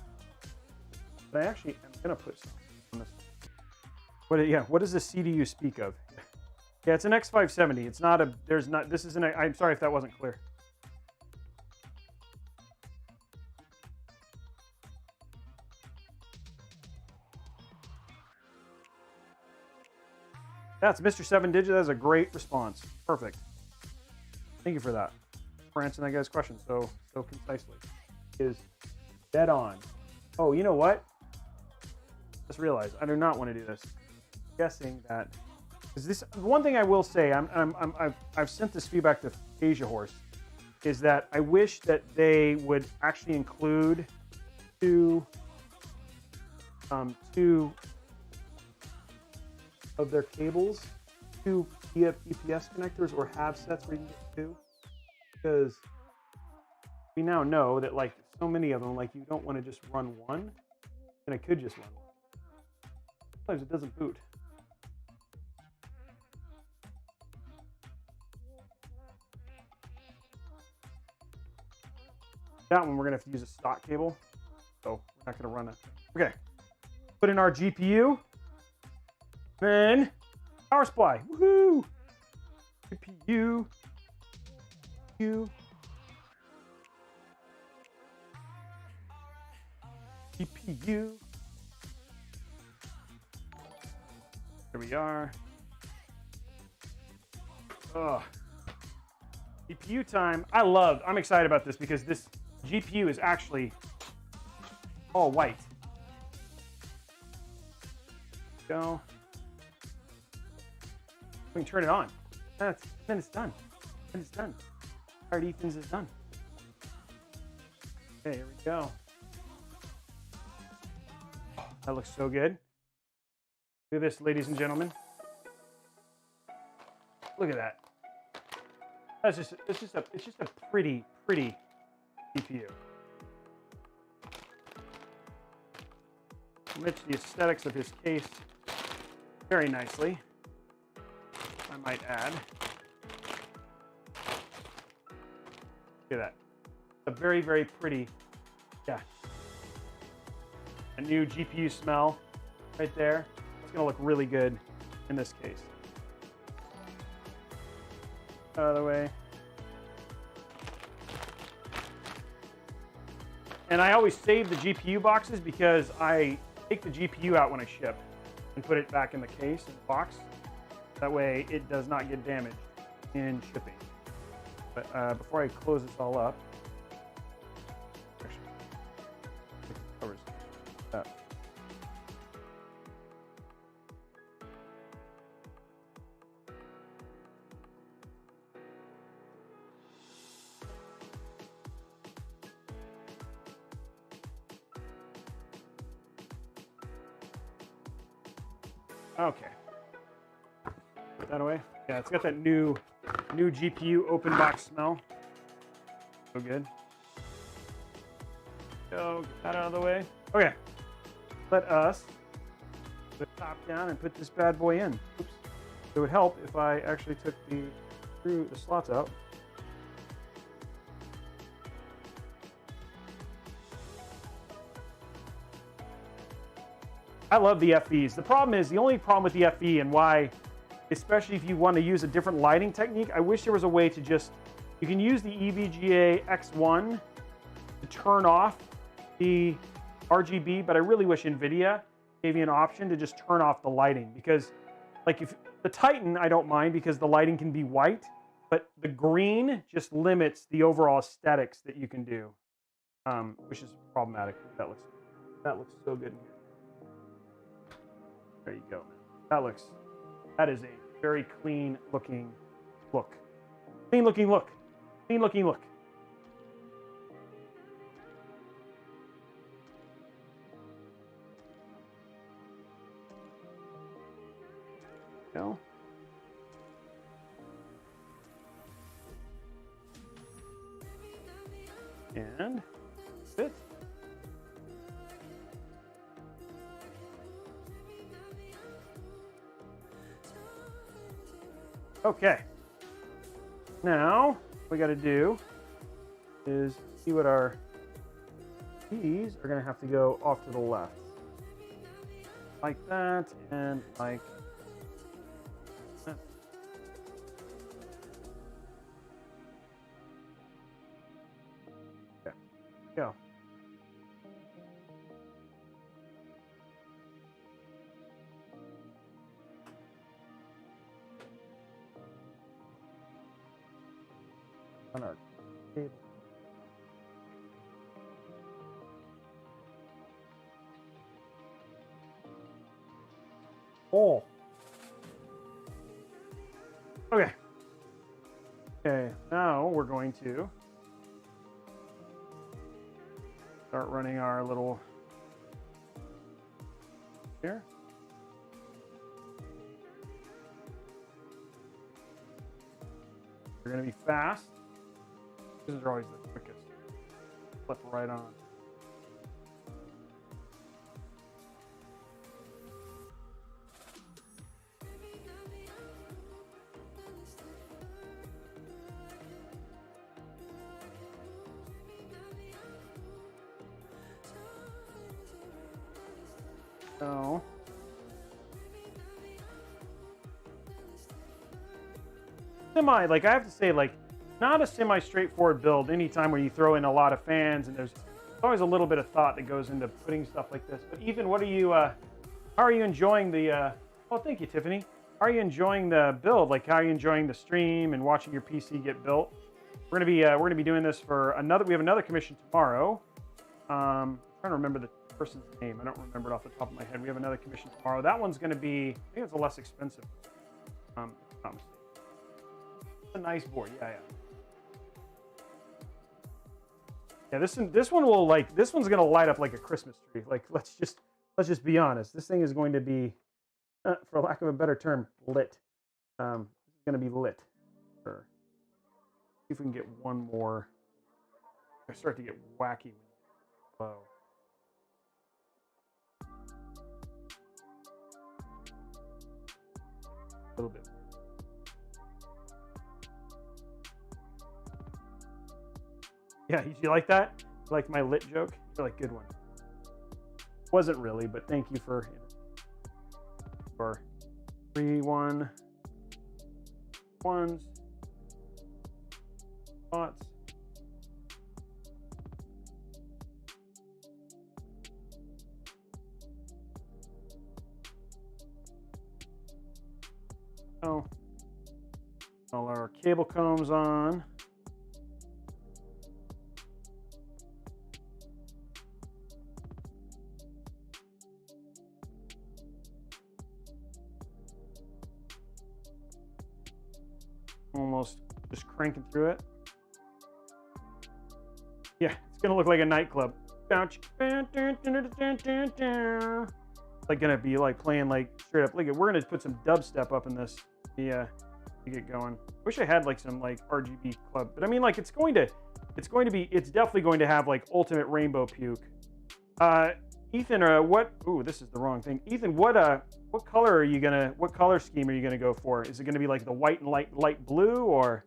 But I actually am going to put some on this. What does the CDU speak of? Yeah, it's an X570. It's not a, this isn't a, I'm sorry if that wasn't clear. That's Mr. 7 Digit. That's a great response. Perfect. Thank you for that. For answering that guy's question so concisely. Is dead on. Oh, you know what? Just realized I do not want to do this. I'm guessing that is this one thing I will say. I've sent this feedback to Asia Horse. Is that I wish that they would actually include two of their cables, 2 UPS connectors, or have sets where you can get 2, because we now know that like so many of them, like you don't want to just run one, and I could just run one. Sometimes it doesn't boot. That one we're gonna have to use a stock cable, so we're not gonna run it. Okay, put in our GPU. Then power supply. Woohoo! GPU. GPU. There we are. Oh. GPU time. I'm excited about this because this GPU is actually all white. Go. We can turn it on. Then it's done. Then it's done. Hard Ethan's is done. Okay, here we go. That looks so good. Look at this, ladies and gentlemen. Look at that. It's just a pretty CPU. Match the aesthetics of his case very nicely, I might add. Look at that. A very pretty, yeah. A new GPU smell right there. It's gonna look really good in this case. Out of the way. And I always save the GPU boxes because I take the GPU out when I ship and put it back in the case, in the box. That way it does not get damaged in shipping. But before I close this all up, actually, covers that. Okay. Put that away. Yeah, it's got that new GPU open box smell. So good. So get that out of the way. Okay. Let us put the top down and put this bad boy in. Oops. It would help if I actually took the slots out. I love the FEs. The problem is, the only problem with the FE and why, especially if you want to use a different lighting technique, I wish there was a way to just, you can use the EVGA X1 to turn off the RGB, but I really wish NVIDIA gave you an option to just turn off the lighting, because like if the Titan, I don't mind because the lighting can be white, but the green just limits the overall aesthetics that you can do, which is problematic. That looks so good in here. There you go. That is a very clean looking look. Clean looking look. Clean looking look. Go. And sit. Okay. Now, what we got to do is see what our keys are going to have to go off to the left. Like that, and like that. Okay. Go. On our table. Oh. Okay. Okay, now we're going to start running our little here. They're going to be fast. These are always the quickest. Flip right on. So like I have to say, like, not a semi-straightforward build anytime when you throw in a lot of fans, and there's always a little bit of thought that goes into putting stuff like this. But even, what are you, how are you enjoying the, oh, thank you, Tiffany. How are you enjoying the build? Like, how are you enjoying the stream and watching your PC get built? We're gonna be doing this for we have another commission tomorrow. I'm trying to remember the person's name. I don't remember it off the top of my head. We have another commission tomorrow. That one's gonna be, I think it's a less expensive. Not mistaken. It's a nice board, yeah. Yeah, this one will, like, this one's gonna light up like a Christmas tree. Like, let's just be honest. This thing is going to be, for lack of a better term, lit. It's gonna be lit. Sure. See if we can get one more. I start to get wacky. Low. A little bit. Yeah, you like that? You like my lit joke? You're like, good one. Wasn't really, but thank you for 3, 1, 1s, spots. Oh, all our cable combs on. Almost just cranking through it. Yeah, it's gonna look like a nightclub. like gonna be like playing like straight up. Look, we're gonna put some dubstep up in this. Yeah, to get going. Wish I had like some like RGB club, but I mean like it's definitely going to have like ultimate rainbow puke. Ethan, what? Ooh, this is the wrong thing. Ethan, what color scheme are you gonna go for? Is it gonna be like the white and light blue, or?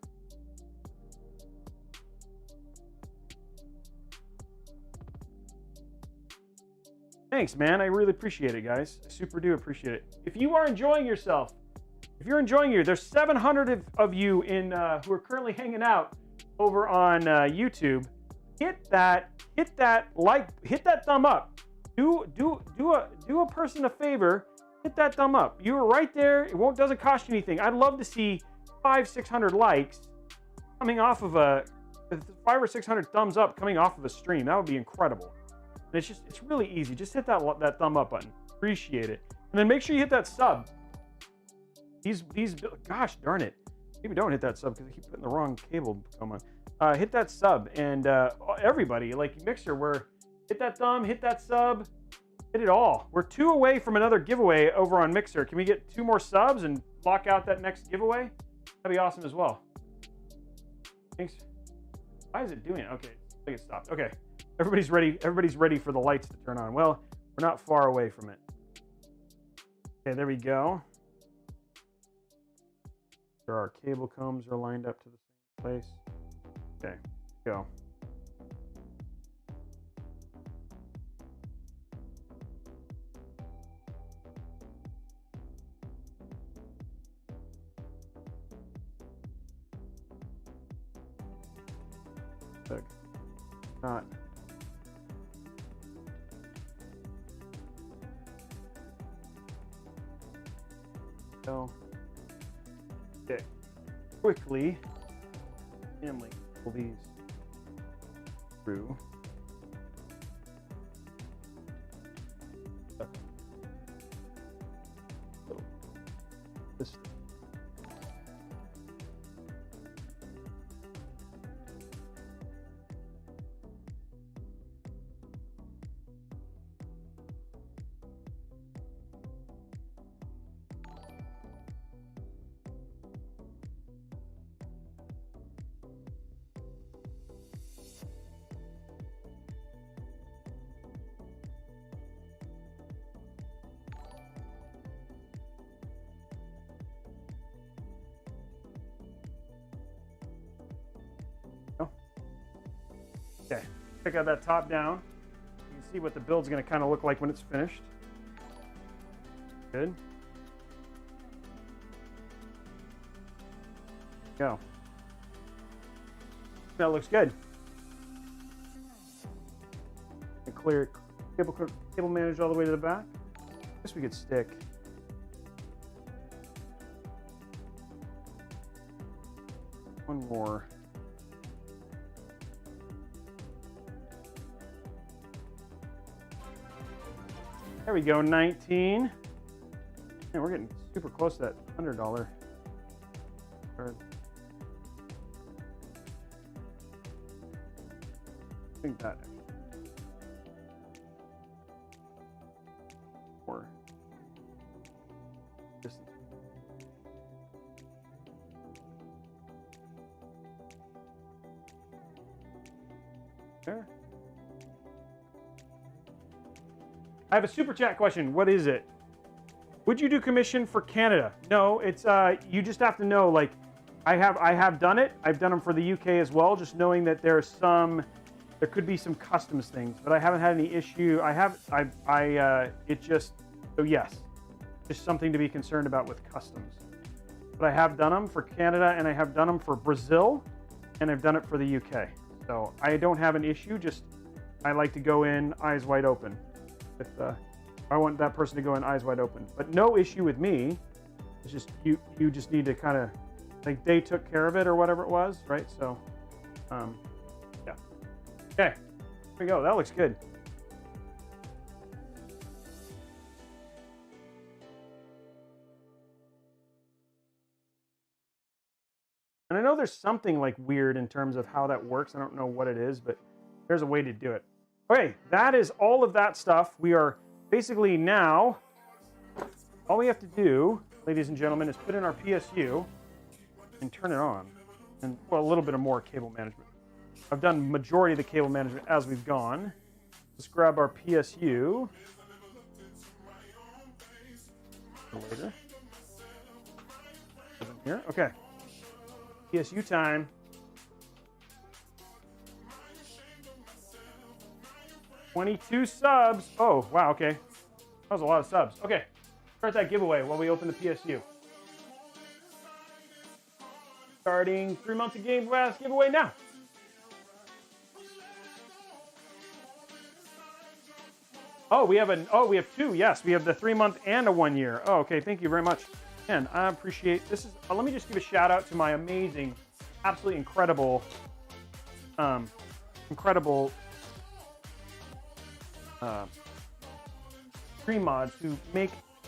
Thanks, man. I really appreciate it, guys. I super do appreciate it. If you are enjoying yourself, there's 700 of you in who are currently hanging out over on YouTube. Hit that thumb up. Do a person a favor. Hit that thumb up. You're right there. Doesn't cost you anything. I'd love to see 500-600 likes coming off of 500 or 600 thumbs up coming off of a stream. That would be incredible. And it's really easy. Just hit that thumb up button. Appreciate it. And then make sure you hit that sub. Gosh darn it. Maybe don't hit that sub because I keep putting the wrong cable. Come on. Hit that sub, and everybody, like Mixer, hit that thumb, hit that sub, hit it all. We're 2 away from another giveaway over on Mixer. Can we get 2 more subs and lock out that next giveaway? That'd be awesome as well. Thanks. Why is it doing it? Okay, I think it stopped. Okay. Everybody's ready for the lights to turn on. Well, we're not far away from it. Okay, there we go. Sure, our cable combs are lined up to the same place. Okay, go. Look, not. So, okay, quickly, family, pull these through. This. Okay, check out that top down. You can see what the build's going to kind of look like when it's finished. Good. Go. That looks good. And clear cable manage all the way to the back. I guess we could stick. One more. There we go, 19. Man, we're getting super close to that $100. I think that more distance. There. I have a super chat question. What is it? Would you do commission for Canada? No, it's you just have to know, like, I have done it. I've done them for the UK as well, just knowing that there could be some customs things, but I haven't had any issue. So yes, just something to be concerned about with customs. But I have done them for Canada, and I have done them for Brazil, and I've done it for the UK. So I don't have an issue, just I like to go in eyes wide open. If I want that person to go in eyes wide open, but no issue with me. It's just you just need to kind of, like, they took care of it or whatever it was, right? So, yeah. Okay, there we go. That looks good. And I know there's something like weird in terms of how that works. I don't know what it is, but there's a way to do it. Okay, that is all of that stuff. We are basically now All we have to do, ladies and gentlemen, is put in our PSU and turn it on. And, well, a little bit of more cable management. I've done majority of the cable management as we've gone. Let's grab our PSU. Later. Here, okay. PSU time. 22 subs. Oh, wow, okay. That was a lot of subs. Okay, start that giveaway while we open the PSU. Starting 3 months of Game Pass giveaway now. Oh, we have two. Yes, we have the 3 month and a 1 year. Oh, okay. Thank you very much. And I appreciate this. Let me just give a shout out to my amazing, absolutely incredible stream mods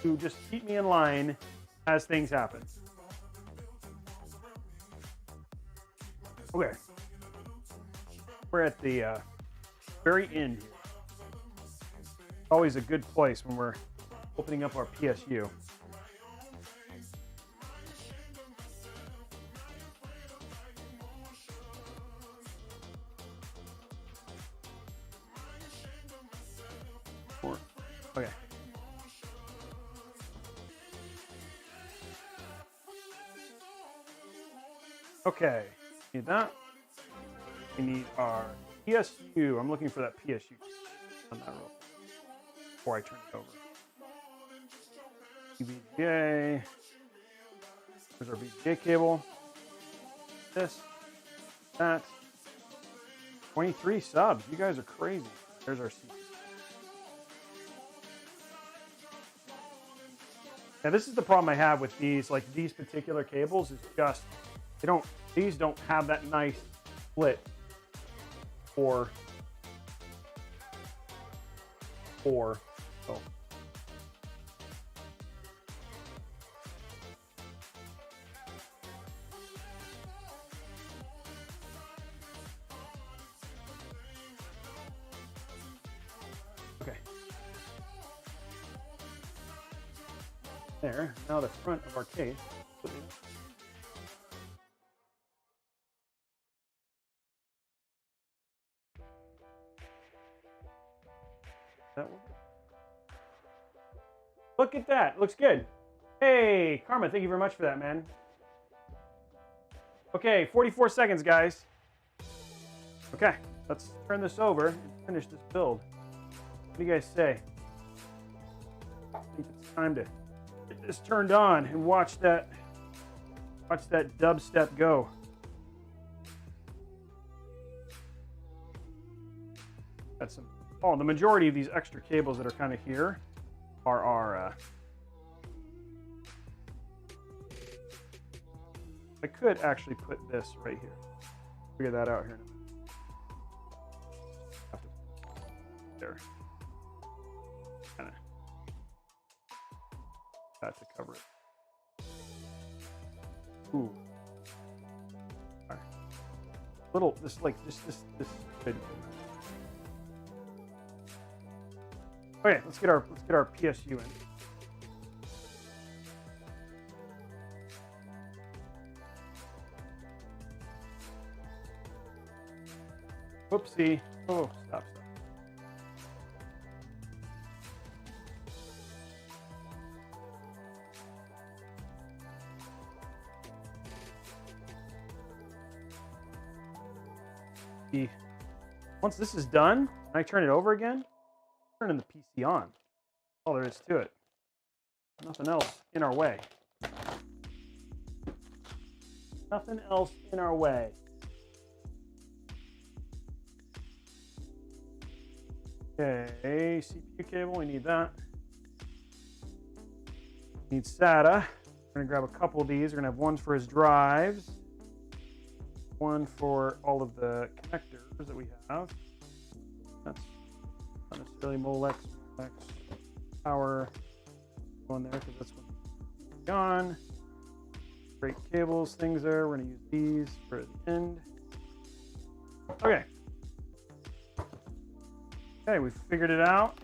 who just keep me in line as things happen. Okay, we're at the very end here. Always a good place when we're opening up our PSU. Okay. Okay, need that. We need our PSU. I'm looking for that PSU on that roll before I turn it over. VGA. There's our VGA cable. This, that. 23 subs. You guys are crazy. There's our CPU. Now this is the problem I have with these, like these particular cables, is just these don't have that nice split for oh. Okay. There, now the front of our case. Look at that, looks good. Hey, Karma, thank you very much for that, man. Okay, 44 seconds, guys. Okay, let's turn this over and finish this build. What do you guys say? I think it's time to get this turned on and watch that dubstep go. That's some. Oh, the majority of these extra cables that are kind of here are our. I could actually put this right here. Figure that out here in a minute. Have to there. Kind of that to cover it. Ooh. All right. Little this good. Okay, let's get our PSU in. Whoopsie. Oh, stop. Once this is done, I turn it over again. Turning the PC on. All there is to it. Nothing else in our way. Nothing else in our way. Okay, CPU cable, we need that. Need SATA. We're gonna grab a couple of these. We're gonna have one for his drives, one for all of the connectors that we have. That's not necessarily Molex power going there because that's what's gone. Great cables, things there. We're gonna use these for the end. Okay. Okay, we've figured it out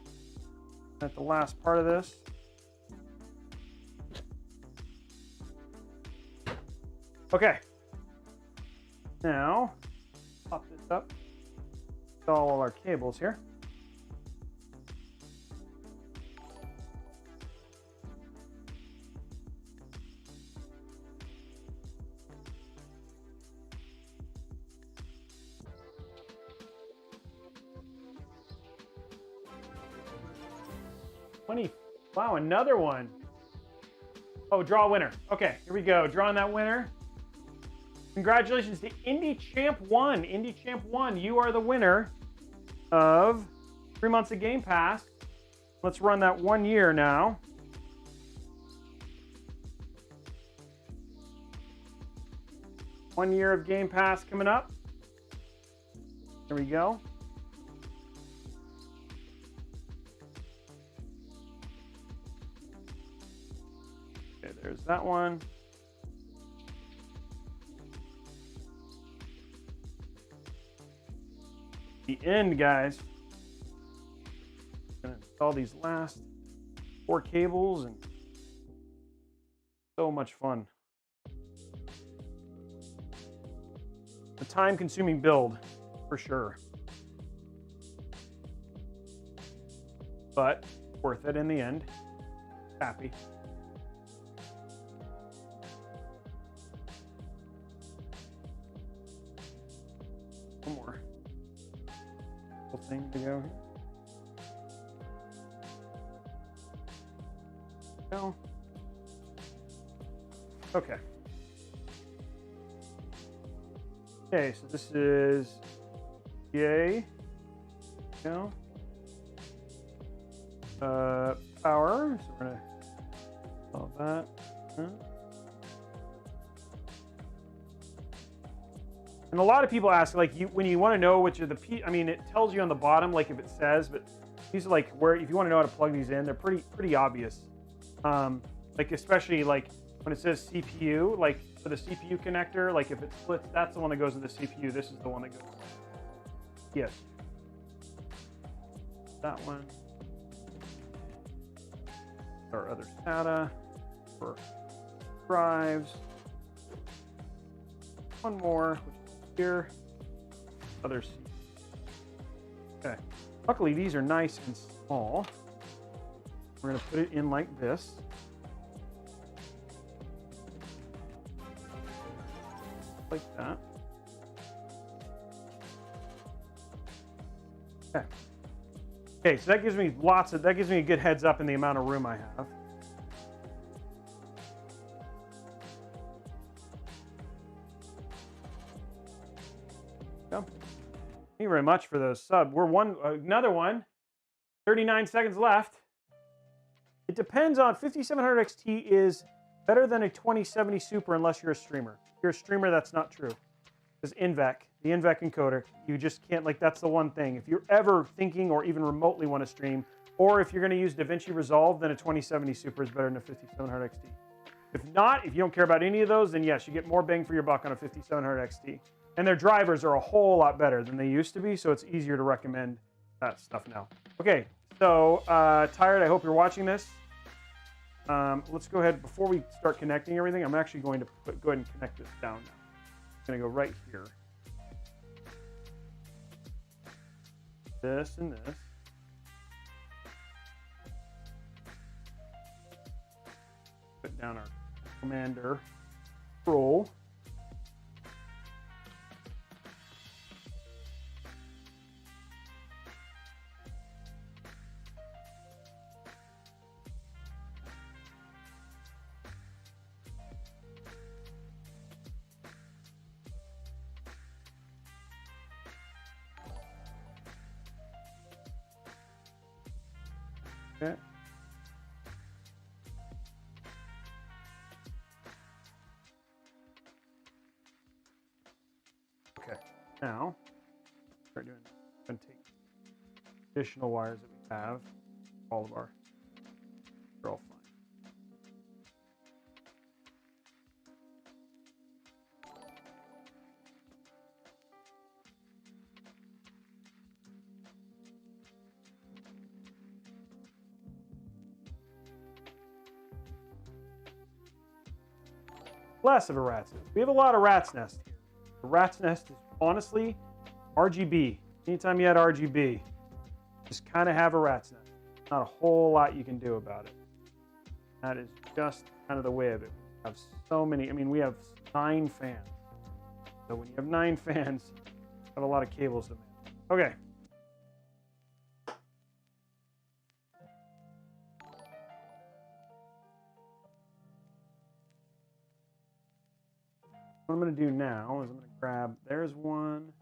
at the last part of this. Okay. Now, pop this up. Install all our cables here. Wow, another one. Oh, draw a winner. Okay, here we go. Drawing that winner. Congratulations to Indie Champ 1. Indie Champ 1, you are the winner of 3 months of Game Pass. Let's run that 1 year now. One year of Game Pass coming up. There we go. Okay, there's that one. The end, guys. I'm gonna install these last 4 cables, and so much fun. A time-consuming build, for sure, but worth it in the end. Happy. One more thing to go here. Go. Okay. Okay, so this is yay. No. Power. So we're gonna solve that. And a lot of people ask, like, when you want to know which are the I mean, it tells you on the bottom, like if it says, but these are like where if you want to know how to plug these in, they're pretty obvious. Like especially like when it says CPU, like for the CPU connector, like if it splits, that's the one that goes in the CPU. This is the one that goes. Yes. That one. Our other SATA for drives. One more, which is here. Other C. Okay. Luckily, these are nice and small. We're going to put it in like this. Like that. Okay. Okay, so that gives me a good heads up in the amount of room I have. Go. Thank you very much for those sub. We're another one. 39 seconds left. It depends on 5700 XT is better than a 2070 Super unless you're a streamer. If you're a streamer, that's not true. Because the NVEC encoder, you just can't, like, that's the one thing. If you're ever thinking or even remotely want to stream, or if you're going to use DaVinci Resolve, then a 2070 Super is better than a 5700 XT. If not, if you don't care about any of those, then yes, you get more bang for your buck on a 5700 XT. And their drivers are a whole lot better than they used to be, so it's easier to recommend that stuff now. Okay, so Tired, I hope you're watching this. Let's go ahead, before we start connecting everything, I'm actually going to go ahead and connect this down now. I'm going to go right here. This and this. Put down our commander roll. Okay. Okay. Now, start doing. I'm going to take additional wires that we have. All of our. They're all fine. less of a rat's nest. We have a lot of rat's nest. The rat's nest is honestly RGB. Anytime you add RGB, just kind of have a rat's nest. Not a whole lot you can do about it. That is just kind of the way of it. We have so many, I mean, we have 9 fans. So when you have 9 fans, you have a lot of cables to manage. Okay. What I'm going to do now is I'm going to grab, there's one.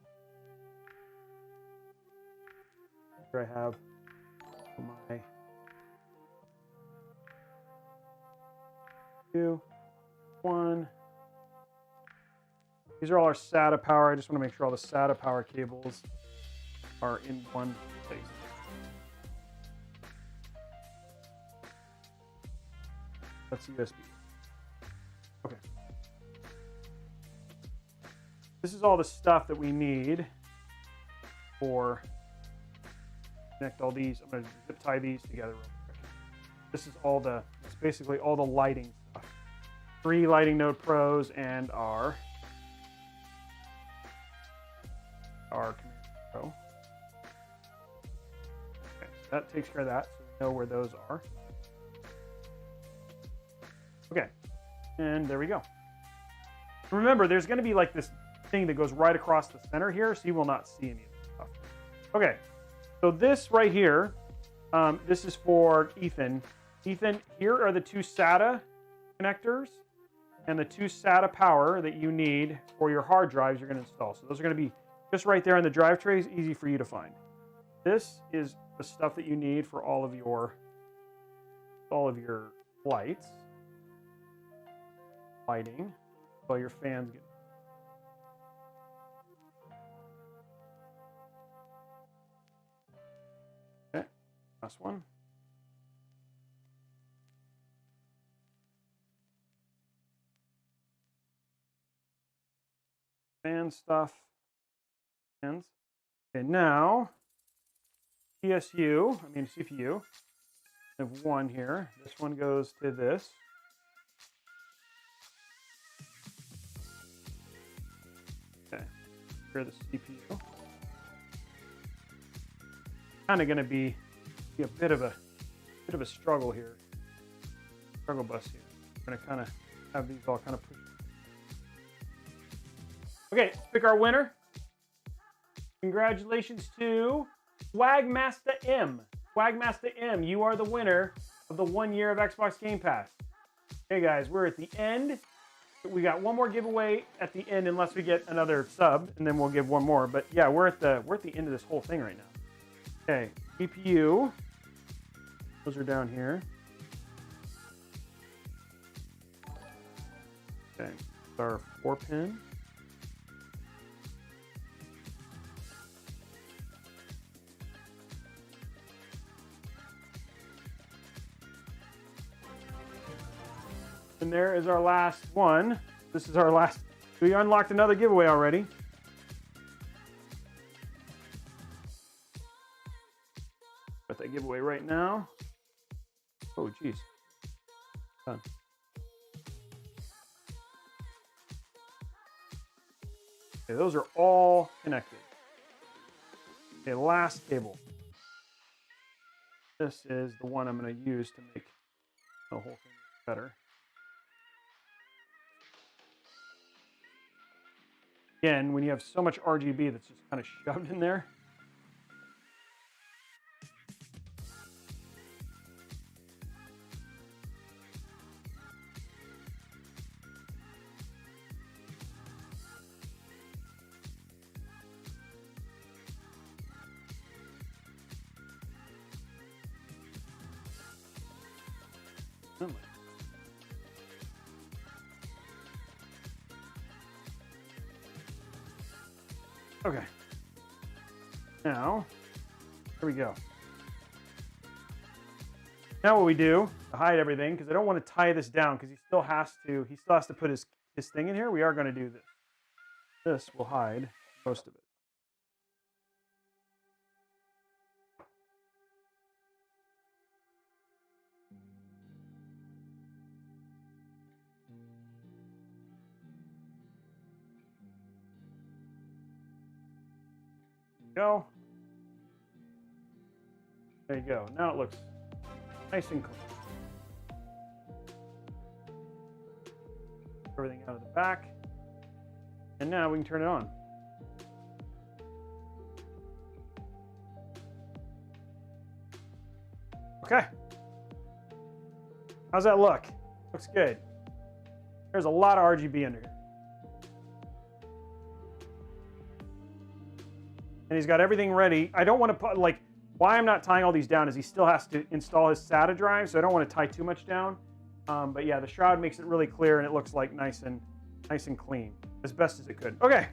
Here I have my 2, 1. These are all our SATA power. I just want to make sure all the SATA power cables are in one place. That's USB. Okay. This is all the stuff that we need for connect all these. I'm going to zip tie these together real quick. This is all the, it's basically all the lighting stuff. 3 lighting node pros and our Command Pro. Okay, so that takes care of that, so we know where those are. Okay, and there we go. Remember, there's going to be like this thing that goes right across the center here, so you will not see any of this stuff. Okay, so this right here, this is for Ethan. Ethan, here are the 2 SATA connectors and the 2 SATA power that you need for your hard drives you're going to install. So those are going to be just right there on the drive trays, easy for you to find. This is the stuff that you need for all of your lights, lighting, while your fans get. Okay, last one. Fan stuff. Fans. Okay, now PSU, I mean CPU. I have one here. This one goes to this. Okay, here the CPU. Kind of going to be a bit of a struggle here. Struggle bus here. I'm going to kind of have these all kind of pushed. Okay, let's pick our winner. Congratulations to Swagmaster M. Swagmaster M, you are the winner of the 1 year of Xbox Game Pass. Hey guys, we're at the end. We got one more giveaway at the end, unless we get another sub, and then we'll give one more. But yeah, we're at the end of this whole thing right now. Okay, GPU. Those are down here. Okay, our 4-pin. And there is our last one. This is our last. We unlocked another giveaway already. Got that giveaway right now. Oh, geez. Done. Okay, those are all connected. Okay, last cable. This is the one I'm going to use to make the whole thing better. Again, when you have so much RGB that's just kind of shoved in there. Okay. Now, here we go. Now what we do to hide everything, because I don't want to tie this down, because he still has to put his thing in here. We are going to do this. This will hide most of it. Go. There you go. Now it looks nice and clean. Everything out of the back. And now we can turn it on. Okay. How's that look? Looks good. There's a lot of RGB under here. And he's got everything ready. I don't want to put, like, why I'm not tying all these down is he still has to install his SATA drive, so I don't want to tie too much down. But yeah, the shroud makes it really clear and it looks like nice and clean, as best as it could. Okay,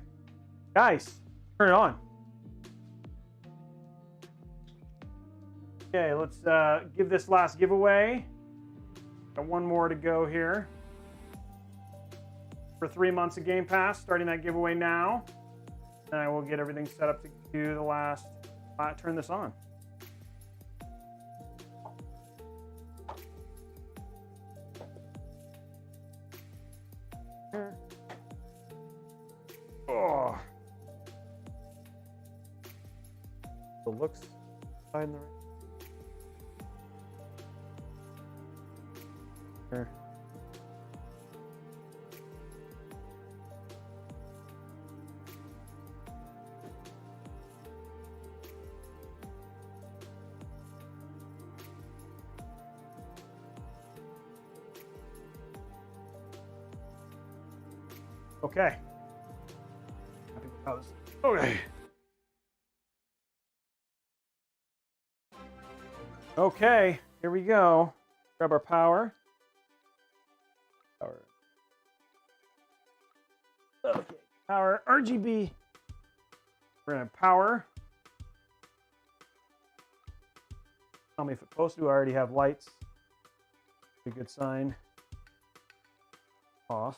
guys, turn it on. Okay, let's give this last giveaway. Got one more to go here. For 3 months of Game Pass, starting that giveaway now. And I will get everything set up to do the last, turn this on. Oh. The looks behind the here. Okay. Okay. Okay, here we go. Grab our power. Okay, power, RGB. We're gonna power. Tell me if it's supposed to. I already have lights. A good sign. Off.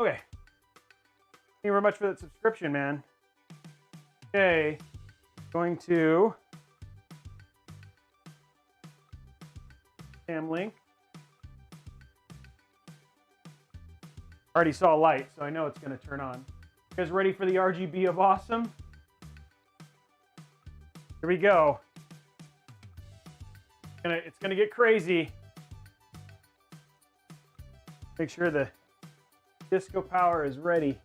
Okay. Thank you very much for that subscription, man. Okay. Going to cam link. Already saw a light, so I know it's going to turn on. You guys ready for the RGB of awesome? Here we go. It's gonna get crazy. Make sure the disco power is ready.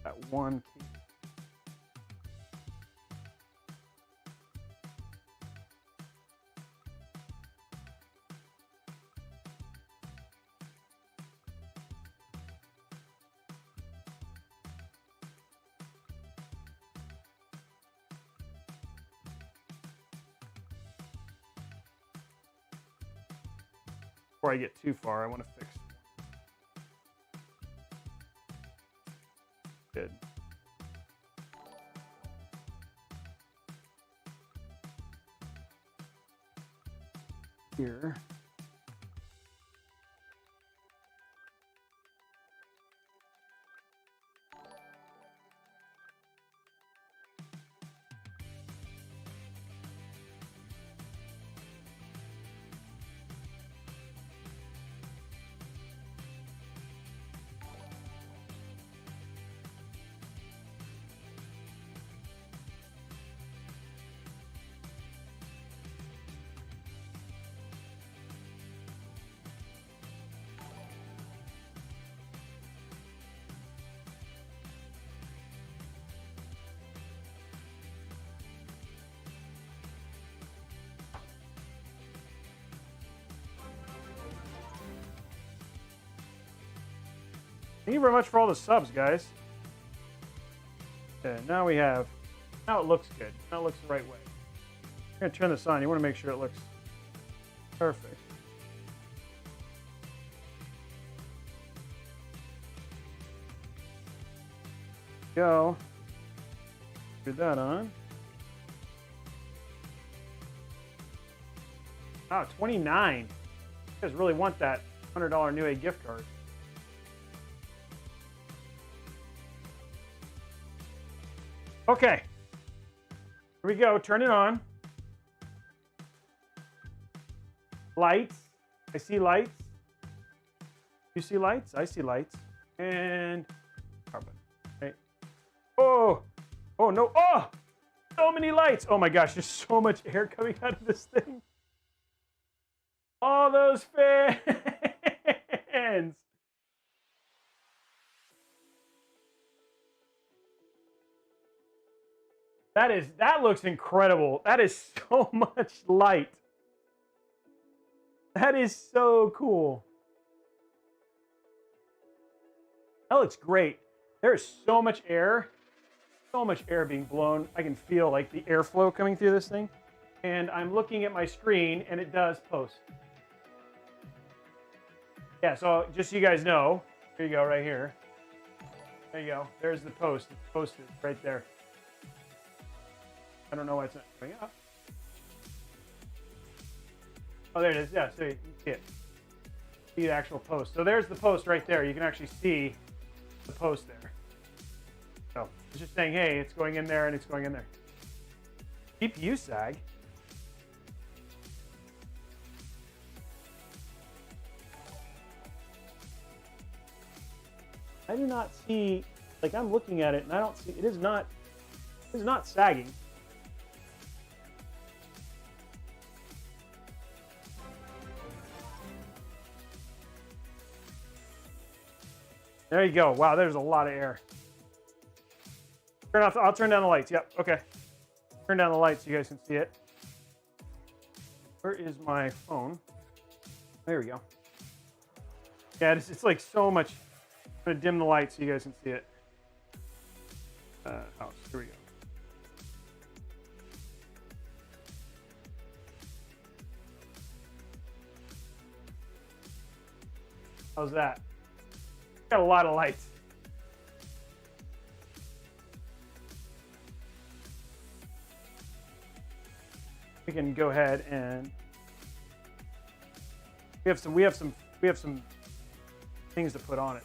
That one key. Before I get too far, I want to fix. Good. Here. Thank you very much for all the subs, guys. Okay, now it looks good. Now it looks the right way. I'm gonna turn this on. You want to make sure it looks perfect. Go. Put that on. Wow, 29. You guys really want that $100 New A gift card. Okay, here we go. Turn it on. Lights. I see lights. You see lights? I see lights. And carbon. Okay. Oh, oh no. Oh, so many lights. Oh my gosh, there's so much air coming out of this thing. All those fans. That looks incredible. That is so much light. That is so cool. That looks great. There's so much air being blown. I can feel like the airflow coming through this thing. And I'm looking at my screen and it does post. Yeah, so just so you guys know, here you go, right here. There you go. There's the post. It's posted right there. I don't know why it's not coming up. Oh, there it is. Yeah, so you can see it. See the actual post. So there's the post right there. You can actually see the post there. So it's just saying, hey, it's going in there and it's going in there. GPU sag. I do not see, like I'm looking at it and I don't see, it is not sagging. There you go. Wow, there's a lot of air. I'll turn down the lights. Yep, okay. Turn down the lights so you guys can see it. Where is my phone? There we go. Yeah, it's like so much. I'm gonna dim the lights so you guys can see it. Here we go. How's that? Got a lot of lights. We can go ahead and we have some things to put on it.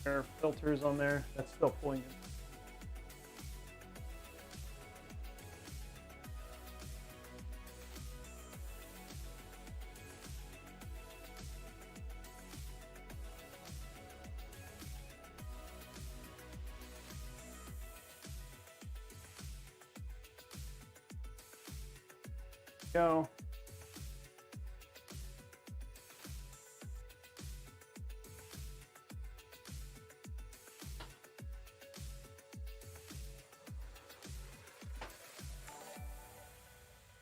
There are filters on there. That's still pulling in. Go.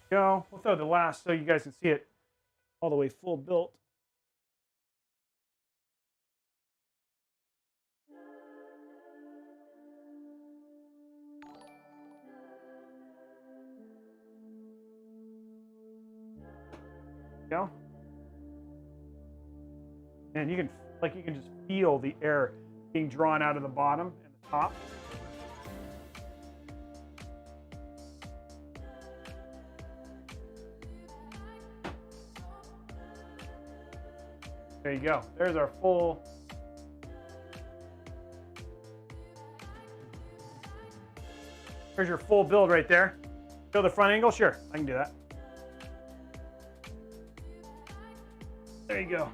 Go. We'll throw the last so you guys can see it all the way full built. Go. And you can just feel the air being drawn out of the bottom and the top. There you go. There's our full. There's your full build right there. Show the front angle? Sure, I can do that. There you go.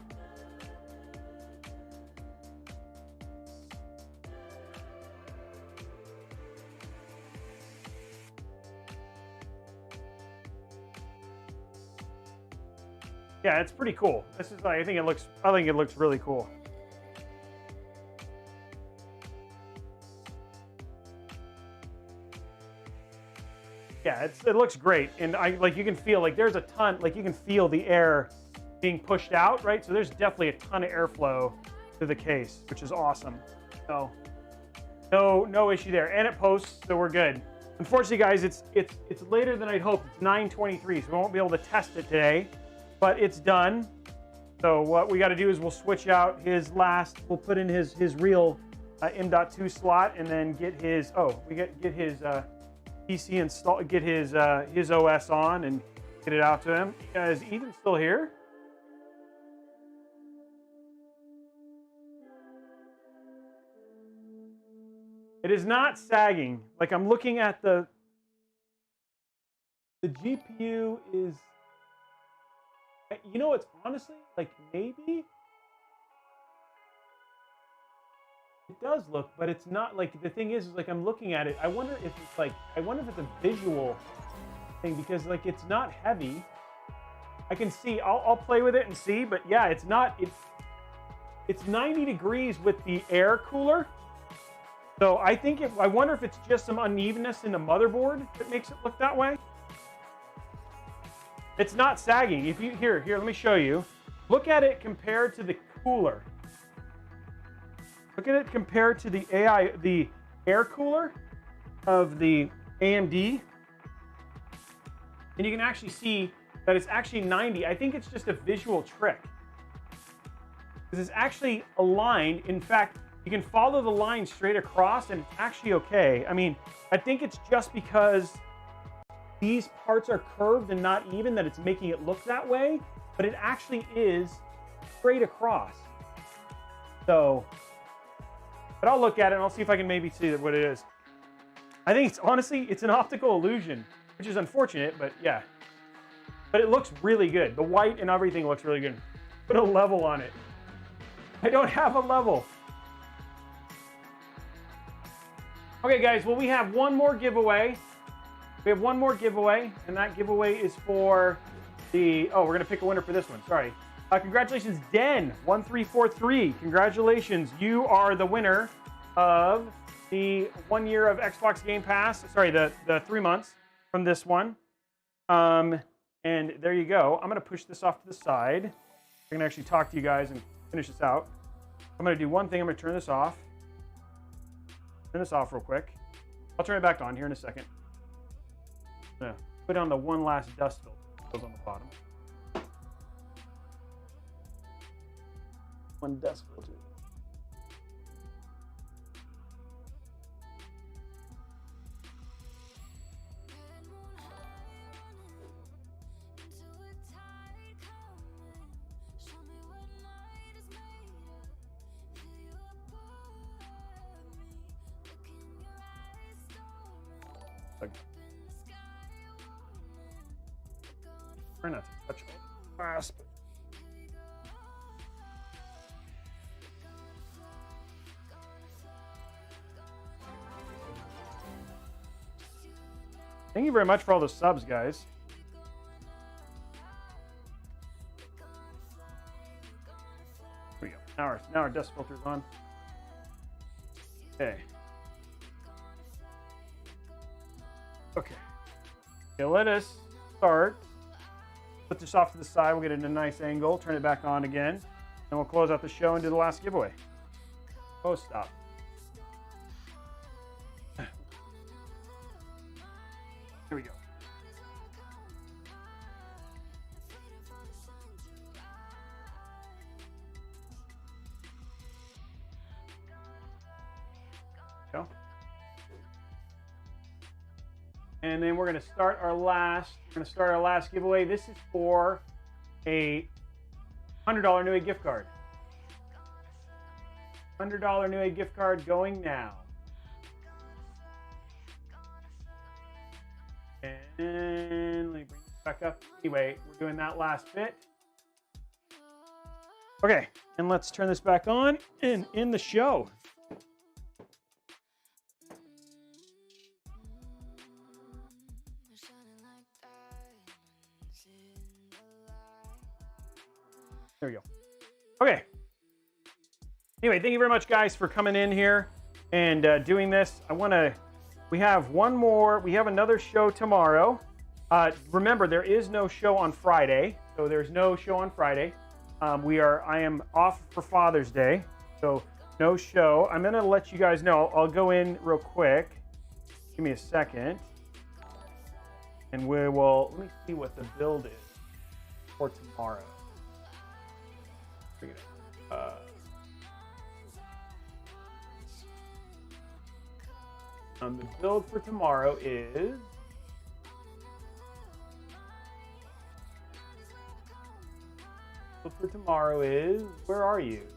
Yeah, it's pretty cool. This is I think it looks really cool. Yeah, it looks great. And you can feel there's a ton, you can feel the air being pushed out, right? So there's definitely a ton of airflow through the case, which is awesome. So no issue there. And it posts, so we're good. Unfortunately, guys, it's later than I'd hoped. It's 9:23, so we won't be able to test it today, but it's done. So what we got to do is we'll switch out we'll put in his real M.2 slot, and then get his PC install, get his OS on, and get it out to him. Is Ethan still here? It is not sagging. Like I'm looking at the GPU is, you know, it's honestly like maybe it does look, but it's not. Like the thing is like I'm looking at it. I wonder if it's like, I wonder if it's a visual thing because like it's not heavy. I can see, I'll play with it and see, but yeah, it's not, it's 90 degrees with the air cooler. So I think I wonder if it's just some unevenness in the motherboard that makes it look that way. It's not sagging. If you, here, let me show you. Look at it compared to the cooler. Look at it compared to the the air cooler of the AMD. And you can actually see that it's actually 90. I think it's just a visual trick. This is actually aligned. In fact, you can follow the line straight across and it's actually okay. I mean, I think it's just because these parts are curved and not even that it's making it look that way, but it actually is straight across. So, but I'll look at it and I'll see if I can maybe see what it is. I think it's honestly, it's an optical illusion, which is unfortunate, but yeah. But it looks really good. The white and everything looks really good. Put a level on it. I don't have a level. Okay, guys, well, we have one more giveaway. We have one more giveaway, and that giveaway is for the, oh, we're going to pick a winner for this one. Sorry. Congratulations, Den1343. Congratulations. You are the winner of the 1 year of Xbox Game Pass. Sorry, the 3 months from this one. And there you go. I'm going to push this off to the side. I can actually talk to you guys and finish this out. I'm going to do one thing. I'm going to turn this off. Turn this off real quick. I'll turn it back on here in a second. I'm going to put on the one last dust filter that goes on the bottom. One dust filter. Try not to touch all the glass, but thank you very much for all the subs, guys. Here we go. Now our dust filter's on. Okay. Okay. Okay, let us start. Put this off to the side. We'll get it in a nice angle. Turn it back on again. And we'll close out the show and do the last giveaway. Oh, stop. Here we go. Go. And then we're going to start our last giveaway. This is for a $100 Newegg gift card. $100 Newegg gift card going now. And let me bring this back up. Anyway, we're doing that last bit. Okay, and let's turn this back on and in the show. There we go. Okay. Anyway, thank you very much, guys, for coming in here and doing this. We have one more. We have another show tomorrow. Remember, there is no show on Friday. So there's no show on Friday. I am off for Father's Day. So no show. I'm going to let you guys know. I'll go in real quick. Give me a second. And let me see what the build is for tomorrow. The build for tomorrow is where are you?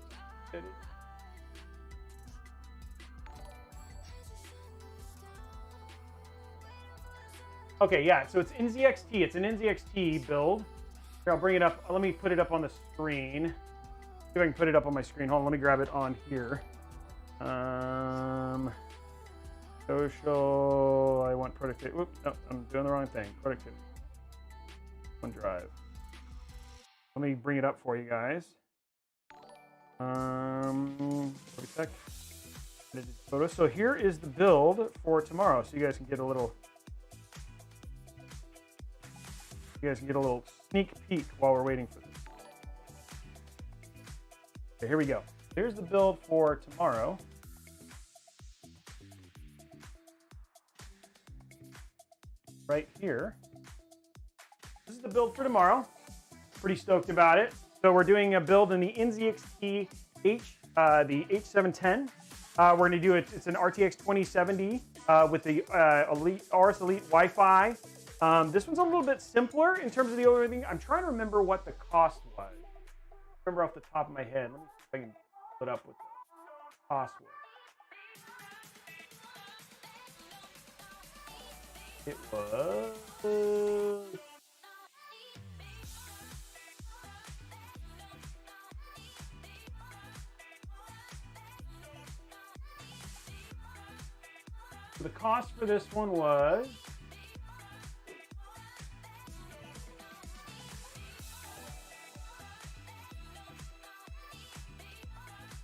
Okay, yeah, so it's NZXT. It's an NZXT build. Here, I'll bring it up. Let me put it up on the screen. See if I can put it up on my screen. Hold on, let me grab it on here. Social, I want productivity. Whoops, no, I'm doing the wrong thing. Productivity. OneDrive. Let me bring it up for you guys. Robeytech. Photo. So here is the build for tomorrow. So you guys can get a little. You guys can get a little sneak peek while we're waiting for this. Okay, here we go. Here's the build for tomorrow. Right here. This is the build for tomorrow. Pretty stoked about it. So we're doing a build in the NZXT the H710. We're going to do it. It's an RTX 2070 with the RS Elite Wi-Fi. This one's a little bit simpler in terms of the overthing. I'm trying to remember what the cost was. Remember off the top of my head. Let me see if I can put up what the cost was. It was. The cost for this one was.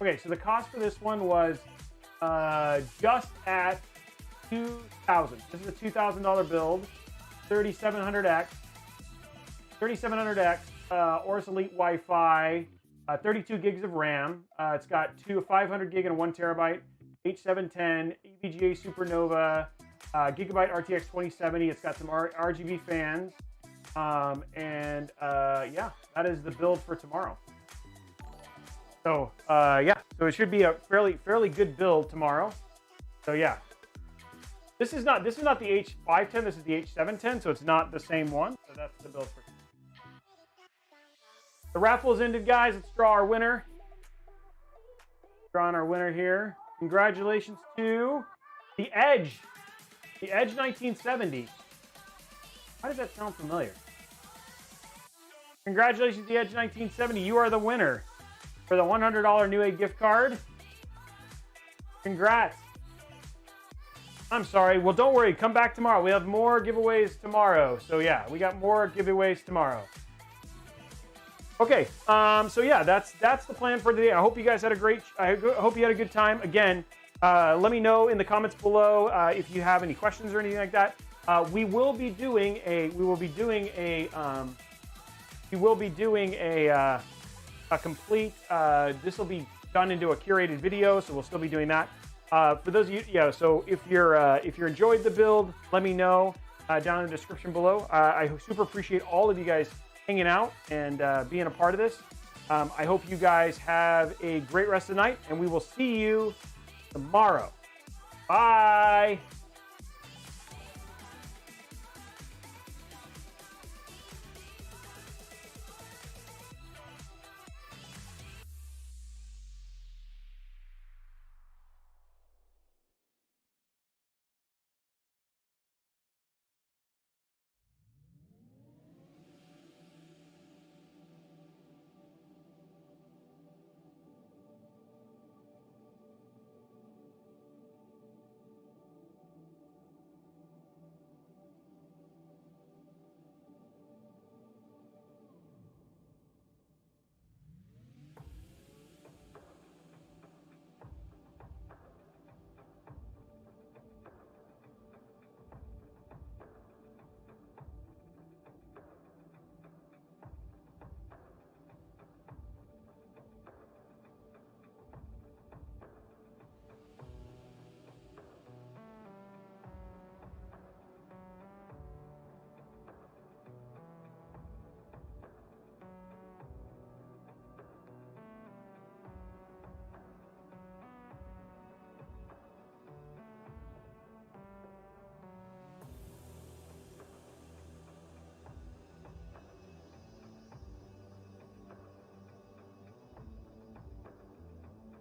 Okay, so the cost for this one was just at $2,000. This is a $2,000 build, 3700X, Aorus Elite Wi-Fi, 32 gigs of RAM. It's got 500 gig and 1 terabyte, H710, EVGA Supernova, Gigabyte RTX 2070. It's got some RGB fans, yeah, that is the build for tomorrow. So yeah, so it should be a fairly good build tomorrow. So yeah, this is not the H510. This is the H710, so it's not the same one. So that's the build for. The raffle is ended, guys. Let's draw our winner. Drawing our winner here. Congratulations to the Edge 1970. Why does that sound familiar? Congratulations to the Edge 1970. You are the winner for the $100 New Egg gift card. Congrats. I'm sorry. Well, don't worry. Come back tomorrow. We have more giveaways tomorrow. So yeah, we got more giveaways tomorrow. Okay. So yeah, that's the plan for today. I hope you guys had I hope you had a good time. Again, let me know in the comments below if you have any questions or anything like that. We will be doing a complete. This will be done into a curated video, so we'll still be doing that. For those of you, yeah. So if you enjoyed the build, let me know down in the description below. I super appreciate all of you guys hanging out and being a part of this. I hope you guys have a great rest of the night, and we will see you tomorrow. Bye.